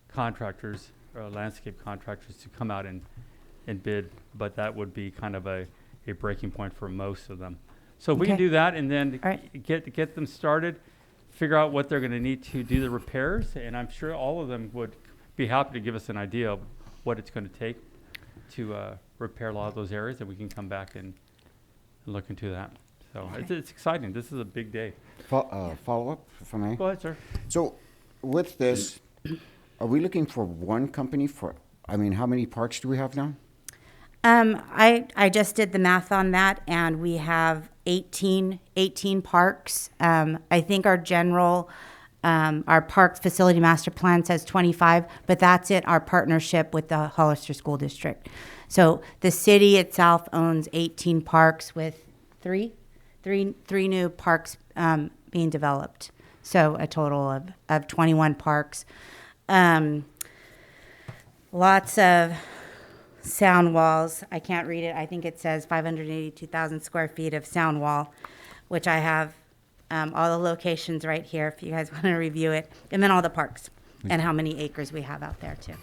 S4: contractors, landscape contractors, to come out and bid. But that would be kind of a breaking point for most of them. So if we can do that and then get them started, figure out what they're going to need to do the repairs, and I'm sure all of them would be happy to give us an idea of what it's going to take to repair a lot of those areas, and we can come back and look into that. So it's exciting. This is a big day.
S15: Follow-up, if I may?
S4: Go ahead, sir.
S15: So with this, are we looking for one company for, how many parks do we have now?
S17: I just did the math on that, and we have 18 parks. I think our general, our parks facility master plan says 25, but that's in our partnership with the Hollister School District. So the city itself owns 18 parks with three new parks being developed. So a total of 21 parks. Lots of sound walls. I can't read it. I think it says 582,000 square feet of sound wall, which I have all the locations right here if you guys want to review it. And then all the parks and how many acres we have out there too.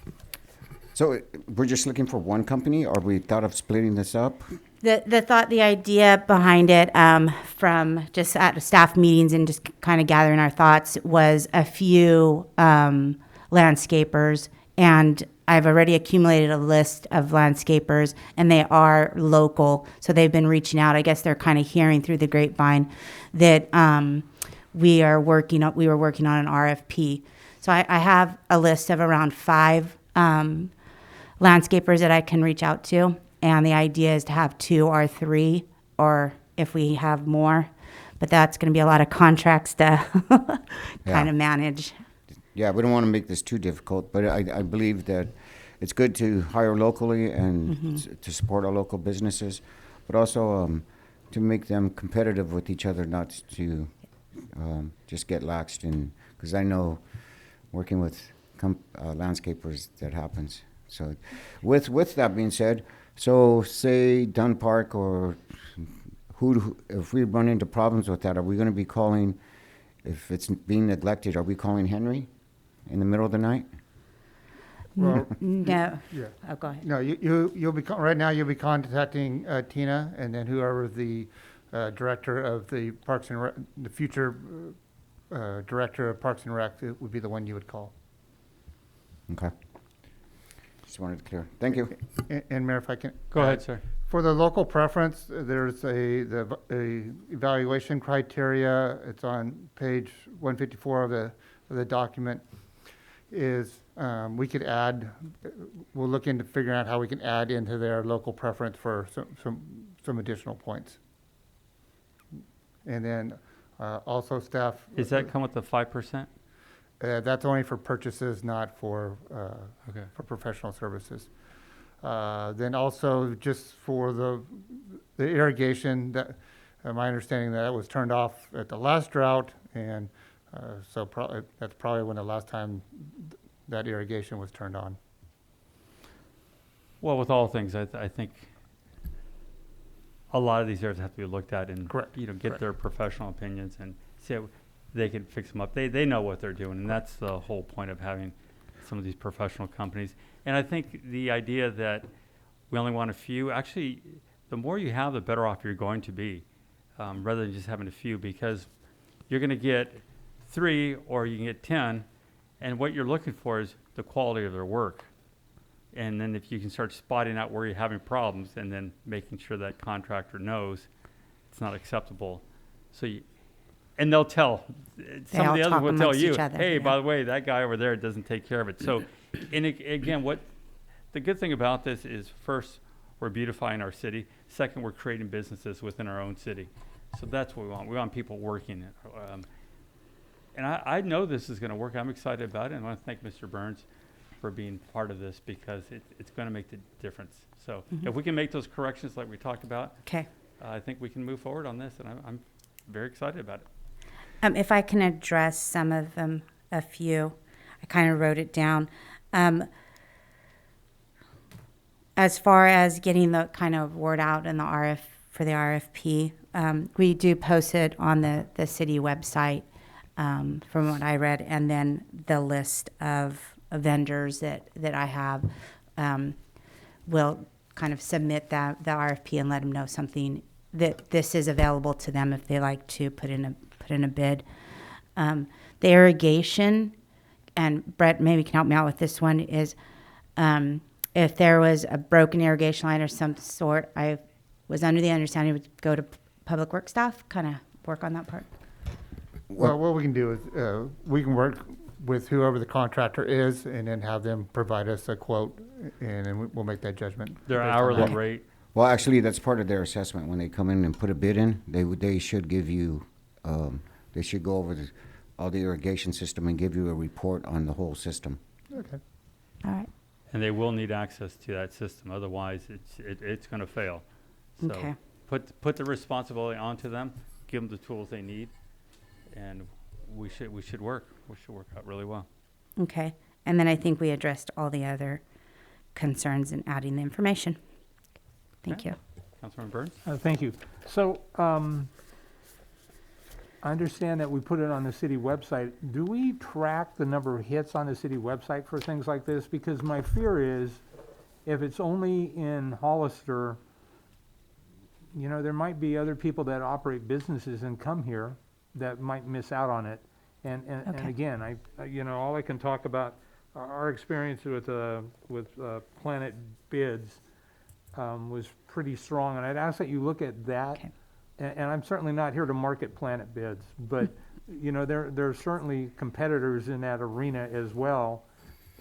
S15: So we're just looking for one company, or we thought of splitting this up?
S17: The idea behind it, from just at staff meetings and just kind of gathering our thoughts, was a few landscapers, and I've already accumulated a list of landscapers, and they are local, so they've been reaching out. I guess they're kind of hearing through the grapevine that we were working on an RFP. So I have a list of around 5 landscapers that I can reach out to. And the idea is to have 2 or 3, or if we have more, but that's going to be a lot of contracts to kind of manage.
S15: Yeah, we don't want to make this too difficult, but I believe that it's good to hire locally and to support our local businesses, but also to make them competitive with each other, not to just get laxed in, because I know working with landscapers that happens. So with that being said, so say Dunn Park, or if we run into problems with that, are we going to be calling, if it's being neglected, are we calling Henry in the middle of the night?
S8: Well,
S17: No.
S8: Yeah.
S17: Oh, go ahead.
S8: No, you'll be, right now you'll be contacting Tina, and then whoever the director of the Parks and the future Director of Parks and Rec would be the one you would call.
S15: Okay. Just wanted to clear. Thank you.
S8: And Mayor, if I can.
S4: Go ahead, sir.
S8: For the local preference, there's a evaluation criteria. It's on page 154 of the document. Is we could add, we'll look into figuring out how we can add into their local preference for some additional points. And then also staff.
S4: Does that come with the 5%?
S8: That's only for purchases, not for
S4: Okay.
S8: for professional services. Then also just for the irrigation, that my understanding that was turned off at the last drought, and so that's probably when the last time that irrigation was turned on.
S4: Well, with all things, I think a lot of these areas have to be looked at and
S8: Correct.
S4: get
S8: Correct.
S4: their professional opinions and see how they can fix them up. They know what they're doing, and that's the whole point of having some of these professional companies. And I think the idea that we only want a few, actually, the more you have, the better off you're going to be, rather than just having a few, because you're going to get 3 or you can get 10, and what you're looking for is the quality of their work. And then if you can start spotting out where you're having problems and then making sure that contractor knows it's not acceptable. And they'll tell, some
S17: all
S4: of the others
S17: talk
S4: will tell
S17: amongst
S4: you,
S17: each other,
S4: hey,
S17: yeah.
S4: by the way, that guy over there doesn't take care of it. So, and again, the good thing about this is, first, we're beautifying our city. Second, we're creating businesses within our own city. So that's what we want. We want people working. And I know this is going to work. I'm excited about it. And I want to thank Mr. Burns for being part of this, because it's going to make the difference. So if we can make those corrections like we talked about,
S17: Okay.
S4: I think we can move forward on this, and I'm very excited about it.
S17: If I can address some of them, a few, I kind of wrote it down. As far as getting the kind of word out in the for the RFP, we do post it on the city website, from what I read, and then the list of vendors that I have will kind of submit the RFP and let them know something that this is available to them if they like to put in a bid. The irrigation, and Brett maybe can help me out with this one, is if there was a broken irrigation line or some sort, I was under the understanding it would go to public works staff, kind of work on that part.
S8: Well, what we can do is we can work with whoever the contractor is, and then have them provide us a quote, and then we'll make that judgment.
S4: Their
S8: based on
S4: hourly
S8: that.
S4: rate.
S15: Well, actually, that's part of their assessment. When they come in and put a bid in, they should give you, they should go over all the irrigation system and give you a report on the whole system.
S8: Okay.
S17: All right.
S4: And they will need access to that system, otherwise it's going to fail. So
S17: Okay.
S4: put the responsibility onto them, give them the tools they need, and we should work out really well.
S17: Okay. And then I think we addressed all the other concerns in adding the information. Thank you.
S4: Councilman Burns?
S14: Thank you. So, I understand that we put it on the city website. Do we track the number of hits on the city website for things like this? Because my fear is, if it's only in Hollister, there might be other people that operate businesses and come here that might miss out on it. And
S17: Okay.
S14: again, all I can talk about our experience with Planet Bids was pretty strong, and I'd ask that you look at that.
S17: Okay.
S14: And I'm certainly not here to market Planet Bids, but there are certainly competitors in that arena as well,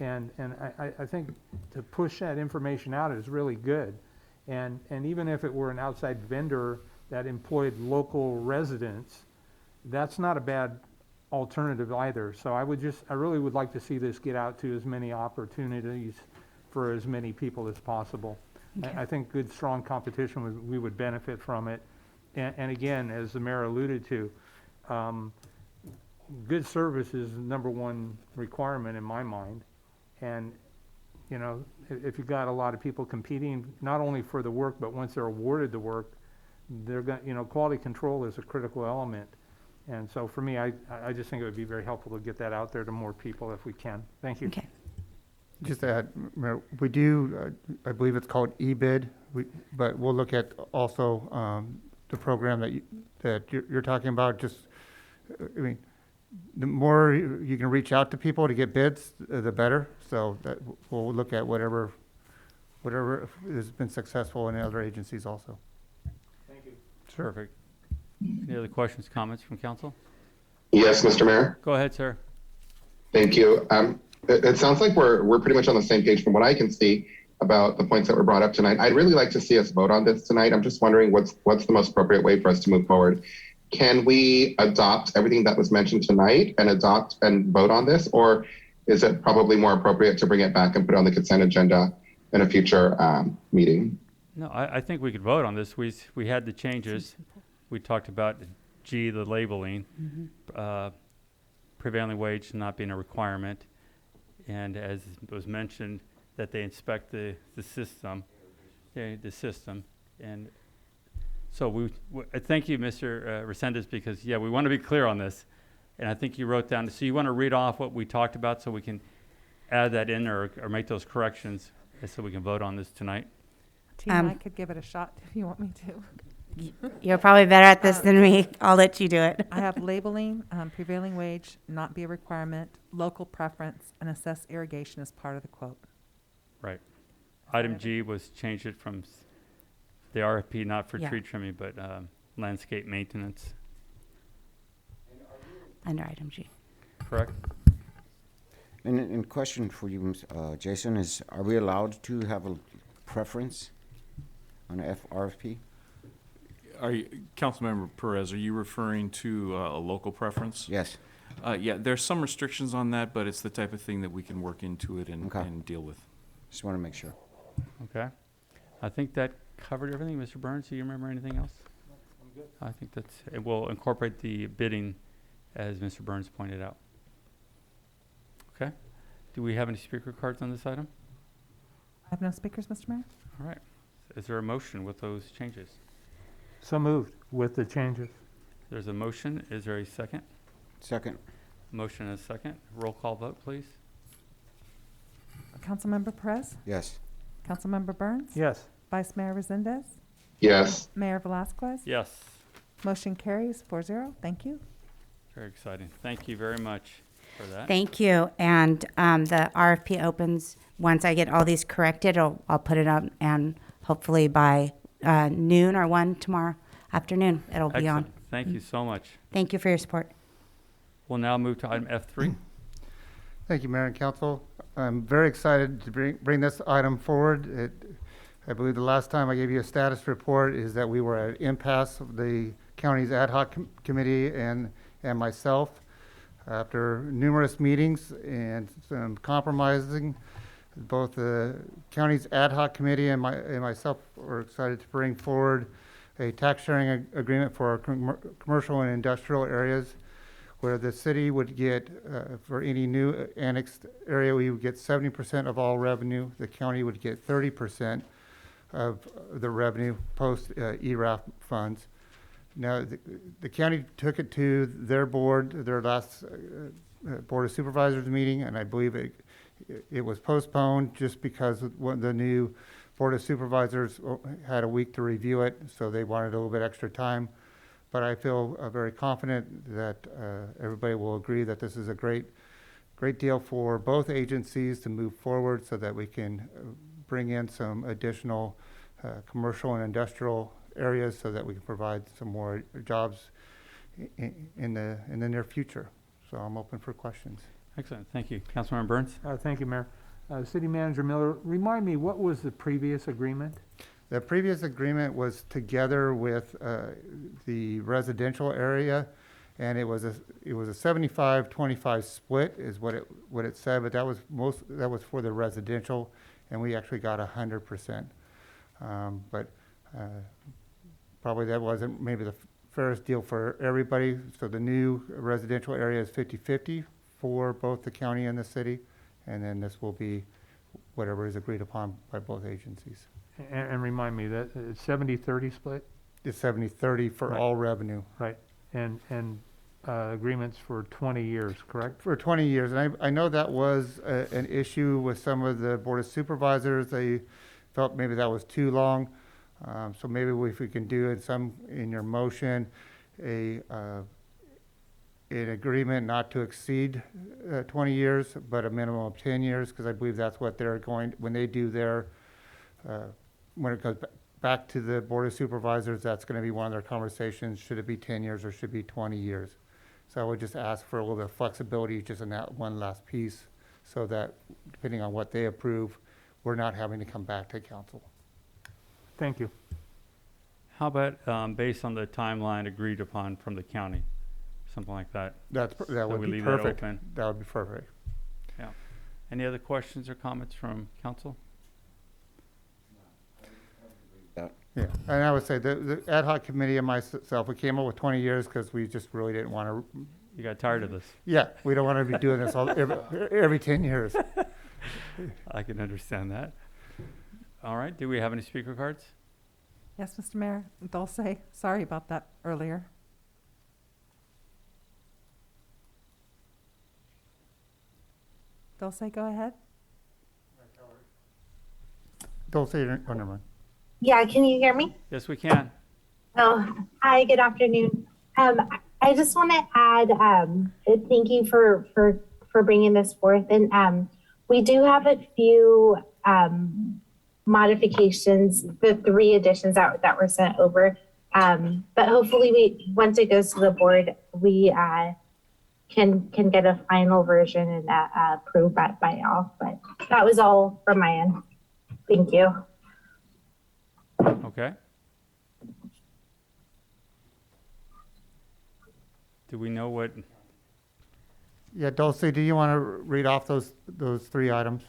S14: and I think to push that information out is really good, and even if it were an outside vendor that employed local residents, that's not a bad alternative either. So I really would like to see this get out to as many opportunities for as many people as possible.
S17: Okay.
S14: I think good, strong competition, we would benefit from it. And again, as the mayor alluded to, good service is the number one requirement in my mind. And, if you've got a lot of people competing, not only for the work, but once they're awarded the work, they're going, quality control is a critical element. And so for me, I just think it would be very helpful to get that out there to more people if we can. Thank you.
S17: Okay.
S8: Just to add, Mayor, we do, I believe it's called eBid, but we'll look at also the program that you're talking about. Just, the more you can reach out to people to get bids, the better. So that we'll look at whatever has been successful in other agencies also.
S14: Thank you.
S4: Perfect. Any other questions, comments from council?
S16: Yes, Mr. Mayor.
S4: Go ahead, sir.
S16: Thank you. It sounds like we're pretty much on the same page from what I can see about the points that were brought up tonight. I'd really like to see us vote on this tonight. I'm just wondering what's the most appropriate way for us to move forward. Can we adopt everything that was mentioned tonight and adopt and vote on this, or is it probably more appropriate to bring it back and put it on the consent agenda in a future meeting?
S4: No, I think we could vote on this. We had the changes. We talked about G, the labeling, prevailing wage not being a requirement, and as was mentioned, that they inspect the system, and so thank you, Mr. Resendez, because yeah, we want to be clear on this, and I think you wrote down. So you want to read off what we talked about, so we can add that in or make those corrections, so we can vote on this tonight.
S13: Team, I could give it a shot if you want me to.
S17: You're probably better at this than me. I'll let you do it.
S13: I have labeling, prevailing wage, not be a requirement, local preference, and assess irrigation as part of the quote.
S4: Right. Item G was changed it from the RFP, not for
S17: Yeah.
S4: tree trimming, but landscape maintenance.
S17: Under item G.
S4: Correct?
S15: And question for you, Jason, is are we allowed to have a preference on a RFP?
S9: Are you, Councilmember Perez, are you referring to a local preference?
S15: Yes.
S9: Yeah, there's some restrictions on that, but it's the type of thing that we can work into it and,
S15: Okay.
S9: and deal with.
S15: Just want to make sure.
S4: Okay. I think that covered everything. Mr. Burns, do you remember anything else?
S14: I'm good.
S4: I think it will incorporate the bidding, as Mr. Burns pointed out. Okay. Do we have any speaker cards on this item?
S13: I have no speakers, Mr. Mayor.
S4: All right. Is there a motion with those changes?
S14: So moved with the changes.
S4: There's a motion. Is there a second?
S15: Second.
S4: Motion and a second. Roll call vote, please.
S13: Councilmember Perez,
S15: Yes.
S13: Councilmember Burns,
S14: Yes.
S13: Vice Mayor Resendez,
S16: Yes.
S13: Mayor Velazquez.
S4: Yes.
S13: Motion carries 4-0. Thank you.
S4: Very exciting. Thank you very much for that.
S17: Thank you. And the RFP opens, once I get all these corrected, I'll put it up, and hopefully by noon or 1 tomorrow afternoon, it'll be on.
S4: Excellent. Thank you so much.
S17: Thank you for your support.
S4: We'll now move to item F3.
S8: Thank you, Mayor and Council. I'm very excited to bring this item forward. I believe the last time I gave you a status report is that we were at impasse of the county's ad hoc committee and myself. After numerous meetings and some compromising, both the county's ad hoc committee and myself were excited to bring forward a tax sharing agreement for our commercial and industrial areas, where the city would get, for any new annexed area, we would get 70% of all revenue. The county would get 30% of the revenue post ERAF funds. Now, the county took it to their board, their last Board of Supervisors meeting, and I believe it was postponed just because the new Board of Supervisors had a week to review it, so they wanted a little bit extra time. But I feel very confident that everybody will agree that this is a great deal for both agencies to move forward so that we can bring in some additional commercial and industrial areas so that we can provide some more jobs in the near future. So I'm open for questions.
S4: Excellent. Thank you. Councilmember Burns?
S14: Thank you, Mayor. City Manager Miller, remind me, what was the previous agreement?
S8: The previous agreement was together with the residential area, and it was a 75-25 split is what it said, but that was for the residential, and we actually got 100%. But probably that wasn't maybe the fairest deal for everybody. So the new residential area is 50-50 for both the county and the city, and then this will be whatever is agreed upon by both agencies.
S14: And remind me, that 70-30 split?
S8: It's 70-30 for
S14: Right.
S8: all revenue.
S14: Right. And agreements for 20 years, correct?
S8: For 20 years, and I know that was an issue with some of the Board of Supervisors. They felt maybe that was too long. So maybe if we can do it in your motion, an agreement not to exceed 20 years, but a minimum of 10 years, because I believe that's what they're going, when they do their, when it goes back to the Board of Supervisors, that's going to be one of their conversations. Should it be 10 years or should it be 20 years? So I would just ask for a little bit of flexibility just in that one last piece, so that depending on what they approve, we're not having to come back to council.
S14: Thank you.
S4: How about based on the timeline agreed upon from the county? Something like that.
S8: That
S4: So
S8: would
S4: we
S8: be
S4: leave that
S8: perfect.
S4: open.
S8: That would be perfect.
S4: Yeah. Any other questions or comments from council?
S8: Yeah, and I would say the ad hoc committee and myself, we came up with 20 years because we just really didn't want to.
S4: You got tired of this?
S8: Yeah, we don't want to be doing this every 10 years.
S4: I can understand that. All right, do we have any speaker cards?
S13: Yes, Mr. Mayor, Dulce, sorry about that earlier. Dulce, go ahead.
S8: Don't say it, oh, never mind.
S18: Yeah, can you hear me?
S4: Yes, we can.
S18: Oh, hi, good afternoon. I just want to add, thank you for bringing this forth. And we do have a few modifications, the 3 additions that were sent over. But hopefully once it goes to the board, we can get a final version and approved by all. But that was all from my end. Thank you.
S4: Okay. Do we know what?
S8: Yeah, Dulce, do you want to read off those 3 items?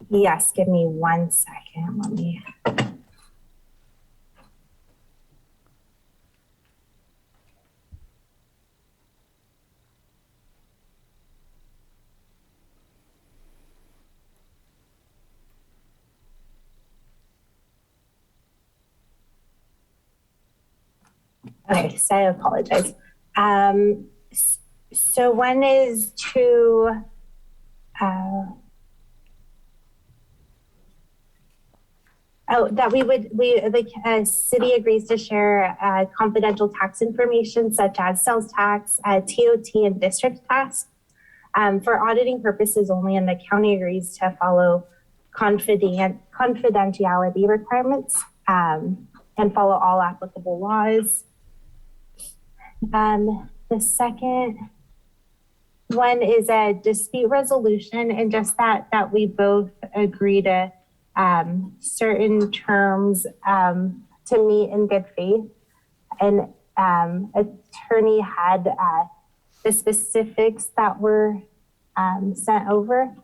S18: Yes, give me 1 second. Let me. Okay, so I apologize. So one is to that the city agrees to share confidential tax information such as sales tax, TOT, and district tax for auditing purposes only, and the county agrees to follow confidentiality requirements and follow all applicable laws. The second one is a dispute resolution, and just that we both agree to certain terms to meet in good faith. And attorney had the specifics that were sent over.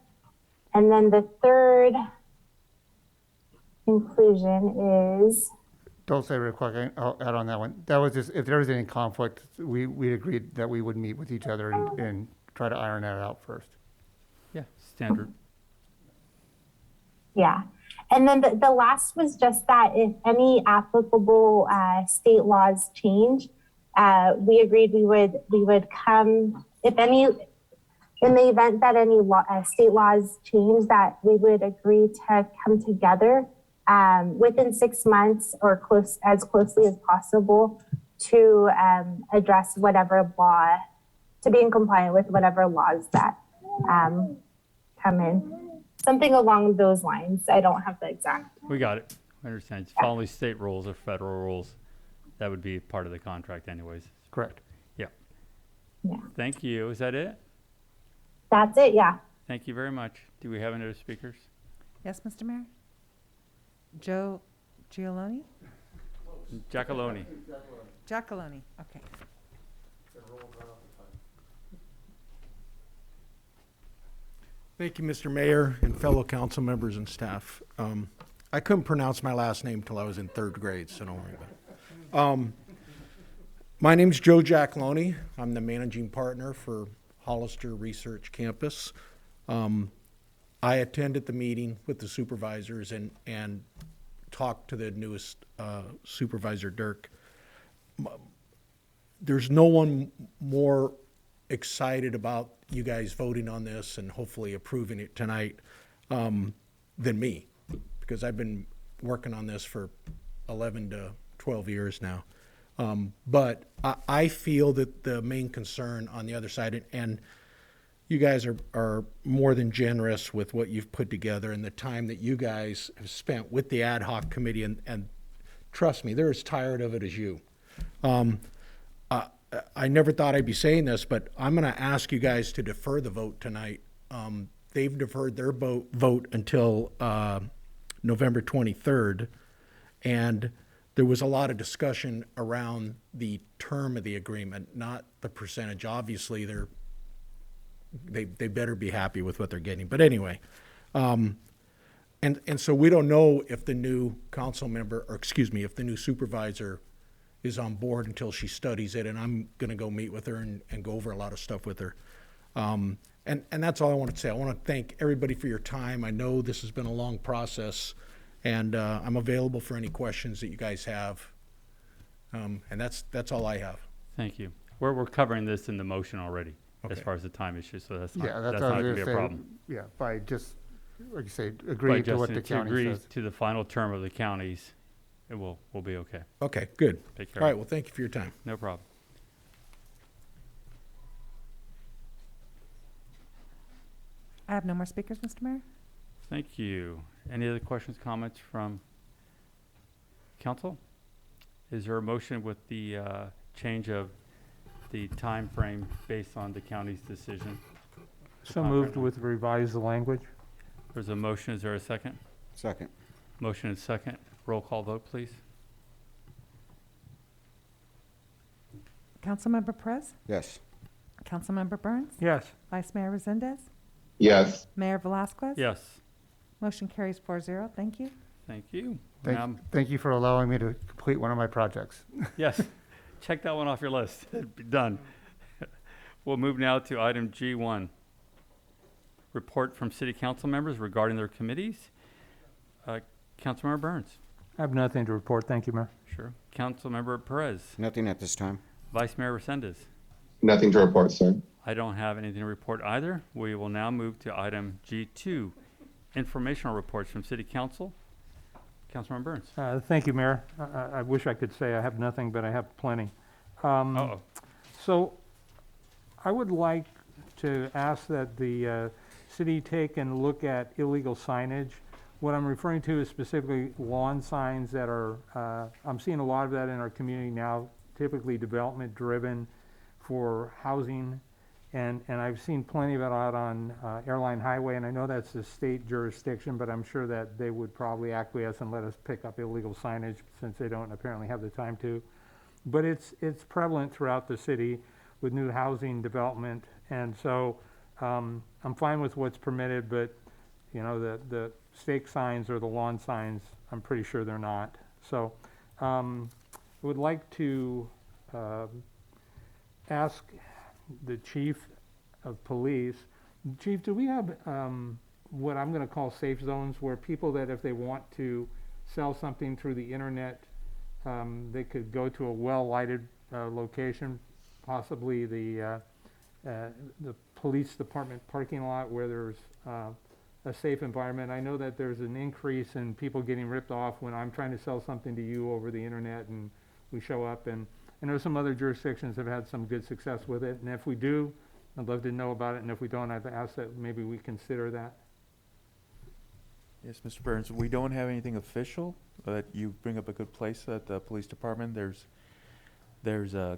S18: And then the third inclusion is.
S8: Don't say real quick, I'll add on that one. That was just, if there was any conflict, we agreed that we would meet with each other and try to iron that out first.
S4: Yeah, standard.
S18: Yeah. And then the last was just that if any applicable state laws change, we agreed we would come, if any, in the event that any state laws change, that we would agree to come together within 6 months or as closely as possible to address whatever law, to be in compliance with whatever laws that come in. Something along those lines. I don't have the exact.
S4: We got it. I understand. It's following state rules or federal rules. That would be part of the contract anyways.
S8: Correct.
S4: Yeah.
S18: Yeah.
S4: Thank you. Is that it?
S18: That's it, yeah.
S4: Thank you very much. Do we have any other speakers?
S13: Yes, Mr. Mayor? Joe Gioloni?
S4: Giacalone.
S13: Giacalone, okay.
S11: Thank you, Mr. Mayor and fellow council members and staff. I couldn't pronounce my last name till I was in 3rd grade, so don't worry about it. My name's Joe Giacalone. I'm the managing partner for Hollister Research Campus. I attended the meeting with the supervisors and talked to the newest supervisor, Dirk. There's no one more excited about you guys voting on this and hopefully approving it tonight than me, because I've been working on this for 11 to 12 years now.
S19: But I feel that the main concern on the other side, and you guys are more than generous with what you've put together and the time that you guys have spent with the ad hoc committee, and trust me, they're as tired of it as you. I never thought I'd be saying this, but I'm going to ask you guys to defer the vote tonight. They've deferred their vote until November 23rd, and there was a lot of discussion around the term of the agreement, not the percentage. Obviously, they better be happy with what they're getting. But anyway, and so we don't know if the new council member, or excuse me, if the new supervisor is on board until she studies it, and I'm going to go meet with her and go over a lot of stuff with her. And that's all I wanted to say. I want to thank everybody for your time. I know this has been a long process, and I'm available for any questions that you guys have. And that's all I have.
S4: Thank you. We're covering this in the motion already, as
S19: Okay.
S4: far as the time issue, so that's not,
S8: Yeah,
S4: that's
S8: what I
S4: not
S8: was
S4: going to be a
S8: say.
S4: problem.
S8: Yeah, by just, like you say,
S4: But
S8: agreeing to what
S4: Justin,
S8: the
S4: to
S8: county
S4: agree
S8: says.
S4: to the final term of the counties, we'll be okay.
S19: Okay, good.
S4: Take care.
S19: All right, well, thank you for your time.
S4: No problem.
S13: I have no more speakers, Mr. Mayor.
S4: Thank you. Any other questions, comments from council? Is there a motion with the change of the time frame based on the county's decision?
S14: So moved with revised language.
S4: There's a motion. Is there a second?
S15: Second.
S4: Motion and second. Roll call vote, please.
S13: Councilmember Perez,
S15: Yes.
S13: Councilmember Burns,
S14: Yes.
S13: Vice Mayor Resendez,
S16: Yes.
S13: Mayor Velazquez.
S4: Yes.
S13: Motion carries 4-0. Thank you.
S4: Thank you. Now-
S8: Thank you for allowing me to complete one of my projects.
S4: Yes. Check that one off your list. Done. We'll move now to item G1. Report from city council members regarding their committees. Councilmember Burns.
S14: I have nothing to report. Thank you, Mayor.
S4: Sure. Councilmember Perez.
S15: Nothing at this time.
S4: Vice Mayor Resendez.
S16: Nothing to report, sir.
S4: I don't have anything to report either. We will now move to item G2, informational reports from city council. Councilmember Burns.
S14: Thank you, Mayor. I wish I could say I have nothing, but I have plenty.
S4: Uh-oh.
S14: So I would like to ask that the city take and look at illegal signage. What I'm referring to is specifically lawn signs that are, I'm seeing a lot of that in our community now, typically development driven for housing. And I've seen plenty of it out on Airline Highway, and I know that's the state jurisdiction, but I'm sure that they would probably acquiesce and let us pick up illegal signage since they don't apparently have the time to. But it's prevalent throughout the city with new housing development, and so I'm fine with what's permitted, but you know, the stake signs or the lawn signs, I'm pretty sure they're not. So I would like to ask the chief of police, Chief, do we have what I'm going to call safe zones where people that if they want to sell something through the internet, they could go to a well-lighted location, possibly the police department parking lot where there's a safe environment. I know that there's an increase in people getting ripped off when I'm trying to sell something to you over the internet and we show up, and I know some other jurisdictions have had some good success with it, and if we do, I'd love to know about it, and if we don't, I'd ask that maybe we consider that.
S7: Yes, Mr. Burns, we don't have anything official, but you bring up a good place at the police department. There's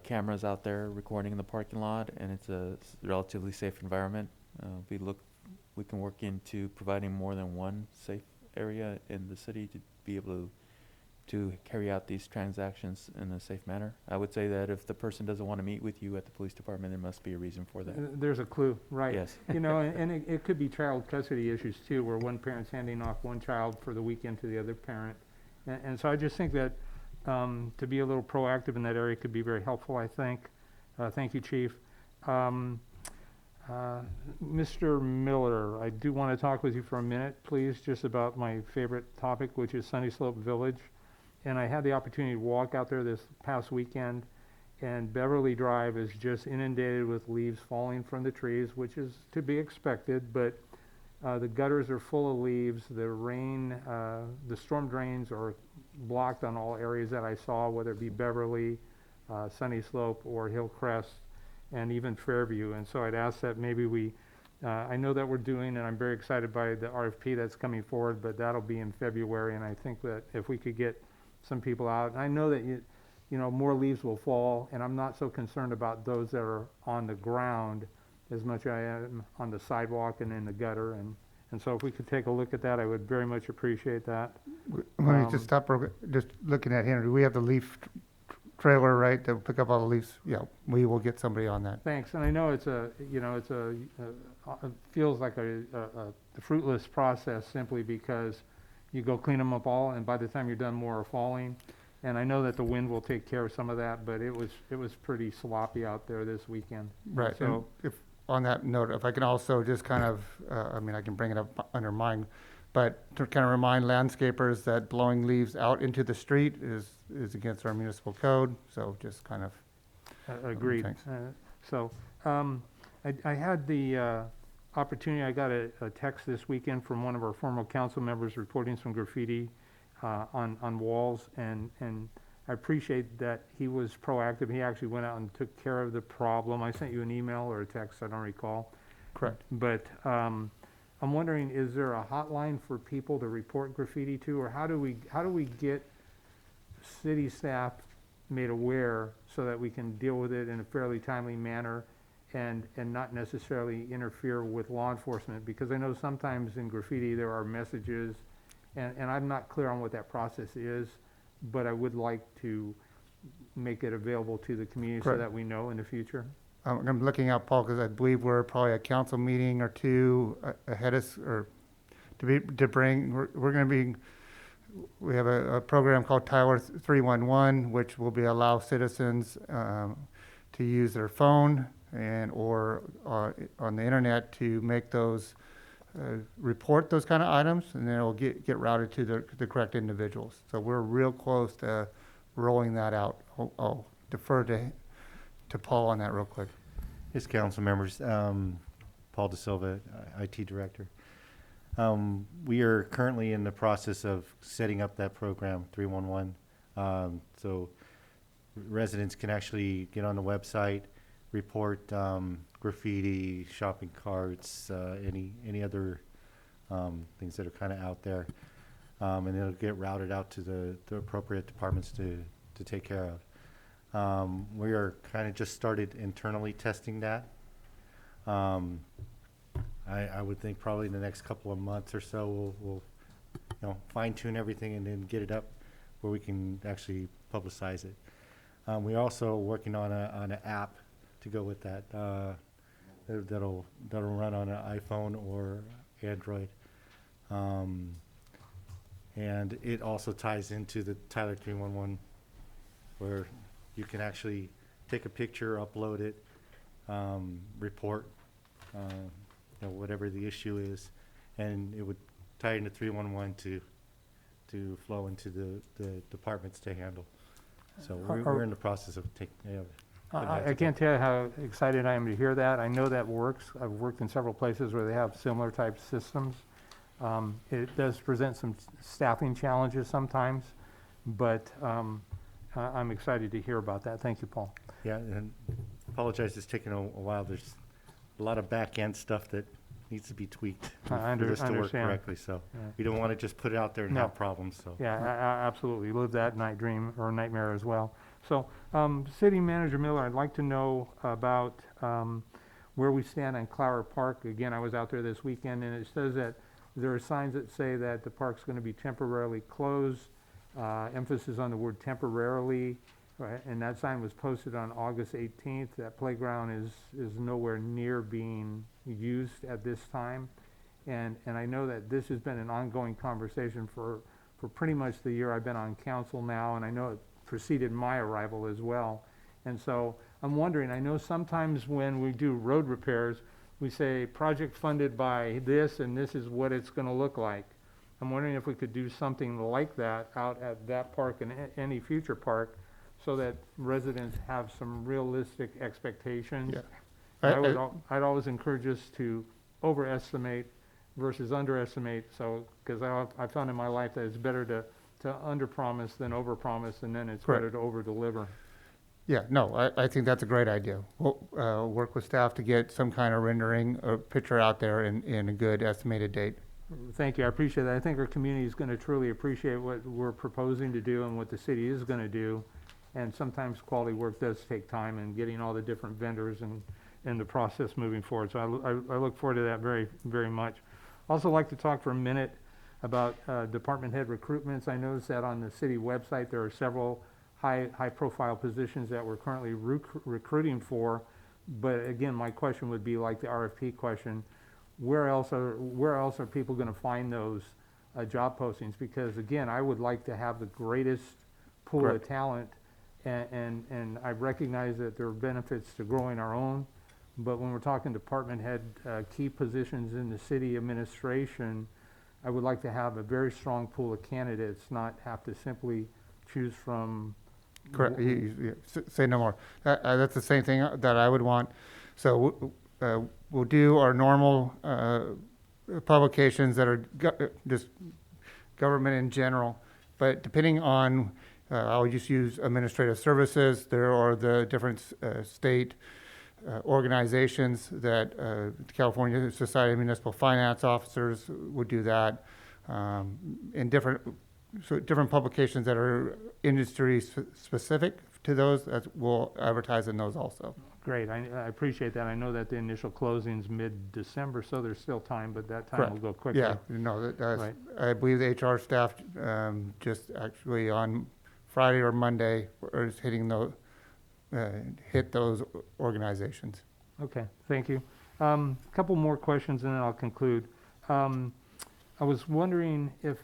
S7: cameras out there recording in the parking lot, and it's a relatively safe environment. We can work into providing more than one safe area in the city to be able to carry out these transactions in a safe manner. I would say that if the person doesn't want to meet with you at the police department, there must be a reason for that.
S14: There's a clue, right?
S7: Yes.
S14: You know, and it could be child custody issues too, where one parent's handing off one child for the weekend to the other parent. And so I just think that to be a little proactive in that area could be very helpful, I think. Thank you, Chief. Mr. Miller, I do want to talk with you for a minute, please, just about my favorite topic, which is Sunny Slope Village. And I had the opportunity to walk out there this past weekend, and Beverly Drive is just inundated with leaves falling from the trees, which is to be expected, but the gutters are full of leaves. The rain, the storm drains are blocked on all areas that I saw, whether it be Beverly, Sunny Slope or Hillcrest and even Fairview. And so I'd ask that maybe we, I know that we're doing, and I'm very excited by the RFP that's coming forward, but that'll be in February. And I think that if we could get some people out, and I know that you know, more leaves will fall, and I'm not so concerned about those that are on the ground as much as I am on the sidewalk and in the gutter. And so if we could take a look at that, I would very much appreciate that.
S8: Let me just stop, just looking at Henry, we have the leaf trailer, right, that will pick up all the leaves? Yeah, we will get somebody on that.
S14: Thanks, and I know it's a, you know, it feels like a fruitless process simply because you go clean them up all, and by the time you're done, more are falling. And I know that the wind will take care of some of that, but it was pretty sloppy out there this weekend.
S8: Right,
S14: So,
S8: and if, on that note, if I can also just kind of, I mean, I can bring it up under mine, but to kind of remind landscapers that blowing leaves out into the street is against our municipal code, so just kind of.
S14: agreed.
S8: Thanks.
S14: I had the opportunity, I got a text this weekend from one of our former council members reporting some graffiti on walls, and I appreciate that he was proactive. He actually went out and took care of the problem. I sent you an email or a text, I don't recall.
S8: Correct.
S14: But I'm wondering, is there a hotline for people to report graffiti to, or how do we get city staff made aware so that we can deal with it in a fairly timely manner and not necessarily interfere with law enforcement? Because I know sometimes in graffiti there are messages, and I'm not clear on what that process is, but I would like to make it available to the community so
S8: Correct.
S14: that we know in the future.
S8: I'm looking out, Paul, because I believe we're probably a council meeting or two ahead of, or we're going to be, we have a program called Tyler 311, which will be allow citizens to use their phone or on the internet to make those, report those kind of items, and then it'll get routed to the correct individuals. So we're real close to rolling that out. I'll defer to Paul on that real quick.
S20: Yes, council members. Paul De Silva, IT Director. We are currently in the process of setting up that program, 311. So residents can actually get on the website, report graffiti, shopping carts, any other things that are kind of out there. And it'll get routed out to the appropriate departments to take care of. We are kind of just started internally testing that. I would think probably in the next couple of months or so we'll fine tune everything and then get it up where we can actually publicize it. We're also working on an app to go with that that'll run on an iPhone or Android. And it also ties into the Tyler 311 where you can actually take a picture, upload it, report, whatever the issue is, and it would tie into 311 to flow into the departments to handle. So we're in the process of taking.
S14: I can't tell you how excited I am to hear that. I know that works. I've worked in several places where they have similar type systems. It does present some staffing challenges sometimes, but I'm excited to hear about that. Thank you, Paul.
S20: Yeah, and apologize, it's taken a while. There's a lot of back-end stuff that needs to be tweaked for this to work correctly. So we don't want to just put it out there and have problems. So
S14: yeah, absolutely. Live that nightmare as well. So, City Manager Miller, I'd like to know about where we stand on Clower Park. Again, I was out there this weekend, and it says that there are signs that say that the park's going to be temporarily closed. Emphasis on the word temporarily, right? And that sign was posted on August 18th. That playground is nowhere near being used at this time. And I know that this has been an ongoing conversation for pretty much the year I've been on council now, and I know it preceded my arrival as well. And so I'm wondering, I know sometimes when we do road repairs, we say project funded by this, and this is what it's going to look like. I'm wondering if we could do something like that out at that park and any future park so that residents have some realistic expectations.
S8: Yeah.
S14: I'd always encourage us to overestimate versus underestimate. So, because I found in my life that it's better to underpromise than overpromise, and then it's better to overdeliver.
S8: Yeah, no, I think that's a great idea. We'll work with staff to get some kind of rendering or picture out there in a good estimated date.
S14: Thank you, I appreciate that. I think our community is gonna truly appreciate what we're proposing to do and what the city is gonna do. And sometimes quality work does take time and getting all the different vendors and the process moving forward. So I look forward to that very, very much. Also like to talk for a minute about department head recruitments. I noticed that on the city website, there are several high-profile positions that we're currently recruiting for. But again, my question would be like the RFP question, where else are people gonna find those job postings? Because again, I would like to have the greatest pool of talent, and I recognize that there are benefits to growing our own, but when we're talking department head key positions in the city administration, I would like to have a very strong pool of candidates, not have to simply choose from.
S8: Correct. Say no more. That's the same thing that I would want. So we'll do our normal publications that are just government in general, but depending on, I'll just use administrative services. There are the different state organizations that California Society of Municipal Finance Officers would do that, in different publications that are industry specific to those, that we'll advertise in those also.
S14: Great, I appreciate that. I know that the initial closing's mid-December, so there's still time, but that time
S8: Correct.
S14: will go quickly.
S8: Yeah, no, that's,
S14: Right.
S8: I believe the HR staff just actually on Friday or Monday is hitting those, hit those organizations.
S14: Okay, thank you. Couple more questions and then I'll conclude. I was wondering if,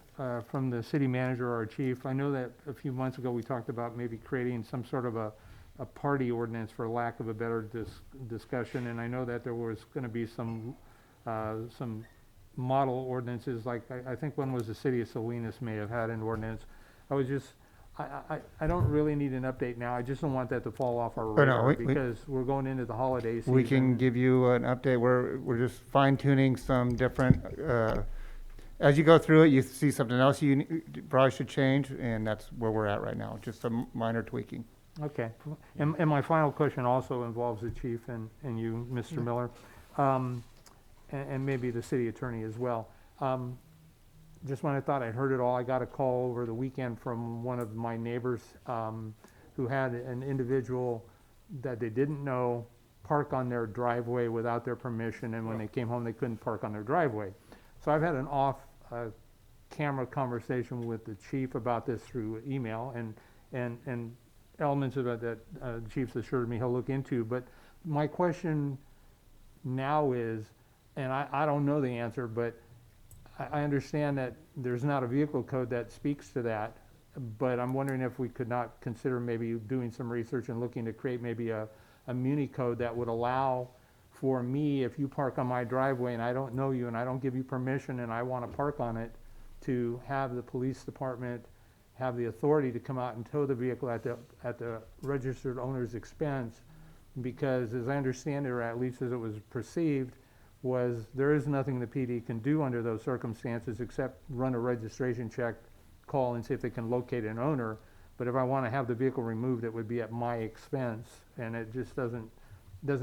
S14: from the city manager or our chief, I know that a few months ago we talked about maybe creating some sort of a party ordinance, for lack of a better discussion, and I know that there was gonna be some model ordinances, like I think one was the city of Salinas may have had an ordinance. I don't really need an update now. I just don't want that to fall off our radar because we're going into the holiday season.
S8: We can give you an update. We're just fine tuning some different, as you go through it, you see something else you probably should change, and that's where we're at right now, just some minor tweaking.
S14: Okay. And my final question also involves the chief and you, Mr. Miller, and maybe the city attorney as well. Just when I thought I heard it all, I got a call over the weekend from one of my neighbors who had an individual that they didn't know park on their driveway without their permission, and when they came home, they couldn't park on their driveway. So I've had an off-camera conversation with the chief about this through email, and elements of it that the chief's assured me he'll look into. But my question now is, and I don't know the answer, but I understand that there's not a vehicle code that speaks to that, but I'm wondering if we could not consider maybe doing some research and looking to create maybe a muni code that would allow for me, if you park on my driveway and I don't know you and I don't give you permission and I want to park on it, to have the police department have the authority to come out and tow the vehicle at the registered owner's expense. Because as I understand it, or at least as it was perceived, was there is nothing the PD can do under those circumstances except run a registration check, call and see if they can locate an owner. But if I want to have the vehicle removed, it would be at my expense, and it just doesn't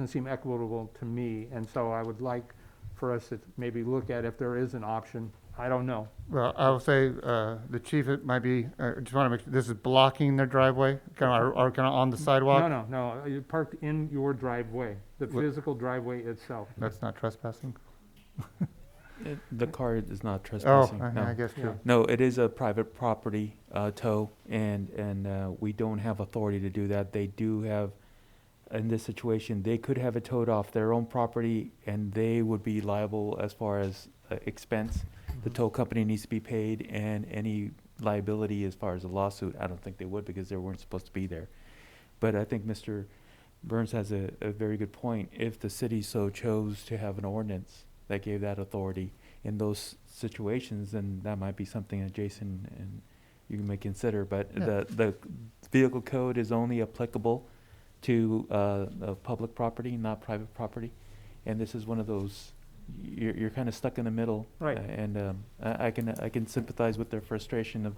S14: seem equitable to me. And so I would like for us to maybe look at if there is an option. I don't know.
S8: Well, I will say, the chief, it might be, just want to make sure, this is blocking their driveway, kind of on the sidewalk?
S14: No, you parked in your driveway, the physical driveway itself.
S8: That's not trespassing?
S7: The car is not trespassing.
S8: Oh,
S7: no.
S8: I guess true.
S7: No, it is a private property tow, and we don't have authority to do that. They do have, in this situation, they could have it towed off their own property, and they would be liable as far as expense. The tow company needs to be paid, and any liability as far as a lawsuit, I don't think they would, because they weren't supposed to be there. But I think Mr. Burns has a very good point. If the city so chose to have an ordinance that gave that authority in those situations, then that might be something that Jason and you may consider. But
S8: Yeah.
S7: the vehicle code is only applicable to public property, not private property. And this is one of those, you're kind of stuck in the middle.
S14: Right.
S7: I can sympathize with their frustration of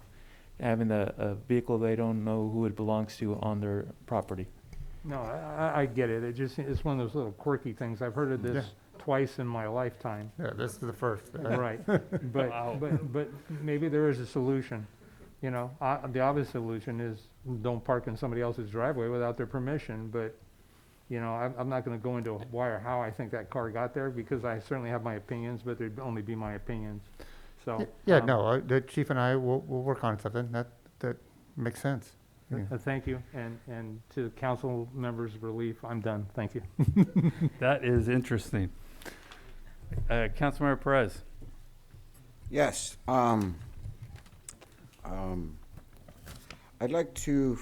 S7: having a vehicle they don't know who it belongs to on their property.
S14: No, I get it. It's one of those little quirky things. I've heard of this twice in my lifetime.
S8: Yeah, this is the first.
S14: Right. But maybe there is a solution. You know, the obvious solution is don't park in somebody else's driveway without their permission. But, you know, I'm not going to go into why or how I think that car got there, because I certainly have my opinions, but they'd only be my opinions. So
S8: Yeah, no, the chief and I will work on something that makes sense. Yeah.
S14: Thank you, and to council members' relief, I'm done. Thank you.
S4: That is interesting. Councilmember Perez.
S15: Yes. I'd like to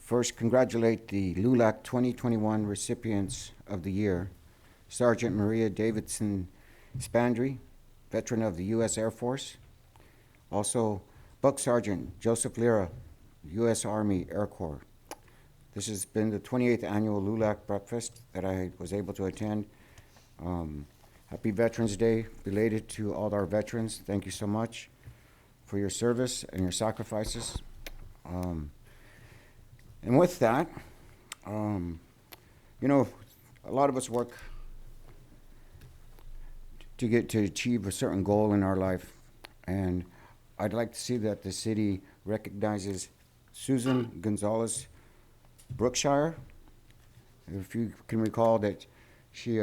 S15: first congratulate the LULAC 2021 recipients of the year, Sergeant Maria Davidson Spandry, veteran of the U.S. Air Force. Also, Buck Sergeant Joseph Lira, U.S. Army Air Corps. This has been the 28th annual LULAC breakfast that I was able to attend. Happy Veterans Day, belated to all our veterans. Thank you so much for your service and your sacrifices. And with that, you know, a lot of us work to achieve a certain goal in our life, and I'd like to see that the city recognizes Susan Gonzalez Brookshire. If you can recall that she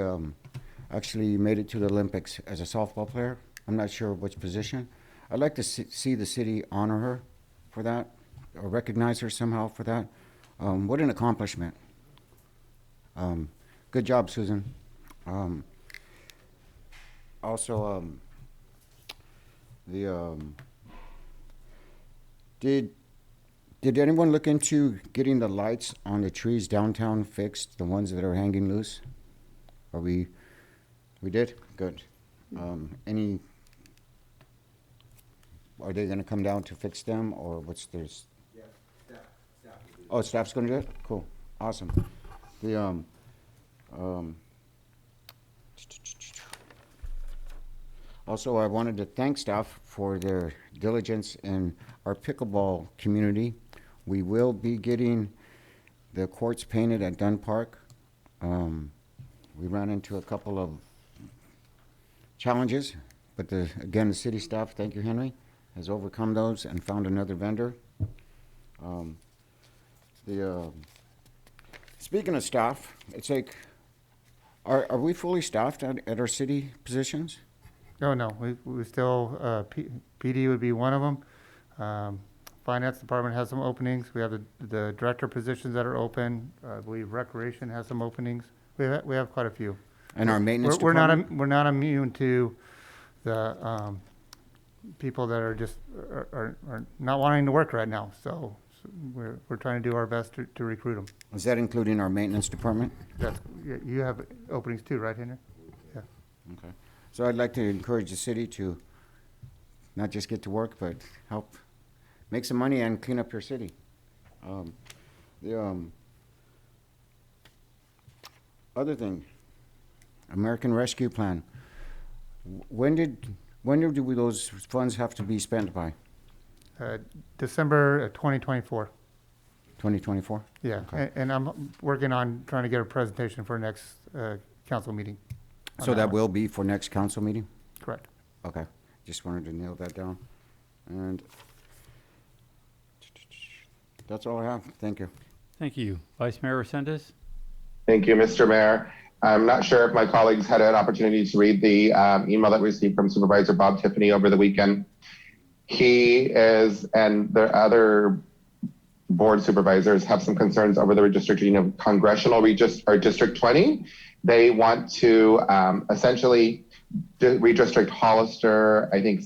S15: actually made it to the Olympics as a softball player. I'm not sure which position. I'd like to see the city honor her for that, or recognize her somehow for that. What an accomplishment. Good job, Susan. Also, did anyone look into getting the lights on the trees downtown fixed, the ones that are hanging loose? We did? Good. Are they gonna come down to fix them, or what's theirs?
S8: Yeah, staff.
S15: Oh, staff's gonna do it? Cool, awesome. Also, I wanted to thank staff for their diligence in our pickleball community. We will be getting the courts painted at Dunn Park. We ran into a couple of challenges, but again, the city staff, thank you, Henry, has overcome those and found another vendor. Speaking of staff, it's like, are we fully staffed at our city positions?
S8: No, we still, PD would be one of them. Finance department has some openings. We have the director positions that are open. I believe recreation has some openings. We have quite a few.
S15: And our maintenance department?
S8: We're not immune to the people that are just are not wanting to work right now. So we're trying to do our best to recruit them.
S15: Is that including our maintenance department?
S8: You have openings too, right, Henry? Yeah.
S15: Okay. So I'd like to encourage the city to not just get to work, but help make some money and clean up your city. Other thing, American Rescue Plan. When do those funds have to be spent by?
S8: December 2024.
S15: 2024?
S8: Yeah,
S15: Okay.
S8: and I'm working on trying to get a presentation for next council meeting.
S15: So that will be for next council meeting?
S8: Correct.
S15: Okay, just wanted to nail that down. And that's all I have. Thank you.
S4: Thank you. Vice Mayor Resendez?
S16: Thank you, Mr. Mayor. I'm not sure if my colleagues had an opportunity to read the email that we received from Supervisor Bob Tiffany over the weekend. He is, and the other board supervisors have some concerns over the redistricting of congressional District 20. They want to essentially redistrict Hollister, I think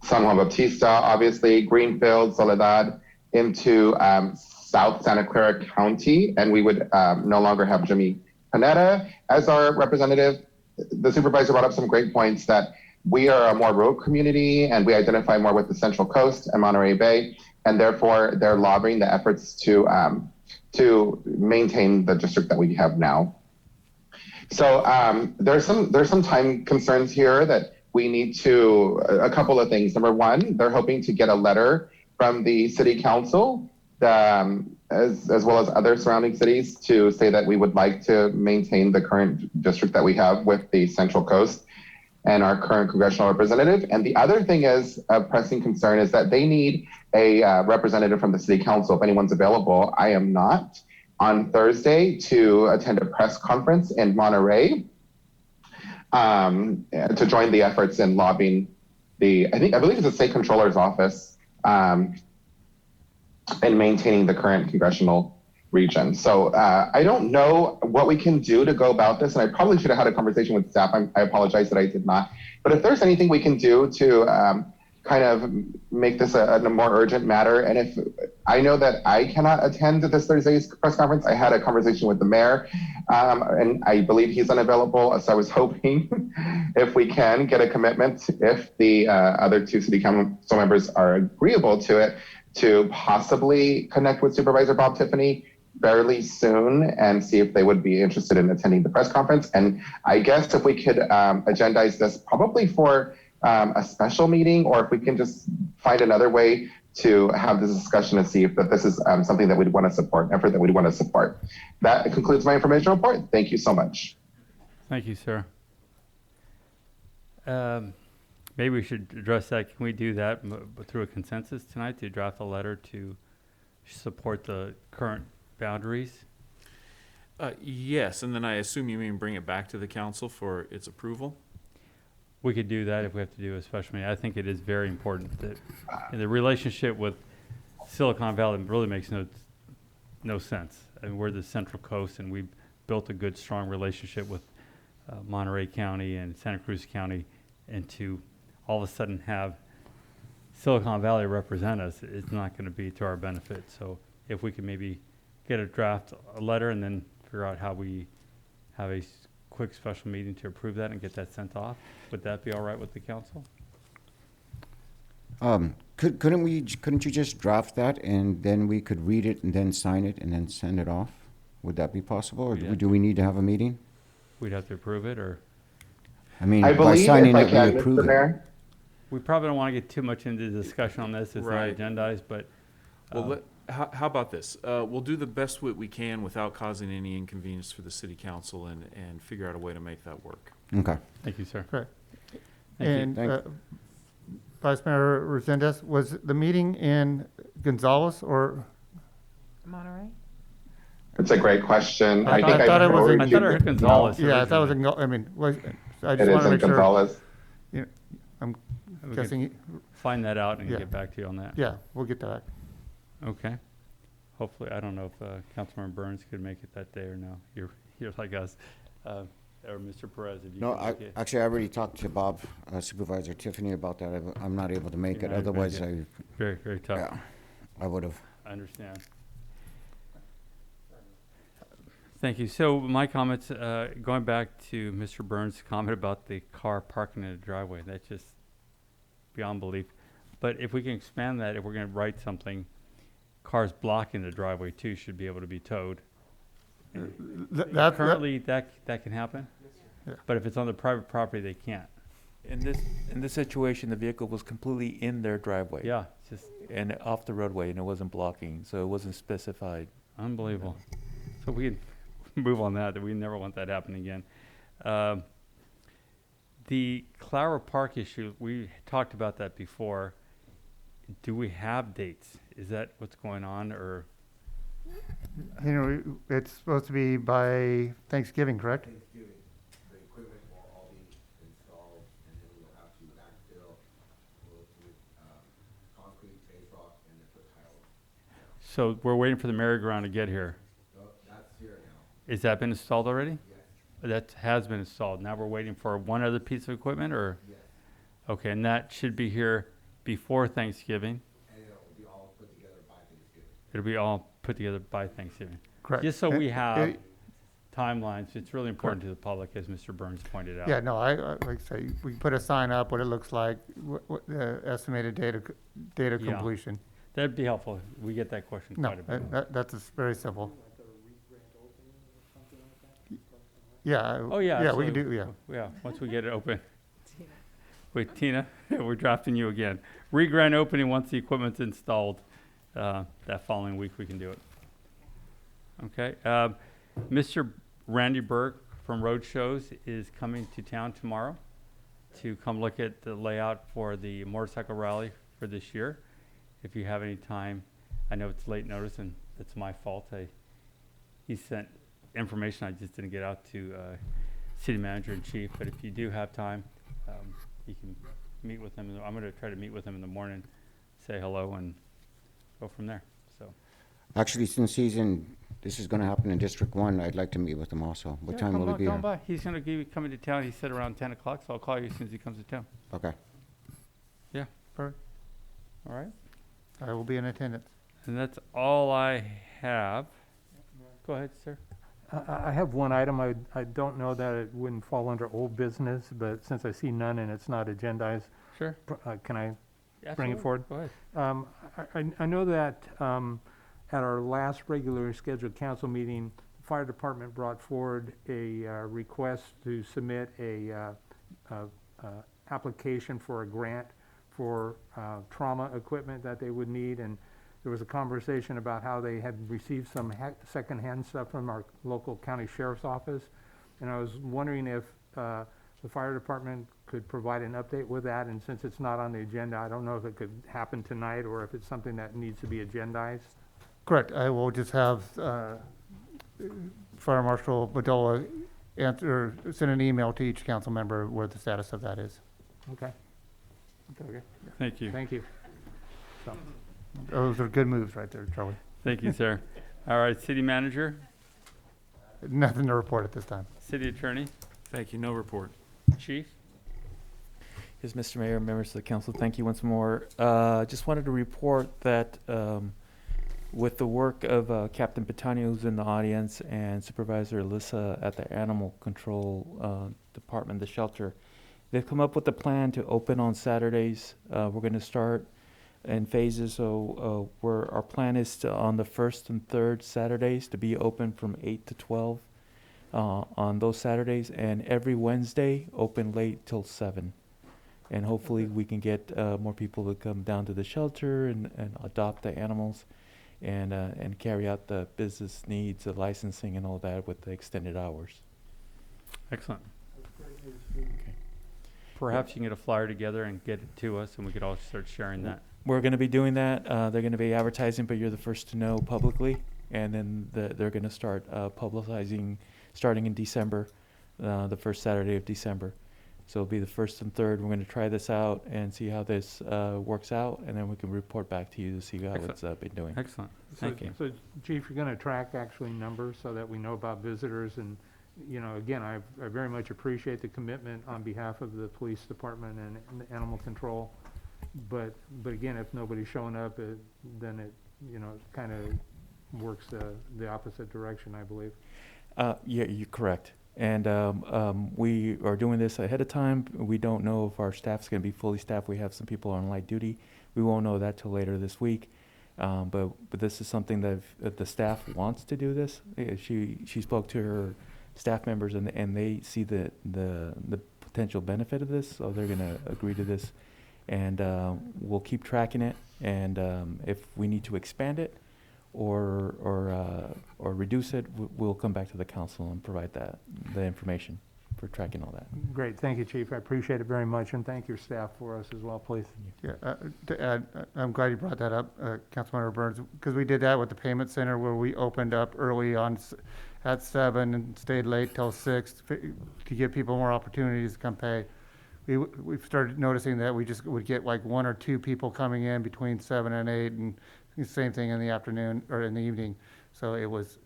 S16: San Juan Bautista, obviously, Greenfield, Soledad, into South Santa Clara County, and we would no longer have Jimmy Panetta as our representative. The supervisor brought up some great points that we are a more rural community and we identify more with the Central Coast and Monterey Bay, and therefore they're lobbying the efforts to maintain the district that we have now. So there's some time concerns here that we need to, a couple of things. Number one, they're hoping to get a letter from the city council as well as other surrounding cities, to say that we would like to maintain the current district that we have with the Central Coast and our current congressional representative. And the other thing is, a pressing concern is that they need a representative from the city council. If anyone's available, I am not, on Thursday to attend a press conference in Monterey to join the efforts in lobbying I believe it's the state controller's office in maintaining the current congressional region. So I don't know what we can do to go about this, and I probably should have had a conversation with staff. I apologize that I did not. But if there's anything we can do to kind of make this a more urgent matter, and if I know that I cannot attend this Thursday's press conference, I had a conversation with the mayor, and I believe he's unavailable. So I was hoping if we can get a commitment, if the other two city council members are agreeable to it, to possibly connect with Supervisor Bob Tiffany fairly soon and see if they would be interested in attending the press conference. And I guess if we could agendize this probably for a special meeting, or if we can just find another way to have this discussion and see if that this is something that we'd want to support, an effort that we'd want to support. That concludes my information report. Thank you so much.
S4: Thank you, sir. Maybe we should address that. Can we do that through a consensus tonight, to draft a letter to support the current boundaries?
S9: Yes, and then I assume you mean bring it back to the council for its approval?
S4: We could do that if we have to do a special meeting. I think it is very important that the relationship with Silicon Valley really makes no sense. I mean, we're the Central Coast, and we've built a good, strong relationship with Monterey County and Santa Cruz County, and to all of a sudden have Silicon Valley represent us, it's not going to be to our benefit. So if we could maybe get a letter and then figure out how we have a quick special meeting to approve that and get that sent off, would that be all right with the council?
S15: Couldn't you just draft that and then we could read it and then sign it and then send it off? Would that be possible, or do we need to have a meeting?
S4: We'd have to approve it, or?
S15: I mean,
S16: I
S15: by
S16: believe
S15: signing
S16: if I
S15: it,
S16: can,
S15: we approve
S16: Mr.
S15: it.
S16: Mayor.
S4: We probably don't want to get too much into the discussion on this. It's
S9: Right.
S4: not agendized, but.
S9: Well, how about this? We'll do the best we can without causing any inconvenience for the city council and figure out a way to make that work.
S15: Okay.
S4: Thank you, sir.
S8: Correct.
S4: Thank you.
S8: And Vice Mayor Resendez, was the meeting in Gonzales or?
S13: Monterey?
S16: It's a great question.
S8: I
S16: I think
S8: thought it was in-
S4: I thought I heard Gonzales.
S8: Yeah, I thought it was
S4: originally.
S8: I mean, I
S16: It
S8: just
S16: is
S8: want to
S16: in
S8: make sure.
S16: Gonzales.
S8: You know, I'm
S4: We
S8: guessing,
S4: could find that out and
S8: Yeah.
S4: get back to you on that.
S8: yeah, we'll get that.
S4: Okay. Hopefully, I don't know if Councilmember Burns could make it that day or no. You're like us. Or Mr. Perez, if you
S15: No,
S4: could make it.
S15: actually, I already talked to Bob, Supervisor Tiffany, about that. I'm not able to make
S4: You're
S15: it.
S4: not able to make
S15: Otherwise,
S4: it. Very, very tough.
S15: yeah, I would have.
S4: I understand. Thank you. So my comments, going back to Mr. Burns' comment about the car parking in the driveway, that's just beyond belief. But if we can expand that, if we're going to write something, cars blocking the driveway too should be able to be towed. Currently, that can happen,
S8: Yeah.
S4: but if it's on the private property, they can't.
S7: In this situation, the vehicle was completely in their driveway.
S4: Yeah, it's just
S7: And off the roadway, and it wasn't blocking, so it wasn't specified.
S4: unbelievable. So we can move on that we never want that happening again. The Clara Park issue, we talked about that before. Do we have dates? Is that what's going on, or?
S8: You know, it's supposed to be by Thanksgiving, correct?
S15: Thanksgiving, the equipment will all be installed, and then we'll have to backfill with concrete, base rock, and then put tile.
S4: So we're waiting for the merry-go-round to get here.
S15: That's here now.
S4: Is that been installed already?
S15: Yes.
S4: That has been installed. Now we're waiting for one other piece of equipment, or?
S15: Yes.
S4: Okay, and that should be here before Thanksgiving.
S15: And it'll be all put together by Thanksgiving.
S4: It'll be all put together by Thanksgiving.
S8: Correct.
S4: Just so we
S8: And-
S4: have timelines. It's really important to the public, as Mr. Burns pointed out.
S8: Yeah, no, I like I say, we can put a sign up, what it looks like, what the estimated date of
S4: Yeah.
S8: completion.
S4: That'd be helpful. We get that question
S8: No,
S4: quite a bit.
S8: that's very simple. Yeah.
S4: Oh, yeah.
S8: Yeah, we can
S4: absolutely.
S8: do, yeah.
S4: Yeah, once we get it open. Wait, Tina, we're drafting you again. Re-grand opening once the equipment's installed. that following week we can do it. Okay. Mr. Randy Burke from Road Shows is coming to town tomorrow to come look at the layout for the motorcycle rally for this year. If you have any time, I know it's late notice and it's my fault. He sent information I just didn't get out to city manager and chief, but if you do have time, you can meet with him. I'm going to try to meet with him in the morning, say hello, and go from there. So,
S15: Actually, since this is gonna happen in District 1, I'd like to meet with him also. What time will he be
S4: come
S15: here?
S4: by. He's going to be coming to town. He said around 10 o'clock, so I'll call you as soon as he comes to town.
S15: Okay.
S4: Yeah, perfect. All right.
S8: I will be in attendance.
S4: And that's all I have. Go ahead, sir.
S14: I have one item. I don't know that it wouldn't fall under old business, but since I see none and it's not agendized,
S4: Sure.
S14: Can I bring
S4: Absolutely.
S14: it forward?
S4: Go ahead.
S14: I know that at our last regular scheduled council meeting, the fire department brought forward a request to submit a application for a grant for trauma equipment that they would need, and there was a conversation about how they had received some secondhand stuff from our local county sheriff's office, and I was wondering if the fire department could provide an update with that, and since it's not on the agenda, I don't know if it could happen tonight or if it's something that needs to be agendized.
S8: Correct. I will just have Fire Marshal Bedolla send an email to each council member where the status of that is.
S14: Okay. Okay.
S4: Thank you.
S14: Thank you. So.
S8: Those are good moves right there, Charlie.
S4: Thank you, sir. All right, city manager,
S8: Nothing to report at this time.
S4: city attorney,
S9: Thank you, no report.
S4: chief.
S7: Yes, Mr. Mayor, members of the council, thank you once more. Just wanted to report that with the work of Captain Petania, who's in the audience, and Supervisor Alyssa at the Animal Control Department, the shelter, they've come up with a plan to open on Saturdays. We're going to start in phases, so our plan is to, on the first and third Saturdays, to be open from 8 to 12 on those Saturdays, and every Wednesday open late till 7. And hopefully we can get more people to come down to the shelter and adopt the animals and carry out the business needs, the licensing and all that with the extended hours.
S4: Excellent. Perhaps you can get a flyer together and get it to us, and we could all start sharing that.
S7: We're going to be doing that. They're going to be advertising, but you're the first to know publicly. And then they're going to start publicizing starting in December, the first Saturday of December. So it'll be the first and third. We're going to try this out and see how this works out, and then we can report back to you to see how it's been doing.
S4: Excellent. Thank you.
S14: So, Chief, you're going to track actually numbers so that we know about visitors, and again, I very much appreciate the commitment on behalf of the police department and the animal control. But again, if nobody's showing up, then it kind of works the opposite direction, I believe.
S7: Yeah, you're correct. And we are doing this ahead of time. We don't know if our staff's going to be fully staffed. We have some people on light duty. We won't know that till later this week. But this is something that the staff wants to do this. She spoke to her staff members, and they see the potential benefit of this, so they're going to agree to this. And we'll keep tracking it. And if we need to expand it or reduce it, we'll come back to the council and provide the information for tracking all that.
S14: Great, thank you, Chief. I appreciate it very much, and thank your staff for us as well, please.
S8: Yeah, to add, I'm glad you brought that up, Councilmember Burns, because we did that with the payment center where we opened up early on at 7 and stayed late till 6 to give people more opportunities to come pay. We've started noticing that we just would get like 1 or 2 people coming in between 7 and 8, and the same thing in the afternoon or in the evening. So it was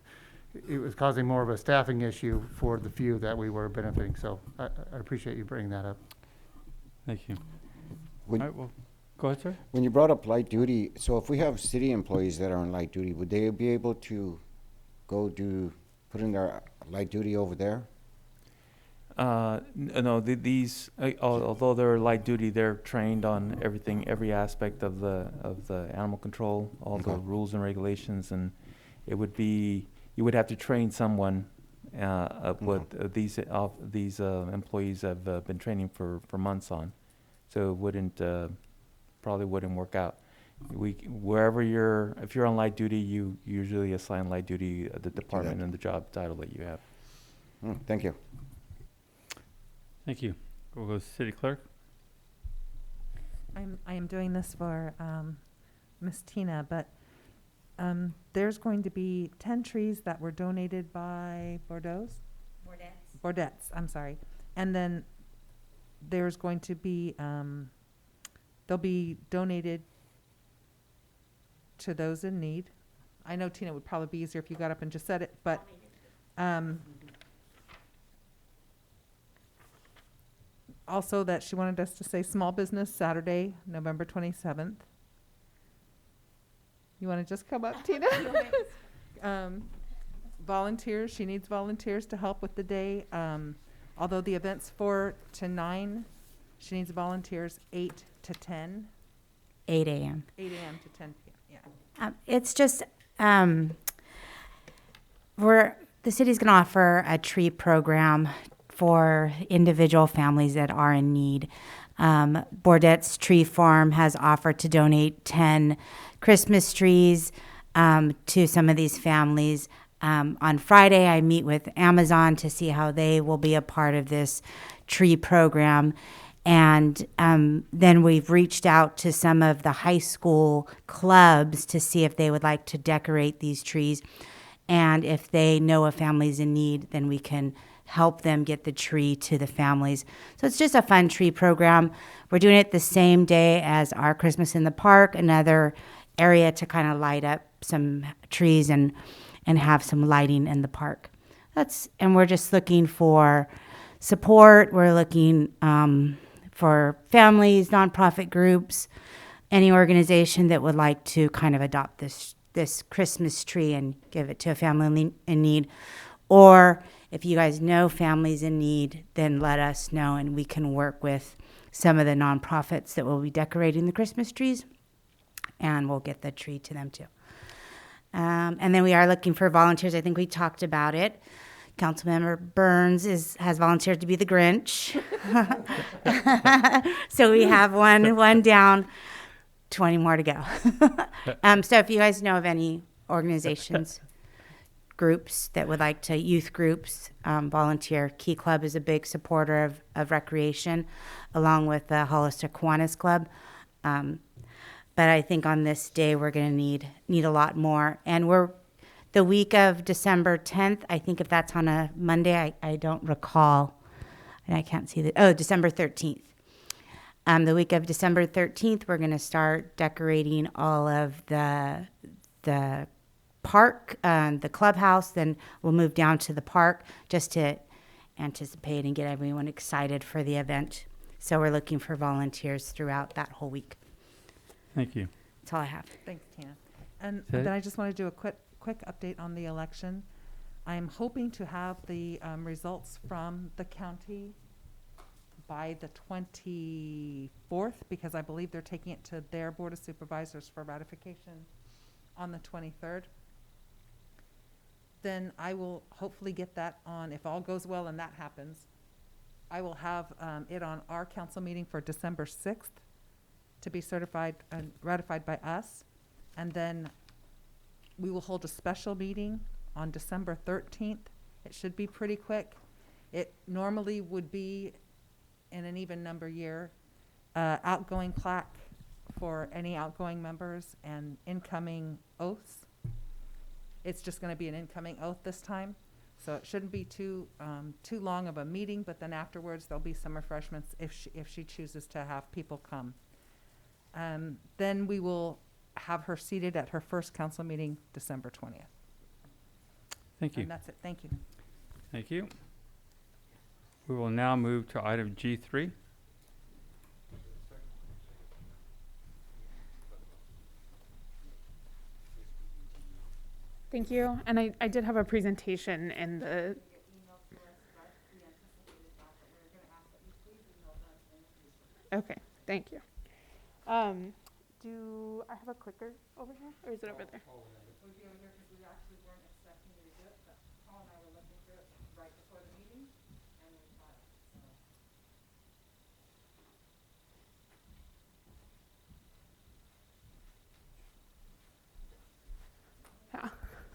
S8: causing more of a staffing issue for the few that we were benefiting. So I appreciate you bringing that up.
S4: Thank you.
S15: When,
S4: All right, well, go ahead, sir.
S15: when you brought up light duty, so if we have city employees that are on light duty, would they be able to put in their light duty over there?
S7: No, these although they're light duty, they're trained on every aspect of the animal control, all the rules and regulations, and it would be you would have to train someone. What these employees have been training for months on, so it probably wouldn't work out. Wherever if you're on light duty, you usually assign light duty the department and the job title that you have.
S15: Thank you.
S4: Thank you. We'll go to City Clerk.
S13: I am doing this for Miss Tina, but there's going to be 10 trees that were donated by Bordeaux, I'm sorry. And then there's going to be, they'll be donated to those in need. I know, Tina, it would probably be easier if you got up and just said it, but also that she wanted us to say Small Business Saturday, November 27th. You want to just come up, Tina? Volunteers, she needs volunteers to help with the day. Although the event's 4 to 9, she needs volunteers 8 to 10.
S17: 8 a.m.
S13: 8 a.m. to 10 p.m., yeah.
S17: It's just, the city's going to offer a tree program for individual families that are in need. Bordeaux Tree Farm has offered to donate 10 Christmas trees to some of these families. On Friday, I meet with Amazon to see how they will be a part of this tree program. And then we've reached out to some of the high school clubs to see if they would like to decorate these trees. And if they know a family's in need, then we can help them get the tree to the families. So it's just a fun tree program. We're doing it the same day as our Christmas in the Park, another area to kind of light up some trees and have some lighting in the park. And we're just looking for support. We're looking for families, nonprofit groups, any organization that would like to kind of adopt this Christmas tree and give it to a family in need. Or if you guys know families in need, then let us know and we can work with some of the nonprofits that will be decorating the Christmas trees, and we'll get the tree to them too. And then we are looking for volunteers. I think we talked about it. Councilmember Burns has volunteered to be the Grinch. So we have one down, 20 more to go. So if you guys know of any organizations, groups that would like to, youth groups, volunteer. Key Club is a big supporter of recreation, along with the Hollister Kiwanis Club. But I think on this day, we're going to need a lot more. And we're the week of December 10th. I think if that's on a Monday, I don't recall. And I can't see December 13th. The week of December 13th, we're going to start decorating all of the park, the clubhouse. Then we'll move down to the park just to anticipate and get everyone excited for the event. So we're looking for volunteers throughout that whole week.
S4: Thank you.
S17: That's all I have.
S13: Thanks, Tina. And then I just want to do a quick update on the election. I'm hoping to have the results from the county by the 24th, because I believe they're taking it to their Board of Supervisors for ratification on the 23rd. Then I will hopefully get that on, if all goes well and that happens, I will have it on our council meeting for December 6th to be certified and ratified by us. And then we will hold a special meeting on December 13th. It should be pretty quick. It normally would be in an even number year, outgoing plaque for any outgoing members and incoming oaths. It's just going to be an incoming oath this time, so it shouldn't be too long of a meeting. But then afterwards, there'll be some refreshments if she chooses to have people come. Then we will have her seated at her first council meeting, December 20th.
S4: Thank you.
S13: And that's it. Thank you.
S4: Thank you. We will now move to item G3.
S12: Thank you. And I did have a presentation in the... Okay, thank you. Do I have a clicker over here, or is it over there?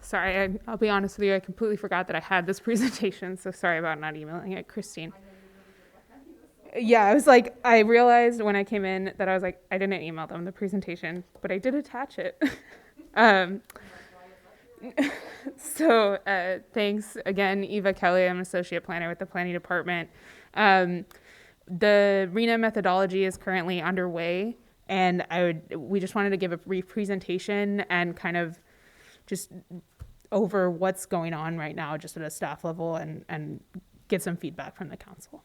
S12: Sorry, I'll be honest with you, I completely forgot that I had this presentation, so sorry about not emailing it, Christine. Yeah, I was like, I realized when I came in that I was like, I didn't email them the presentation, but I did attach it. So thanks again, Eva Kelly. I'm an associate planner with the planning department. The RENA methodology is currently underway, and we just wanted to give a brief presentation and kind of just over what's going on right now, just at a staff level, and get some feedback from the council.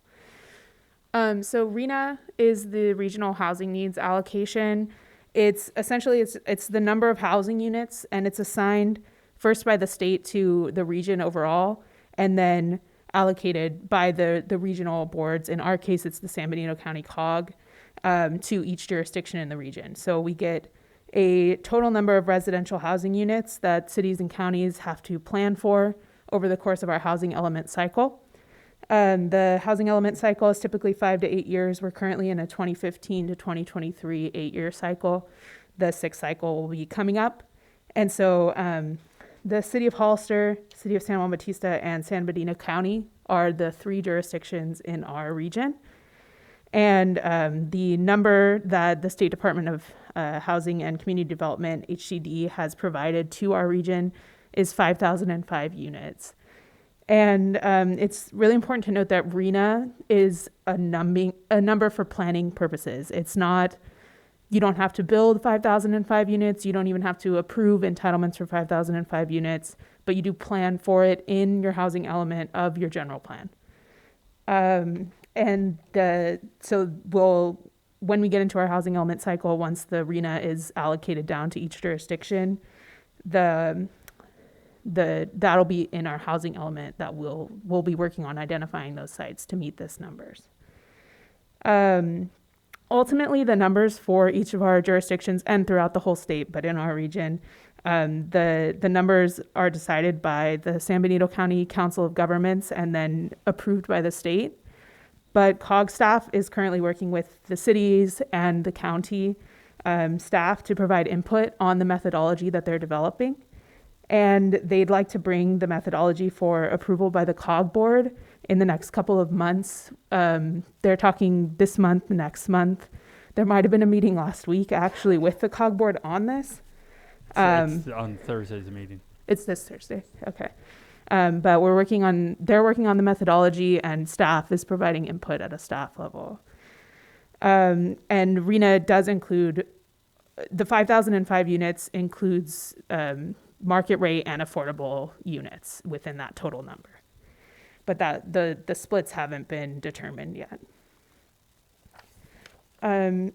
S12: So RENA is the regional housing needs allocation. It's essentially, it's the number of housing units, and it's assigned first by the state to the region overall, and then allocated by the regional boards. In our case, it's the San Benito County COG, to each jurisdiction in the region. So we get a total number of residential housing units that cities and counties have to plan for over the course of our housing element cycle. The housing element cycle is typically 5 to 8 years. We're currently in a 2015 to 2023 8-year cycle. The 6th cycle will be coming up. And so the city of Hollister, city of San Juan Bautista, and San Bernardino County are the 3 jurisdictions in our region. And the number that the State Department of Housing and Community Development, HCD, has provided to our region is 5,005 units. And it's really important to note that RENA is a number for planning purposes. It's not, you don't have to build 5,005 units. You don't even have to approve entitlements for 5,005 units, but you do plan for it in your housing element of your general plan. So when we get into our housing element cycle, once the RENA is allocated down to each jurisdiction, that'll be in our housing element that we'll be working on identifying those sites to meet this numbers. Ultimately, the numbers for each of our jurisdictions and throughout the whole state, but in our region, the numbers are decided by the San Benito County Council of Governments and then approved by the state. But COG staff is currently working with the cities and the county staff to provide input on the methodology that they're developing. And they'd like to bring the methodology for approval by the COG board in the next couple of months. They're talking this month, next month. There might have been a meeting last week actually with the COG board on this.
S4: It's on Thursday's meeting. It's
S12: this Thursday, okay. But they're working on the methodology, and staff is providing input at a staff level. And RENA does include, the 5,005 units includes market rate and affordable units within that total number. But that the splits haven't been determined yet.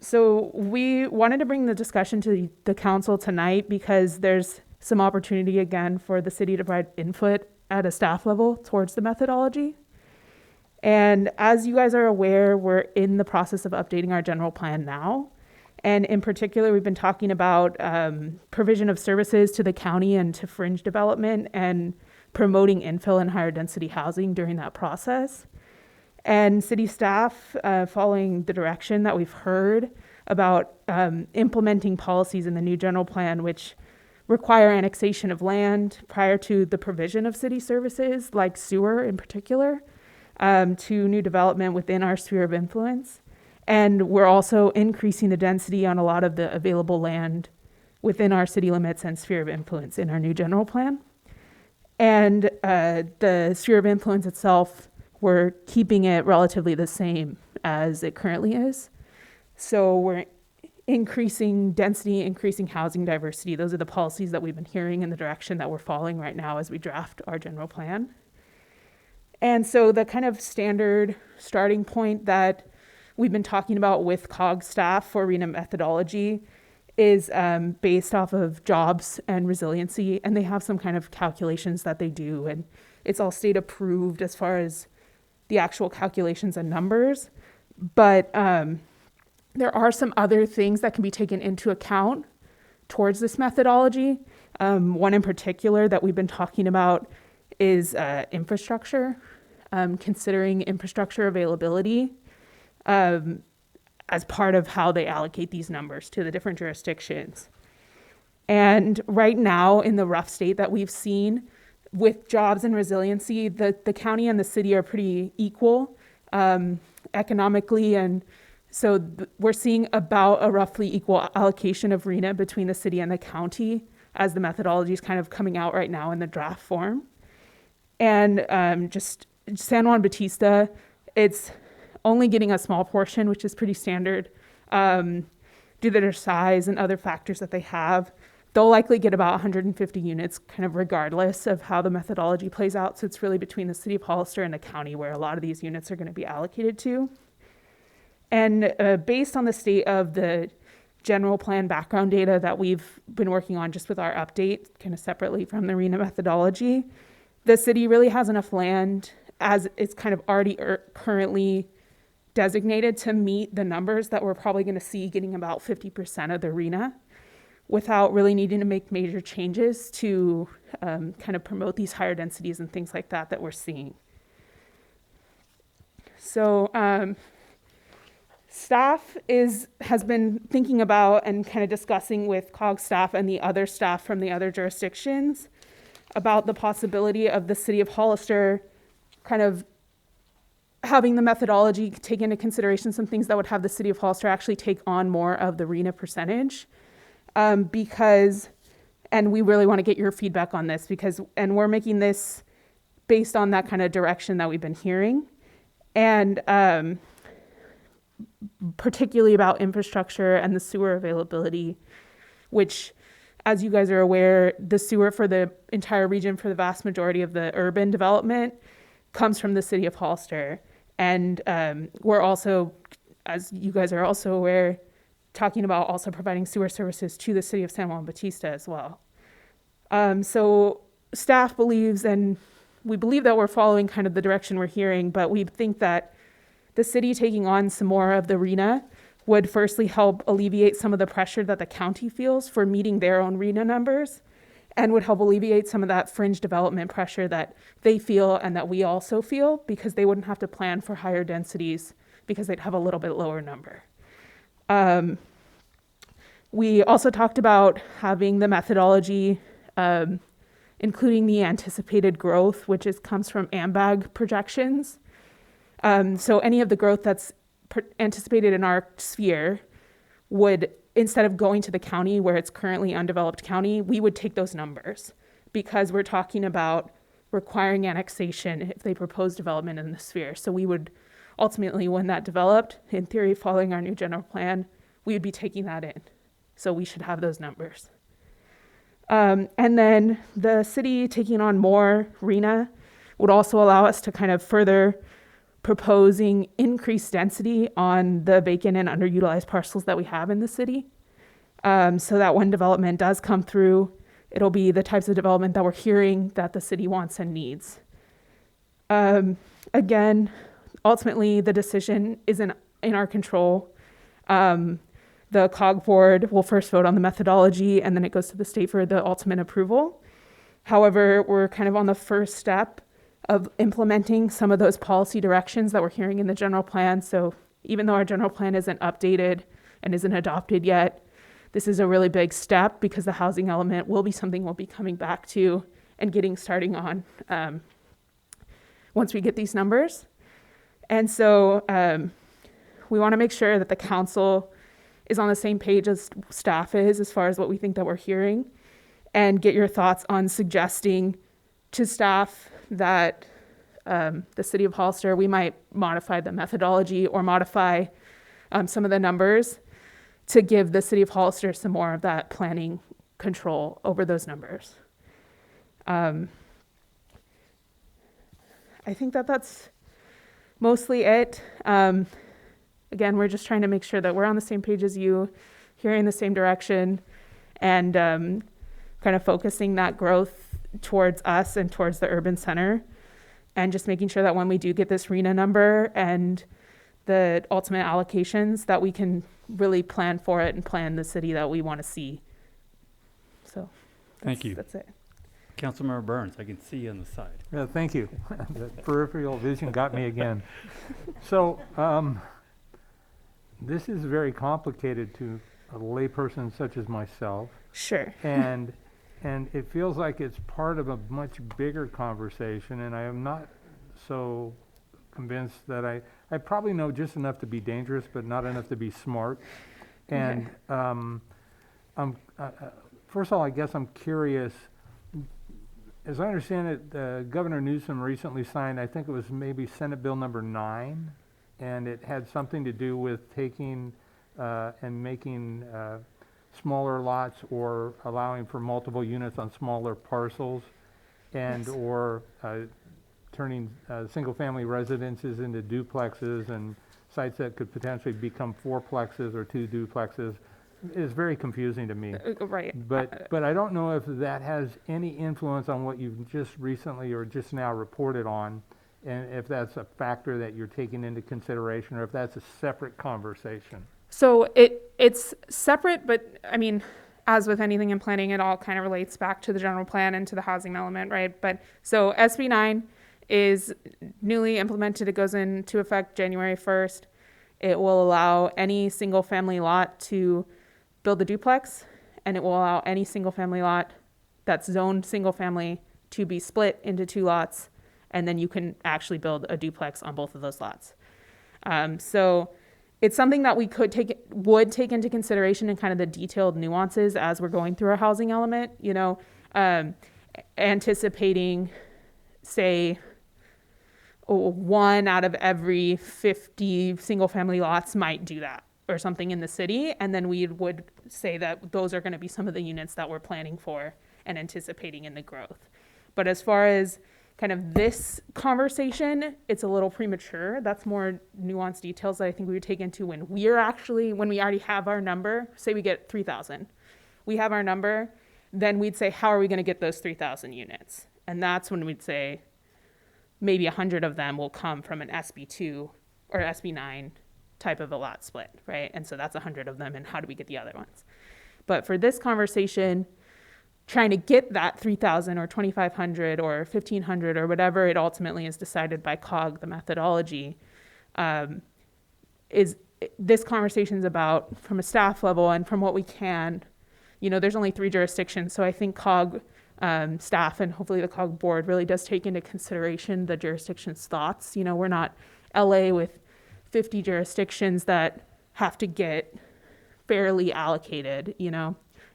S12: So we wanted to bring the discussion to the council tonight because there's some opportunity again for the city to provide input at a staff level towards the methodology. And as you guys are aware, we're in the process of updating our general plan now. And in particular, we've been talking about provision of services to the county and to fringe development and promoting infill and higher density housing during that process. And city staff, following the direction that we've heard about implementing policies in the new general plan, which require annexation of land prior to the provision of city services, like sewer in particular, to new development within our sphere of influence. And we're also increasing the density on a lot of the available land within our city limits and sphere of influence in our new general plan. And the sphere of influence itself, we're keeping it relatively the same as it currently is. So we're increasing density, increasing housing diversity. Those are the policies that we've been hearing in the direction that we're following right now as we draft our general plan. And so the kind of standard starting point that we've been talking about with COG staff for RENA methodology is based off of jobs and resiliency, and they have some kind of calculations that they do, and it's all state approved as far as the actual calculations and numbers. But there are some other things that can be taken into account towards this methodology. One in particular that we've been talking about is infrastructure, considering infrastructure availability as part of how they allocate these numbers to the different jurisdictions. And right now, in the rough state that we've seen, with jobs and resiliency, the county and the city are pretty equal economically, and so we're seeing about a roughly equal allocation of RENA between the city and the county as the methodology is kind of coming out right now in the draft form. And just San Juan Bautista, it's only getting a small portion, which is pretty standard due to their size and other factors that they have. They'll likely get about 150 units kind of regardless of how the methodology plays out. So it's really between the city of Hollister and the county where a lot of these units are going to be allocated to. And based on the state of the general plan background data that we've been working on just with our update, kind of separately from the RENA methodology, the city really has enough land as it's kind of already currently designated to meet the numbers that we're probably going to see getting about 50% of the RENA, without really needing to make major changes to kind of promote these higher densities and things like that we're seeing. So staff has been thinking about and kind of discussing with COG staff and the other staff from the other jurisdictions about the possibility of the city of Hollister kind of having the methodology take into consideration some things that would have the city of Hollister actually take on more of the RENA percentage. Because, and we really want to get your feedback on this and we're making this based on that kind of direction that we've been hearing, and particularly about infrastructure and the sewer availability, which, as you guys are aware, the sewer for the entire region for the vast majority of the urban development comes from the city of Hollister. And we're also, as you guys are also aware, talking about also providing sewer services to the city of San Juan Bautista as well. So staff believes, and we believe that we're following kind of the direction we're hearing, but we think that the city taking on some more of the RENA would firstly help alleviate some of the pressure that the county feels for meeting their own RENA numbers, and would help alleviate some of that fringe development pressure that they feel and that we also feel, because they wouldn't have to plan for higher densities because they'd have a little bit lower number. We also talked about having the methodology, including the anticipated growth, which comes from AMBAG projections. So any of the growth that's anticipated in our sphere would, instead of going to the county where it's currently undeveloped county, we would take those numbers, because we're talking about requiring annexation if they propose development in the sphere. So we would ultimately, when that developed, in theory, following our new general plan, we would be taking that in. So we should have those numbers. And then the city taking on more RENA would also allow us to kind of further proposing increased density on the vacant and underutilized parcels that we have in the city. So that when development does come through, it'll be the types of development that we're hearing that the city wants and needs. Again, ultimately, the decision isn't in our control. The COG board will first vote on the methodology, and then it goes to the state for the ultimate approval. However, we're kind of on the first step of implementing some of those policy directions that we're hearing in the general plan. So even though our general plan isn't updated and isn't adopted yet, this is a really big step, because the housing element will be something we'll be coming back to and starting on once we get these numbers. And so we want to make sure that the council is on the same page as staff is as far as what we think that we're hearing, and get your thoughts on suggesting to staff that the city of Hollister, we might modify the methodology or modify some of the numbers to give the city of Hollister some more of that planning control over those numbers. I think that's mostly it. Again, we're just trying to make sure that we're on the same page as you, hearing the same direction, and kind of focusing that growth towards us and towards the urban center, and just making sure that when we do get this RENA number and the ultimate allocations, that we can really plan for it and plan the city that we want to see. So
S4: thank you.
S12: That's it.
S4: Councilmember Burns, I can see you on the side.
S14: Yeah, thank you. The peripheral vision got me again. So this is very complicated to a layperson such as myself.
S12: Sure.
S14: And it feels like it's part of a much bigger conversation, and I am not so convinced that I probably know just enough to be dangerous, but not enough to be smart. And first of all, I guess I'm curious. As I understand it, Governor Newsom recently signed, I think it was maybe Senate Bill number 9, and it had something to do with taking and making smaller lots or allowing for multiple units on smaller parcels, and or turning single-family residences into duplexes and sites that could potentially become fourplexes or 2 duplexes. Is very confusing to me.
S12: Right.
S14: But I don't know if that has any influence on what you've just recently or just now reported on, and if that's a factor that you're taking into consideration, or if that's a separate conversation.
S12: So it's separate, but I mean, as with anything in planning, it all kind of relates back to the general plan and to the housing element, right? But so SB 9 is newly implemented. It goes into effect January 1st. It will allow any single family lot to build a duplex, and it will allow any single family lot that's zoned single family to be split into 2 lots, and then you can actually build a duplex on both of those lots. So it's something that we would take into consideration in kind of the detailed nuances as we're going through our housing element, anticipating, say, 1 out of every 50 single family lots might do that or something in the city. And then we would say that those are going to be some of the units that we're planning for and anticipating in the growth. But as far as kind of this conversation, it's a little premature. That's more nuanced details that I think we would take into when we already have our number. Say we get 3,000. We have our number, then we'd say, how are we going to get those 3,000 units? And that's when we'd say maybe 100 of them will come from an SB2 or SB9 type of a lot split, right? And so that's 100 of them, and how do we get the other ones? But for this conversation, trying to get that 3,000 or 2,500 or 1,500 or whatever it ultimately is decided by COG, the methodology, this conversation is about, from a staff level and from what we can, there's only 3 jurisdictions, so I think COG staff and hopefully the COG board really does take into consideration the jurisdiction's thoughts. We're not LA with 50 jurisdictions that have to get fairly allocated,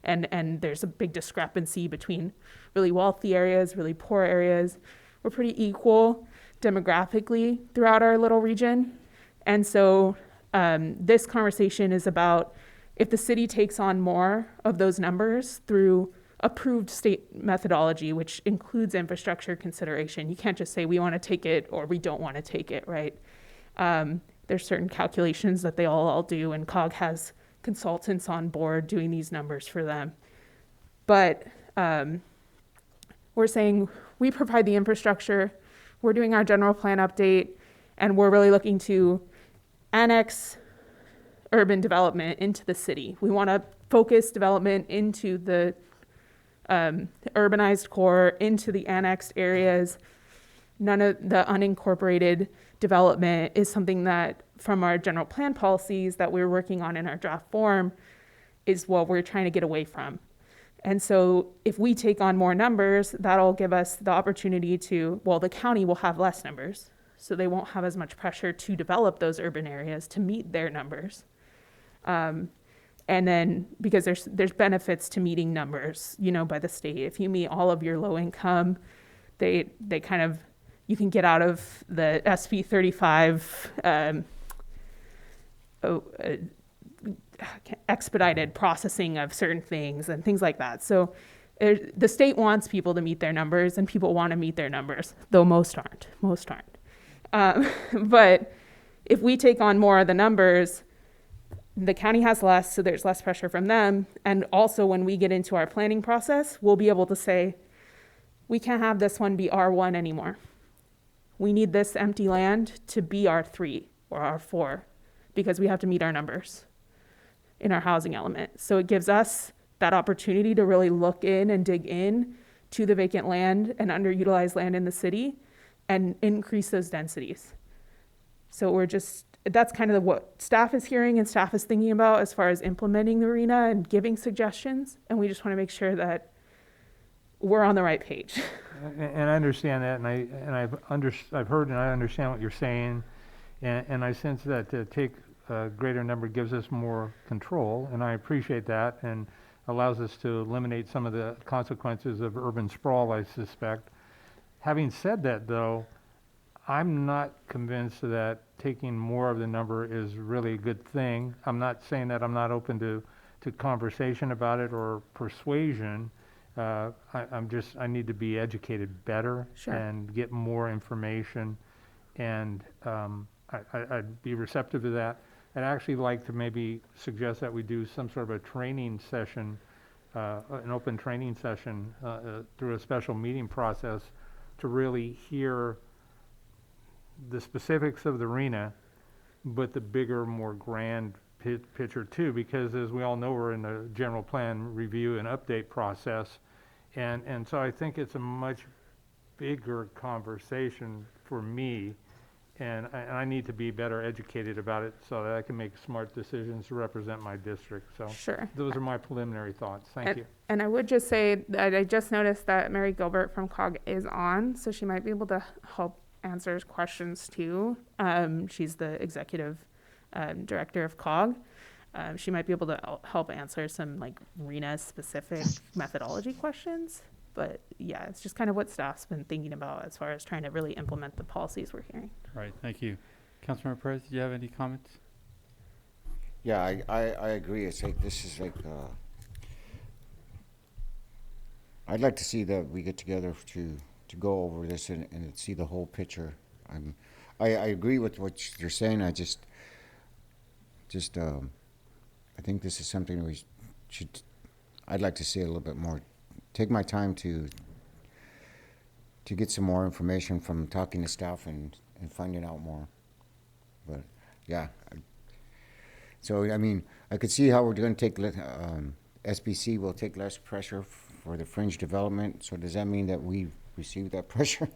S12: and there's a big discrepancy between really wealthy areas, really poor areas. We're pretty equal demographically throughout our little region. And so this conversation is about if the city takes on more of those numbers through approved state methodology, which includes infrastructure consideration. You can't just say we want to take it or we don't want to take it, right? There's certain calculations that they all do, and COG has consultants on board doing these numbers for them. But we're saying we provide the infrastructure, we're doing our general plan update, and we're really looking to annex urban development into the city. We want to focus development into the urbanized core, into the annexed areas. None of the unincorporated development is something that, from our general plan policies that we're working on in our draft form, is what we're trying to get away from. And so if we take on more numbers, that'll give us the opportunity the county will have less numbers, so they won't have as much pressure to develop those urban areas to meet their numbers. And then because there's benefits to meeting numbers, by the state. If you meet all of your low income, they kind of, you can get out of the SB 35 expedited processing of certain things and things like that. So the state wants people to meet their numbers, and people want to meet their numbers, though most aren't. But if we take on more of the numbers, the county has less, so there's less pressure from them. And also when we get into our planning process, we'll be able to say, we can't have this one be R1 anymore. We need this empty land to be R3 or R4 because we have to meet our numbers in our housing element. So it gives us that opportunity to really look in and dig in to the vacant land and underutilized land in the city and increase those densities. So we're just that's kind of what staff is hearing and staff is thinking about as far as implementing the arena and giving suggestions. And we just want to make sure that we're on the right page.
S14: And I understand that, and I've heard and I understand what you're saying, and I sense that to take a greater number gives us more control, and I appreciate that, and allows us to eliminate some of the consequences of urban sprawl, I suspect. Having said that, though, I'm not convinced that taking more of the number is really a good thing. I'm not saying that I'm not open to conversation about it or persuasion. I need to be educated better.
S12: Sure.
S14: And get more information, and I'd be receptive to that. I'd actually like to maybe suggest that we do some sort of a training session, an open training session through a special meeting process to really hear the specifics of the arena, but the bigger, more grand picture too, because as we all know, we're in the general plan review and update process. And so I think it's a much bigger conversation for me, and I need to be better educated about it so that I can make smart decisions to represent my district. So
S12: Sure.
S14: Those are my preliminary thoughts. Thank you.
S12: And I would just say that I just noticed that Mary Gilbert from COG is on, so she might be able to help answer questions too. She's the executive director of COG. She might be able to help answer some like RENA specific methodology questions. But yeah, it's just kind of what staff's been thinking about as far as trying to really implement the policies we're hearing.
S4: All right, thank you. Councilmember Perez, do you have any comments?
S15: Yeah, I agree. It's like, this is like, I'd like to see that we get together to go over this and see the whole picture. I agree with what you're saying. I think this is something we should, I'd like to see a little bit more. Take my time to get some more information from talking to staff and finding out more. But yeah, so I mean, I could see how we're going to take, SBC will take less pressure for the fringe development. So does that mean that we receive that pressure?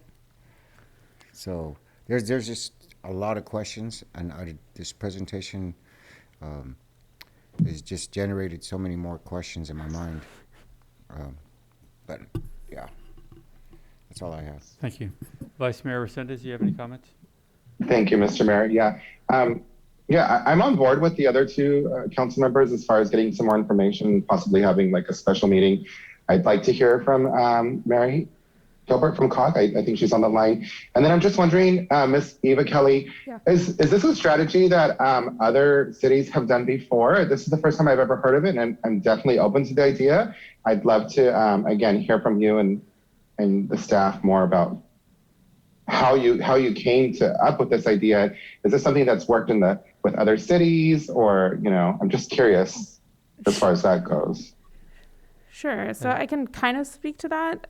S15: So there's just a lot of questions, and this presentation has just generated so many more questions in my mind. But yeah, that's all I have.
S4: Thank you. Vice Mayor Resendez, do you have any comments?
S16: Thank you, Mr. Mayor. Yeah. I'm on board with the other two council members as far as getting some more information, possibly having like a special meeting. I'd like to hear from Mary Gilbert from COG. I think she's on the line. And then I'm just wondering, Ms. Eva Kelly,
S12: Yeah.
S16: is this a strategy that other cities have done before? This is the first time I've ever heard of it, and I'm definitely open to the idea. I'd love to, again, hear from you and the staff more about how you came up with this idea. Is this something that's worked with other cities, or, I'm just curious as far as that goes.
S12: Sure. So I can kind of speak to that.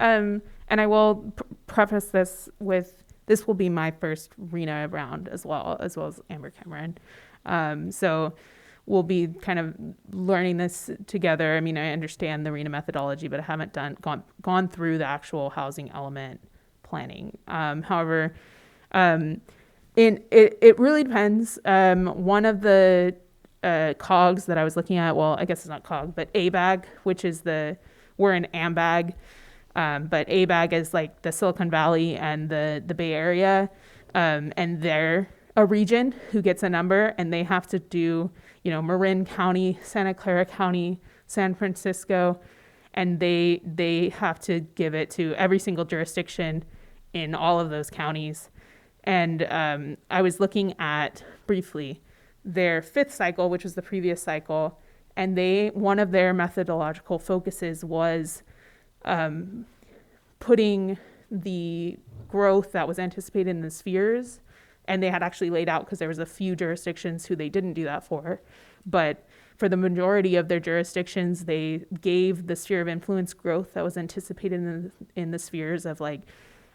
S12: And I will preface this with, this will be my first RENA round as well as Amber Cameron. So we'll be kind of learning this together. I mean, I understand the RENA methodology, but I haven't gone through the actual housing element planning. However, it really depends. One of the COGs that I was looking at, well, I guess it's not COG, but ABAG, which is we're in AMBAG, but ABAG is like the Silicon Valley and the Bay Area, and they're a region who gets a number, and they have to do, Marin County, Santa Clara County, San Francisco, and they have to give it to every single jurisdiction in all of those counties. And I was looking at briefly their fifth cycle, which was the previous cycle, and one of their methodological focuses was putting the growth that was anticipated in the spheres, and they had actually laid out, because there was a few jurisdictions who they didn't do that for, but for the majority of their jurisdictions, they gave the sphere of influence growth that was anticipated in the spheres of like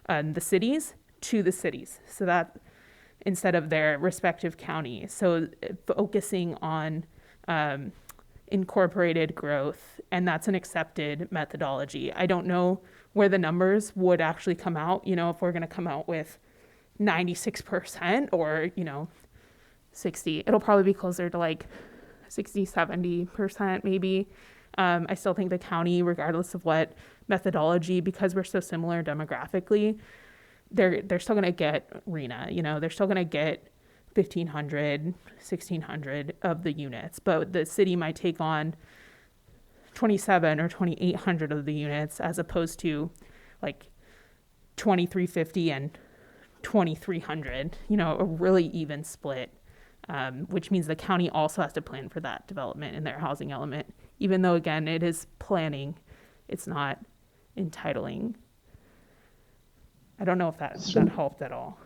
S12: the cities to the cities. So that instead of their respective counties. So focusing on incorporated growth, and that's an accepted methodology. I don't know where the numbers would actually come out, if we're going to come out with 96% or, 60. It'll probably be closer to like 60, 70% maybe. I still think the county, regardless of what methodology, because we're so similar demographically, they're still going to get RENA, you know, they're still going to get 1,500, 1,600 of the units, but the city might take on 27 or 2,800 of the units as opposed to like 2,350 and 2,300, you know, a really even split, which means the county also has to plan for that development in their housing element, even though, again, it is planning, it's not entitling. I don't know if that helped at all.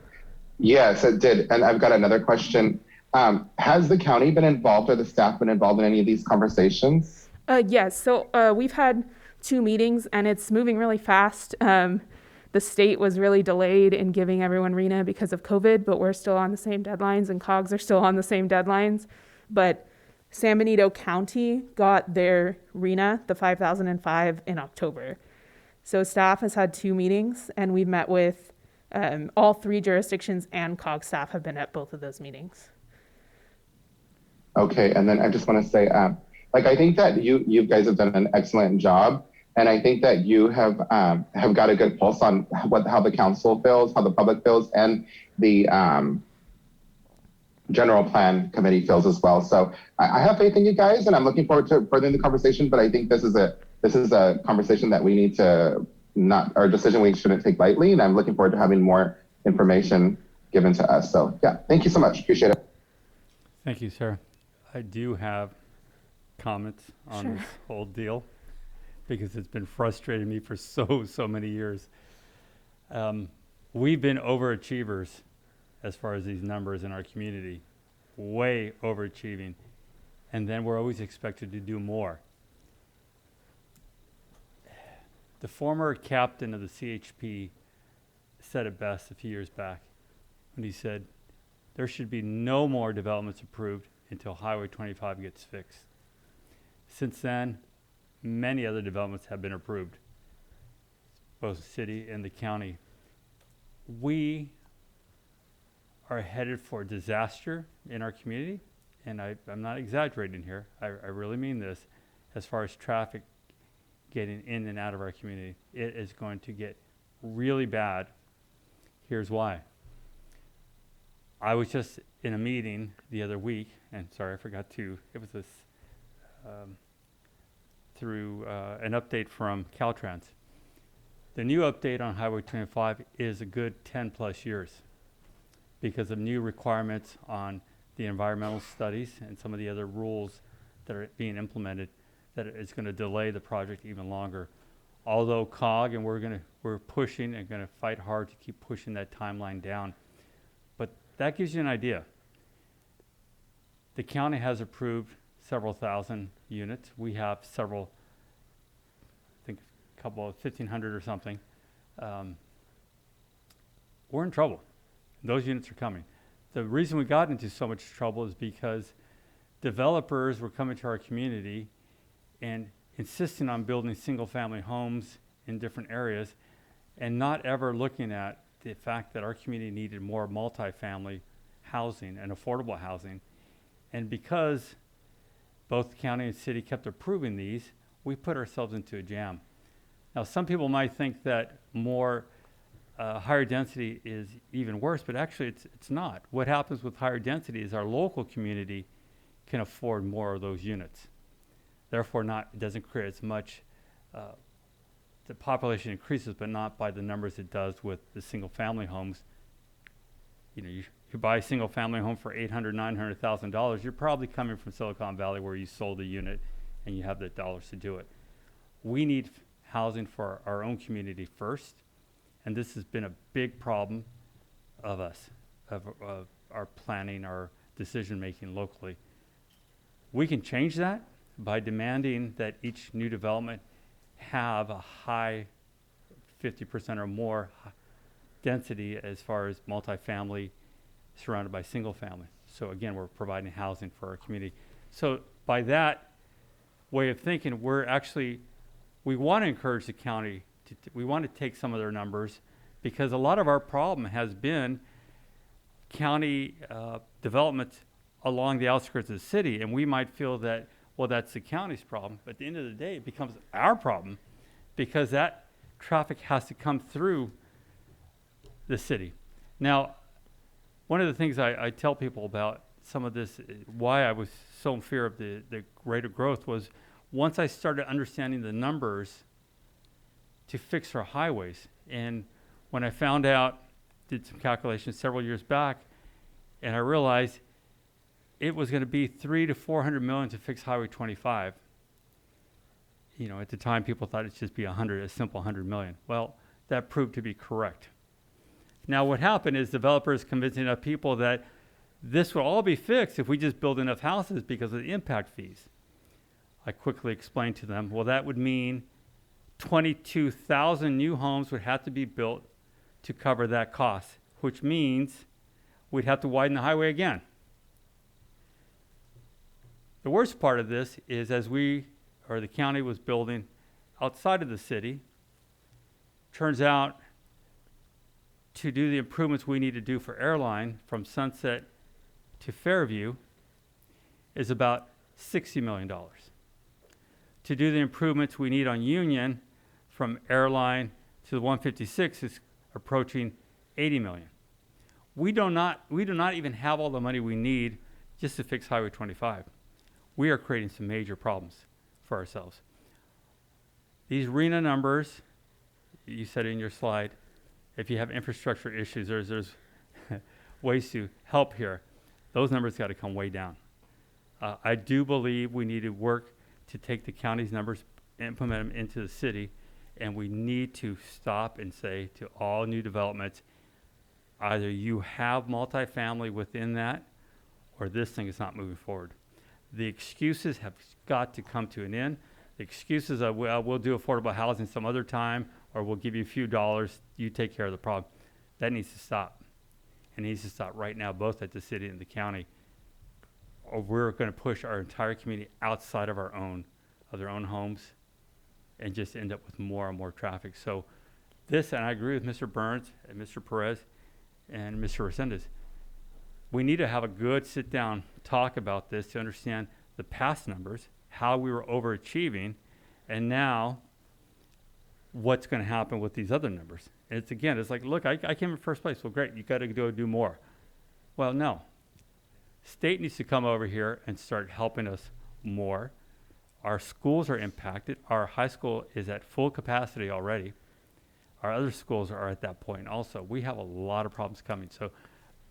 S16: Yes, it did. And I've got another question. Has the county been involved or the staff been involved in any of these conversations?
S12: Yes, so we've had 2 meetings and it's moving really fast. The state was really delayed in giving everyone RENA because of COVID, but we're still on the same deadlines and COGS are still on the same deadlines. But San Benito County got their RENA, the 5,005, in October. So staff has had 2 meetings and we've met with all 3 jurisdictions, and COG staff have been at both of those meetings.
S16: Okay, and then I just want to say, I think that you guys have done an excellent job, and I think that you have got a good pulse on how the council feels, how the public feels, and the general plan committee feels as well. So I have faith in you guys, and I'm looking forward to furthering the conversation. But I think this is a conversation that we need to or a decision we shouldn't take lightly, and I'm looking forward to having more information given to us. So yeah, thank you so much. Appreciate it.
S4: Thank you, sir. I do have comments on this whole deal because it's been frustrating me for so many years. We've been overachievers as far as these numbers in our community, way overachieving, and then we're always expected to do more. The former captain of the CHP said it best a few years back when he said, there should be no more developments approved until Highway 25 gets fixed. Since then, many other developments have been approved, both the city and the county. We are headed for disaster in our community, and I'm not exaggerating here. I really mean this. As far as traffic getting in and out of our community, it is going to get really bad. Here's why. I was just in a meeting the other week, and sorry, I forgot to, it was this, through an update from Caltrans. The new update on Highway 25 is a good 10 plus years because of new requirements on the environmental studies and some of the other rules that are being implemented that is going to delay the project even longer. Although COG, and we're pushing and going to fight hard to keep pushing that timeline down. But that gives you an idea. The county has approved several thousand units. We have several, I think a couple of 1,500 or something. We're in trouble. Those units are coming. The reason we got into so much trouble is because developers were coming to our community and insisting on building single-family homes in different areas and not ever looking at the fact that our community needed more multifamily housing and affordable housing. And because both the county and city kept approving these, we put ourselves into a jam. Now, some people might think that more higher density is even worse, but actually it's not. What happens with higher density is our local community can afford more of those units. Therefore, it doesn't create as much, the population increases, but not by the numbers it does with the single family homes. You know, you buy a single family home for $800,000, $900,000, you're probably coming from Silicon Valley where you sold a unit and you have the dollars to do it. We need housing for our own community first, and this has been a big problem of us, of our planning, our decision making locally. We can change that by demanding that each new development have a high 50% or more density as far as multifamily surrounded by single family. So again, we're providing housing for our community. So by that way of thinking, we want to encourage the county, we want to take some of their numbers because a lot of our problem has been county developments along the outskirts of the city, and we might feel that, well, that's the county's problem. But at the end of the day, it becomes our problem because that traffic has to come through the city. Now, one of the things I tell people about some of this, why I was so in fear of the rate of growth, was once I started understanding the numbers to fix our highways. And when I found out, did some calculations several years back, and I realized it was going to be $300 to $400 million to fix Highway 25. You know, at the time, people thought it'd just be a simple $100 million. Well, that proved to be correct. Now, what happened is developers convincing enough people that this will all be fixed if we just build enough houses because of the impact fees. I quickly explained to them, well, that would mean 22,000 new homes would have to be built to cover that cost, which means we'd have to widen the highway again. The worst part of this is as the county was building outside of the city, turns out to do the improvements we need to do for airline from Sunset to Fairview is about $60 million. To do the improvements we need on Union from airline to the 156 is approaching $80 million. We do not even have all the money we need just to fix Highway 25. We are creating some major problems for ourselves. These RENA numbers, you said in your slide, if you have infrastructure issues, there's ways to help here. Those numbers got to come way down. I do believe we need to work to take the county's numbers, implement them into the city, and we need to stop and say to all new developments, either you have multifamily within that, or this thing is not moving forward. The excuses have got to come to an end. The excuses of, well, we'll do affordable housing some other time, or we'll give you a few dollars, you take care of the problem. That needs to stop. It needs to stop right now, both at the city and the county, or we're going to push our entire community outside of their own homes, and just end up with more and more traffic. So this, and I agree with Mr. Burns and Mr. Perez and Mr. Resendez, we need to have a good sit-down talk about this to understand the past numbers, how we were overachieving, and now what's going to happen with these other numbers. And it's like, look, I came in first place. Well, great, you got to do more. Well, no. State needs to come over here and start helping us more. Our schools are impacted. Our high school is at full capacity already. Our other schools are at that point also. We have a lot of problems coming. So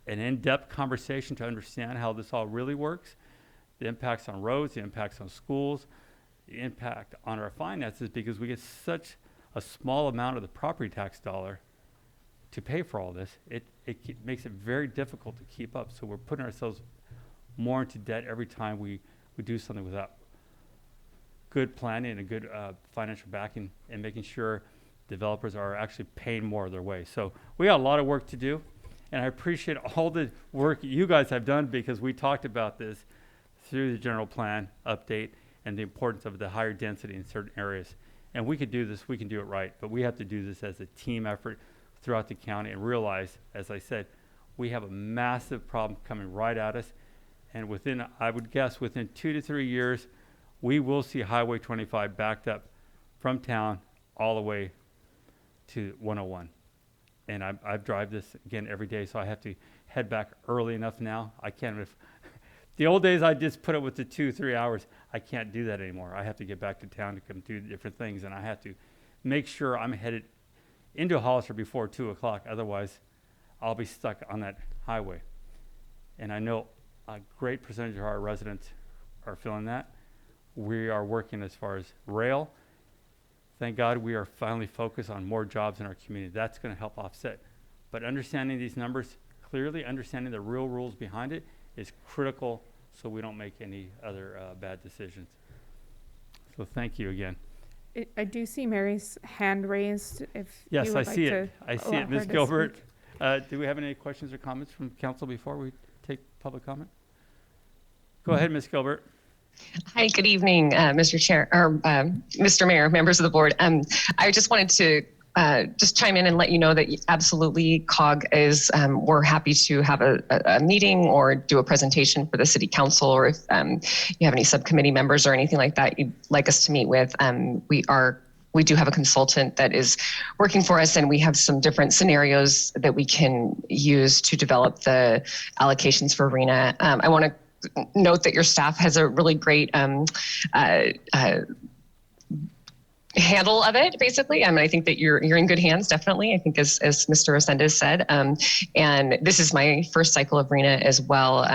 S4: an in-depth conversation to understand how this all really works, the impacts on roads, the impacts on schools, the impact on our finances, because we get such a small amount of the property tax dollar to pay for all this. It makes it very difficult to keep up. So we're putting ourselves more into debt every time we do something without good planning and a good financial backing, and making sure developers are actually paying more of their way. So we got a lot of work to do. And I appreciate all the work you guys have done, because we talked about this through the general plan update and the importance of the higher density in certain areas. And we could do this, we can do it right, but we have to do this as a team effort throughout the county and realize, as I said, we have a massive problem coming right at us. And I would guess within 2 to 3 years, we will see Highway 25 backed up from town all the way to 101. And I drive this again every day, so I have to head back early enough now. I can't, the old days I just put up with the 2-3 hours. I can't do that anymore. I have to get back to town to come do different things, and I have to make sure I'm headed into Hollister before 2 o'clock. Otherwise, I'll be stuck on that highway. And I know a great percentage of our residents are feeling that. We are working as far as rail. Thank God we are finally focused on more jobs in our community. That's going to help offset. But understanding these numbers clearly, understanding the real rules behind it is critical, so we don't make any other bad decisions. So thank you again.
S12: I do see Mary's hand raised. If
S4: yes,
S12: you would
S4: I see
S12: like
S4: it. I see it, Ms. Gilbert. Do we have any questions or comments from council before we take public comment? Go ahead, Ms. Gilbert.
S21: Hi, good evening, Mr. Chair, or Mr. Mayor, members of the board. I just wanted to just chime in and let you know that absolutely COG is, we're happy to have a meeting or do a presentation for the city council, or if you have any subcommittee members or anything like that you'd like us to meet with. We do have a consultant that is working for us, and we have some different scenarios that we can use to develop the allocations for RENA. I want to note that your staff has a really great handle of it, basically. I think that you're in good hands, definitely. I think as Mr. Resendez said, and this is my first cycle of RENA as well,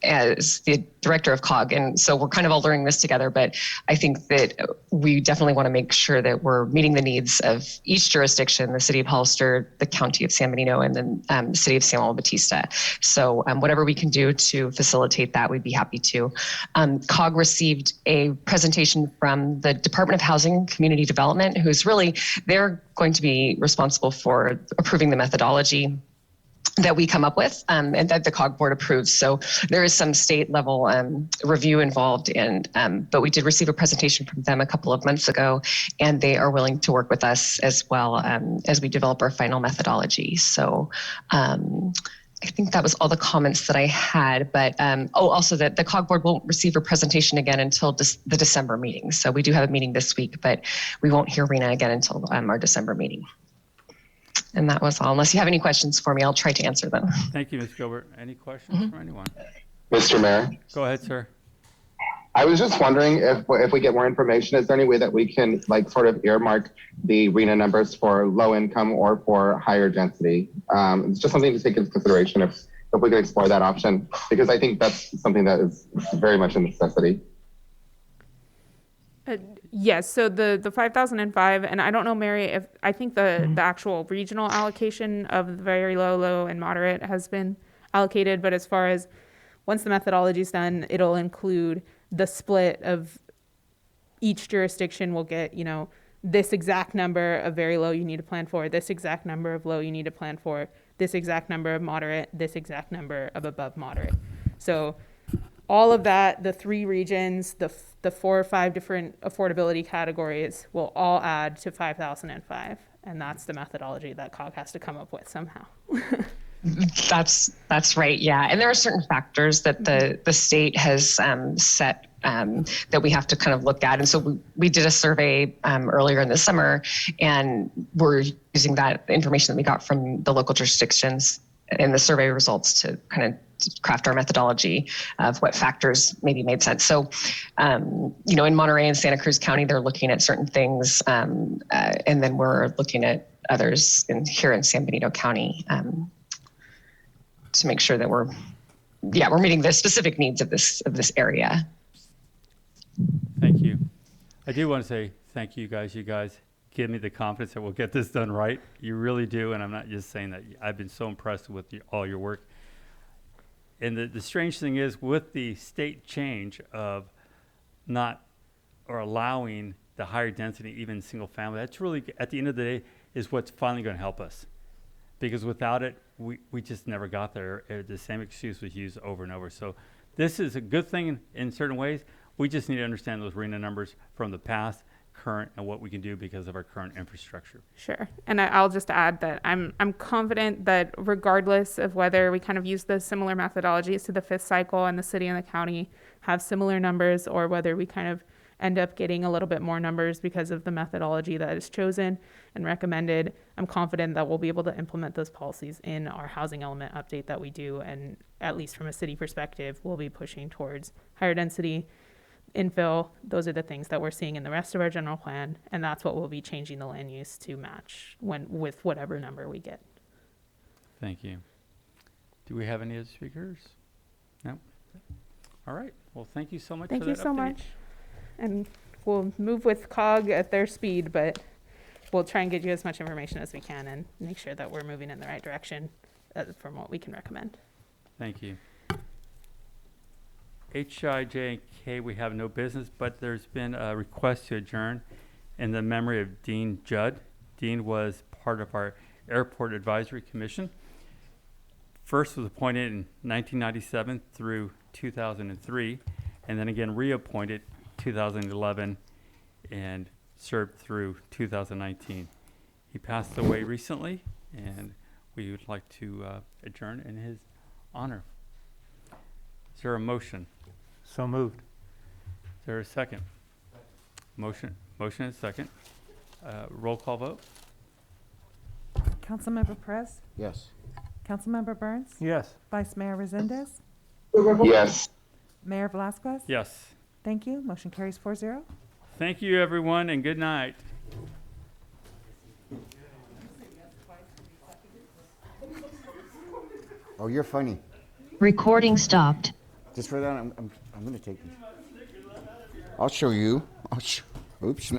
S21: as the director of COG. And so we're kind of all learning this together, but I think that we definitely want to make sure that we're meeting the needs of each jurisdiction, the city of Hollister, the county of San Benito, and then the city of San Juan Bautista. So whatever we can do to facilitate that, we'd be happy to. COG received a presentation from the Department of Housing and Community Development, who's really, they're going to be responsible for approving the methodology that we come up with, and that the COG board approves. So there is some state level review involved, but we did receive a presentation from them a couple of months ago, and they are willing to work with us as well as we develop our final methodology. So I think that was all the comments that I had, but also that the COG board won't receive a presentation again until the December meeting. So we do have a meeting this week, but we won't hear RENA again until our December meeting. And that was all. Unless you have any questions for me, I'll try to answer them.
S4: Thank you, Ms. Gilbert. Any questions from anyone?
S16: Mr. Mayor?
S4: Go ahead, sir.
S16: I was just wondering if we get more information, is there any way that we can sort of earmark the RENA numbers for low income or for higher density? It's just something to take into consideration if we could explore that option, because I think that's something that is very much a necessity.
S12: Yes, so the 5,005, and I don't know, Mary, if I think the actual regional allocation of the very low, low, and moderate has been allocated, but as far as once the methodology is done, it'll include the split of each jurisdiction will get, this exact number of very low you need to plan for, this exact number of low you need to plan for, this exact number of moderate, this exact number of above moderate. So all of that, the 3 regions, the 4 or 5 different affordability categories will all add to 5,005. And that's the methodology that COG has to come up with somehow.
S21: That's right, yeah. And there are certain factors that the state has set that we have to kind of look at. And so we did a survey earlier in the summer, and we're using that information that we got from the local jurisdictions and the survey results to kind of craft our methodology of what factors maybe made sense. So, in Monterey and Santa Cruz County, they're looking at certain things, and then we're looking at others here in San Benito County to make sure that we're meeting the specific needs of this area.
S4: Thank you. I do want to say thank you guys. You guys give me the confidence that we'll get this done right. You really do, and I'm not just saying that. I've been so impressed with all your work. And the strange thing is, with the state change of not or allowing the higher density, even single family, that's really, at the end of the day, is what's finally going to help us. Because without it, we just never got there. The same excuse was used over and over. So this is a good thing in certain ways. We just need to understand those RENA numbers from the past, current, and what we can do because of our current infrastructure.
S12: Sure. And I'll just add that I'm confident that regardless of whether we kind of use the similar methodologies to the 5th cycle and the city and the county have similar numbers, or whether we kind of end up getting a little bit more numbers because of the methodology that is chosen and recommended, I'm confident that we'll be able to implement those policies in our housing element update that we do. And at least from a city perspective, we'll be pushing towards higher density, infill. Those are the things that we're seeing in the rest of our general plan, and that's what we'll be changing the land use to match with whatever number we get.
S4: Thank you. Do we have any other speakers? No? All right. Well, thank you so much for that update.
S12: Thank you so much. And we'll move with COG at their speed, but we'll try and get you as much information as we can and make sure that we're moving in the right direction from what we can recommend.
S4: Thank you. H, I, J, and K, we have no business, but there's been a request to adjourn in the memory of Dean Judd. Dean was part of our Airport Advisory Commission. First was appointed in 1997 through 2003, and then again reappointed 2011 and served through 2019. He passed away recently, and we would like to adjourn in his honor. Is there a motion?
S14: So moved.
S4: Is there a second? Motion and second. Roll call vote?
S13: Councilmember Perez,
S15: Yes.
S13: Councilmember Burns,
S14: Yes.
S13: Vice Mayor Resendez,
S16: Yes.
S13: Mayor Velasquez.
S4: Yes.
S13: Thank you. Motion carries 4-0.
S4: Thank you, everyone, and good night.
S15: Oh, you're funny.
S1: Recording stopped.
S15: Just for that, I'm gonna take. I'll show you. Oops.